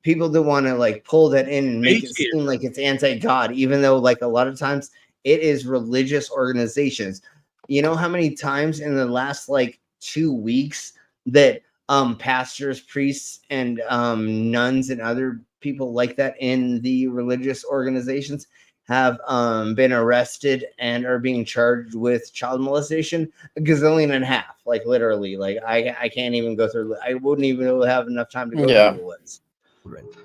people that want to like pull that in and make it seem like it's anti-God, even though like a lot of times it is religious organizations. You know how many times in the last like 2 weeks that pastors, priests, and nuns and other people like that in the religious organizations have been arrested and are being charged with child molestation, a gazillion and a half. Like literally, like I can't even go through. I wouldn't even have enough time to go through the list.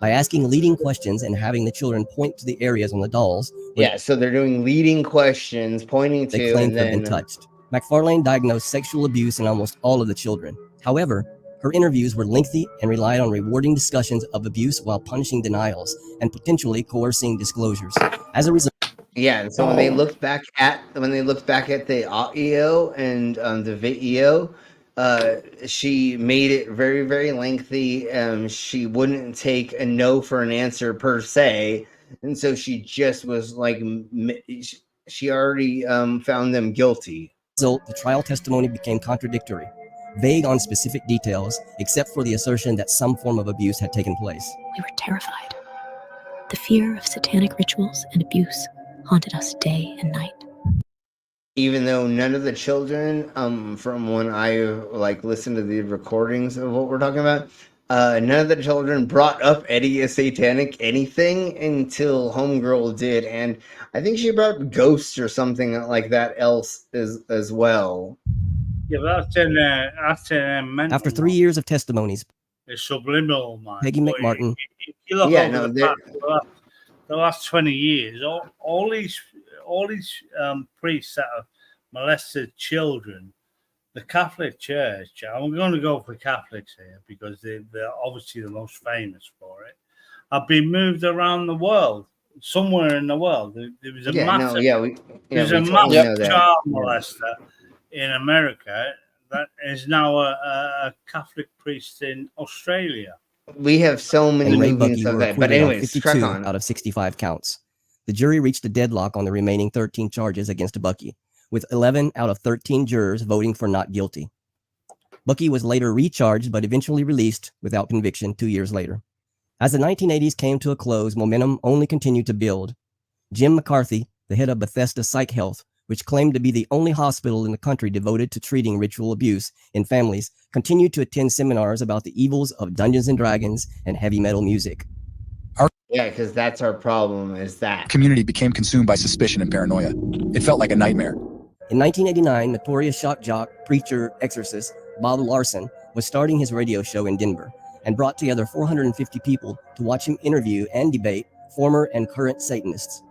By asking leading questions and having the children point to the areas on the dolls. Yeah, so they're doing leading questions, pointing to, they claim and to have then been touched. McFarlane diagnosed sexual abuse in almost all of the children. However, her interviews were lengthy and relied on rewarding discussions of abuse while punishing denials and potentially coercing disclosures. As a result, yeah, and so when they looked back at the audio and the video, she made it very, very lengthy. She wouldn't take a no for an answer per se, and so she just was like, she already found them guilty. The trial testimony became contradictory, vague on specific details, except for the assertion that some form of abuse had taken place. We were terrified. The fear of satanic rituals and abuse haunted us day and night. Even though none of the children, from when I listened to the recordings of what we're talking about, none of the children brought up any satanic anything until Homegirl did, and I think she brought up ghosts or something like that else as well. Yeah, but that's in mental. After 3 years of testimonies, It's subliminal, man. Peggy McMartin. If you look over the last 20 years, all these priests that have molested children, the Catholic Church, I'm going to go for Catholics here because they're obviously the most famous for it, have been moved around the world. Somewhere in the world, there was a massive child molester in America that is now a Catholic priest in Australia. We have so many Ray movements Bucky of were that, but acquitted on anyways, 52 out of 65 counts. The jury reached a deadlock on the remaining 13 charges against Bucky, with 11 out of 13 jurors voting for not guilty. Bucky was later recharged but eventually released without conviction 2 years later. As the 1980s came to a close, momentum only continued to build. Jim McCarthy, the head of Bethesda Psych Health, which claimed to be the only hospital in the country devoted to treating ritual abuse in families, continued to attend seminars about the evils of Dungeons and Dragons and heavy metal music. Yeah, because that's our problem, is that community became consumed by suspicion and paranoia. It felt like a nightmare. In 1989, notorious shock jock, preacher, exorcist Bob Larson was starting his radio show in Denver and brought together 450 people to watch him interview and debate former and current Satanists.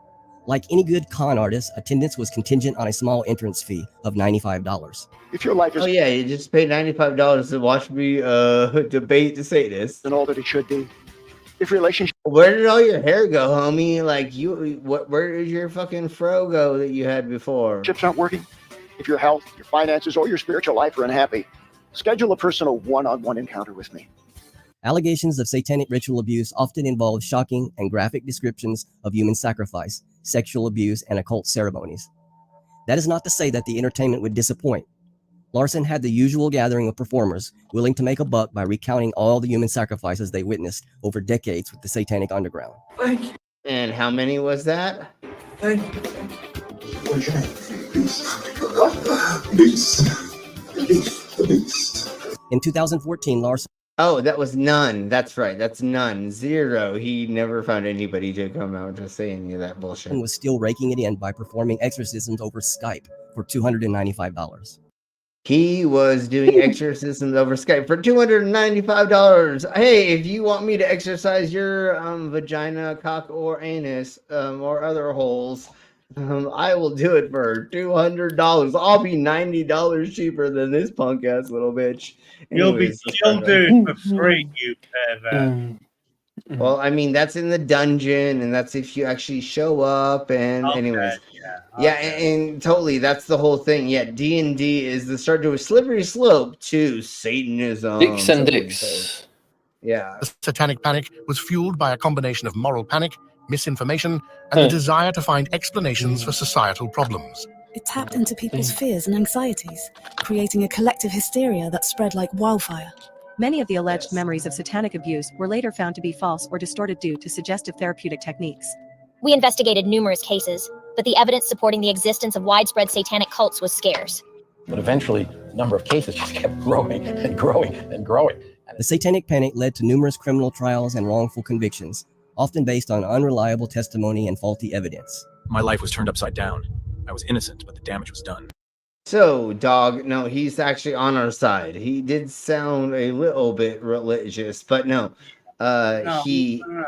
Like any good con artist, attendance was contingent on a small entrance fee of $95. If your life is you just pay $95 to watch me debate the Satanists and all that it should be. If relationship, where did all your hair go, homie? Like where did your fucking fro go that you had before? Relationships aren't working. If your health, your finances, or your spiritual life are unhappy, schedule a personal one-on-one encounter with me. Allegations of satanic ritual abuse often involve shocking and graphic descriptions of human sacrifice, sexual abuse, and occult ceremonies. That is not to say that the entertainment would disappoint. Larson had the usual gathering of performers willing to make a buck by recounting all the human sacrifices they witnessed over decades with the Satanic Underground. Thank you. And how many was that? Thank you. In 2014, Larson. Oh, that was none. That's right. That's none. 0. He never found anybody to come out to say any of that bullshit. Was still raking it in by performing exorcisms over Skype for $295. He was doing exorcisms over Skype for $295. Hey, if you want me to exorcise your vagina, cock, or anus, or other holes, I will do it for $200. I'll be $90 cheaper than this punk ass little bitch. You'll do it for free, you pervert. Well, I mean, that's in the dungeon, and that's if you actually show up. And anyways, and totally, that's the whole thing. Yeah, D&D is the start to a slippery slope to Satanism. Dicks and dicks. Yeah. The Satanic Panic was fueled by a combination of moral panic, misinformation, and the desire to find explanations for societal problems. It tapped into people's fears and anxieties, creating a collective hysteria that spread like wildfire. Many of the alleged memories of satanic abuse were later found to be false or distorted due to suggestive therapeutic techniques. We investigated numerous cases, but the evidence supporting the existence of widespread satanic cults was scarce. But eventually, the number of cases just kept growing and growing and growing. The Satanic Panic led to numerous criminal trials and wrongful convictions, often based on unreliable testimony and faulty evidence. My life was turned upside down. I was innocent, but the damage was done. So, dog, no, he's actually on our side. He did sound a little bit religious, but no, No, he no.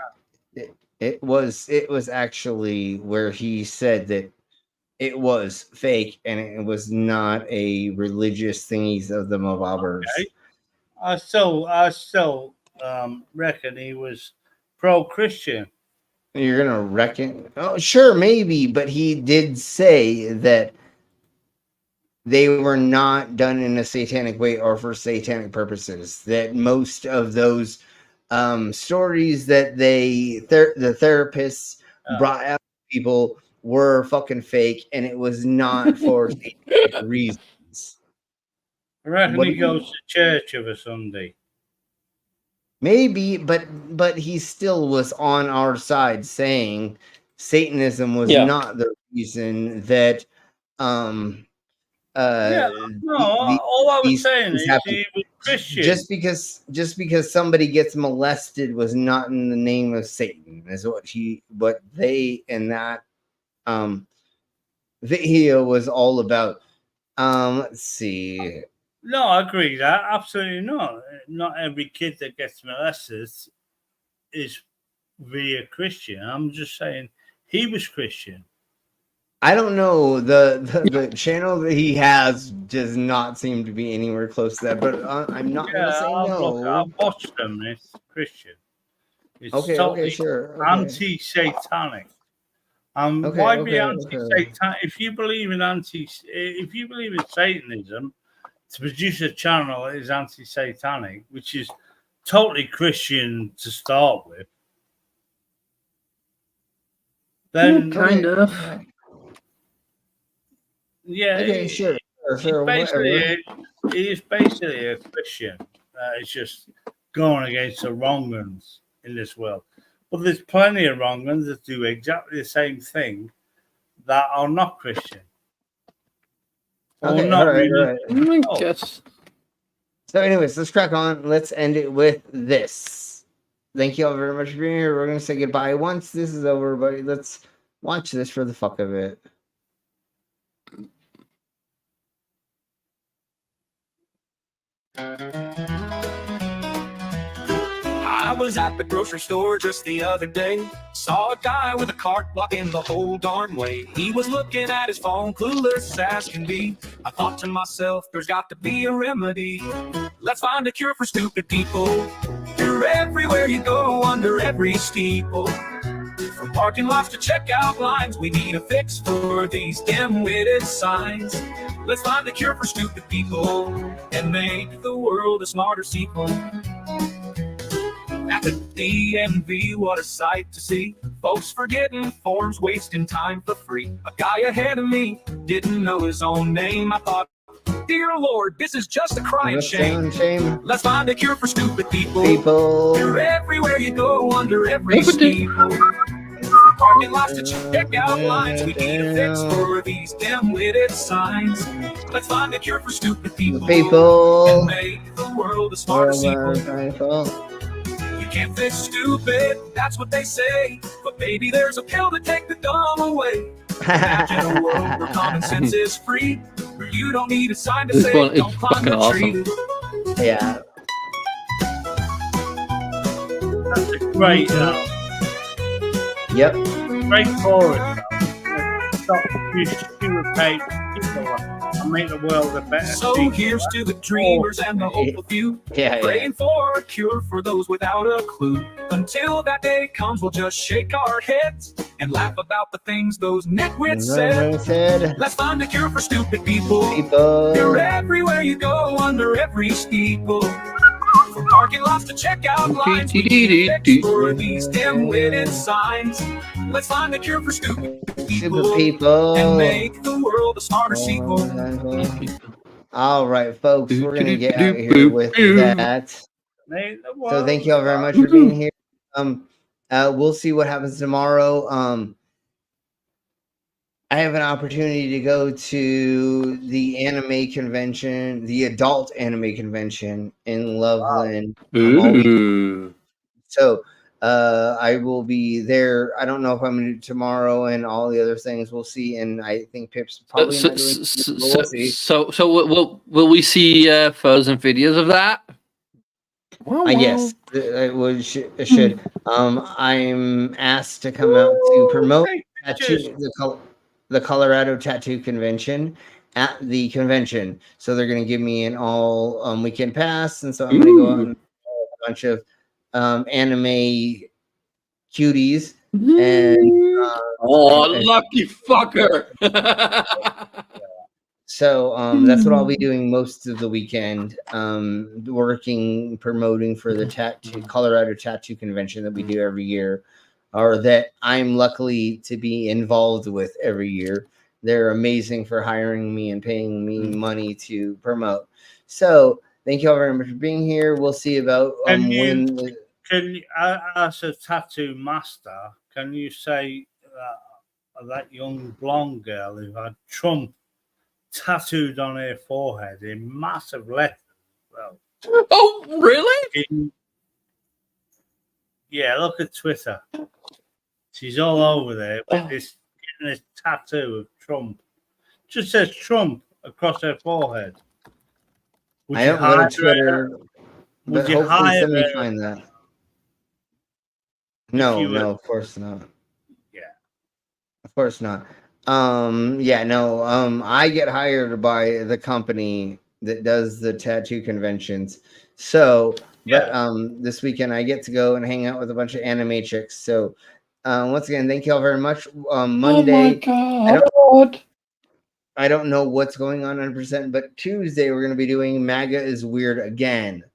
it was actually where he said that it was fake and it was not a religious thingies of the Mobobbers. Okay. I still reckon he was pro-Christian. You're gonna reckon? Oh, sure, maybe, but he did say that they were not done in a satanic way or for satanic purposes. That most of those stories that the therapists brought out to people were fucking fake, and it was not for satanic reasons. I reckon What he do you- goes to church every Sunday. Maybe, but he still was on our side, saying Satanism was Yeah. not the reason that all I was saying is he was Christian. just because somebody gets molested was not in the name of Satan, is what they in that video was all about. Let's see. No, I agree that absolutely not. Not every kid that gets molested is via Christian. I'm just saying he was Christian. I don't know, the channel that he has does not seem to be anywhere close to that, but I'm not gonna say no. I've watched them. It's Christian. It's Okay, totally sure. anti-satanic. Why be anti-satanic? If you believe in Satanism, to produce a channel that is anti-satanic, which is totally Christian to start with, then kind of. Yeah, okay, sure, he's basically a Christian. It's just going against the wrong ones in this world. But there's plenty of wrong ones that do exactly the same thing that are not Christian. Okay, not all right, really. all right. Guess. So, anyways, let's crack on. Let's end it with this. Thank you all very much for being here. We're gonna say goodbye once this is over, but let's watch this for the fuck of it. I was at the grocery store just the other day. Saw a guy with a cart blocking the whole darn way. He was looking at his phone, clueless as can be. I thought to myself, there's got to be a remedy. Let's find a cure for stupid people. You're everywhere you go, under every steeple. From parking lots to checkout lines, we need a fix for these dim-witted signs. Let's find a cure for stupid people and make the world a smarter sequel. At the DMV, what a sight to see. Folks forgetting forms, wasting time for free. A guy ahead of me didn't know his own name. I thought, dear Lord, this is just a crying shame. Let's find a cure for stupid people. You're everywhere you go, under every steeple. Parking lots to check out lines. We need a fix for these dim-witted signs. Let's find a cure for stupid people. And make the world a smarter sequel. Can't fix stupid, that's what they say. But maybe there's a pill to take the dumb away. Imagine a world where common sense is free, where you don't need a sign to say don't climb the tree. Yeah. That's a great Yep. Great chorus. Stop you stupid people and make the world a better. So here's to the dreamers and the hopeful few. Praying for a cure for those without a clue. Until that day comes, we'll just shake our heads and laugh about the things those nitwits said. Let's find a cure for stupid people. You're everywhere you go, under every steeple. From parking lots to checkout lines, we need a fix for these dim-witted signs. Let's find a cure for stupid people and make the world a smarter sequel. All right, folks, we're gonna get out of here with that. So thank you all very much for being here. We'll see what happens tomorrow. I have an opportunity to go to the anime convention, the adult anime convention in Loveland. So I will be there. I don't know if I'm going to do tomorrow and all the other things. We'll see. And I think Pip's probably not doing. We'll see. So will we see photos and videos of that? Yes, it should. I'm asked to come out to promote the Colorado Tattoo Convention at the convention. So they're going to give me an all weekend pass, and so I'm going to go out and a bunch of anime cuties and lucky fucker. So that's what I'll be doing most of the weekend, working, promoting for the Colorado Tattoo Convention that we do every year, or that I'm luckily to be involved with every year. They're amazing for hiring me and paying me money to promote. So thank you all very much for being here. We'll see about when. As a tattoo master, can you say that young blonde girl who had Trump tattooed on her forehead in massive letters? Well, oh, really? Yeah, look at Twitter. She's all over there with this tattoo of Trump. Just says Trump across her forehead. I don't go to Twitter, but hopefully somebody find that. No, of course not. Yeah. Of course not. I get hired by the company that does the tattoo conventions. So, this weekend I get to go and hang out with a bunch of anime chicks. So, once again, thank you all very much. Monday, I don't know what's going on 100%, but Tuesday we're going to be doing MAGA is Weird again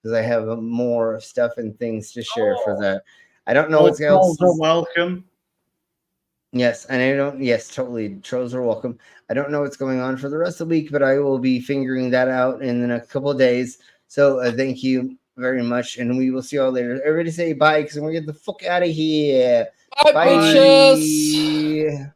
because I have more stuff and things to share for that. I don't know what's else. Trolls are welcome. Yes, and I don't. Yes, totally. Trolls are welcome. I don't know what's going on for the rest of the week, but I will be figuring that out in the next couple of days. So thank you very much, and we will see you all later. Everybody say bye because we're gonna get the fuck out of here. Bye. Bitches.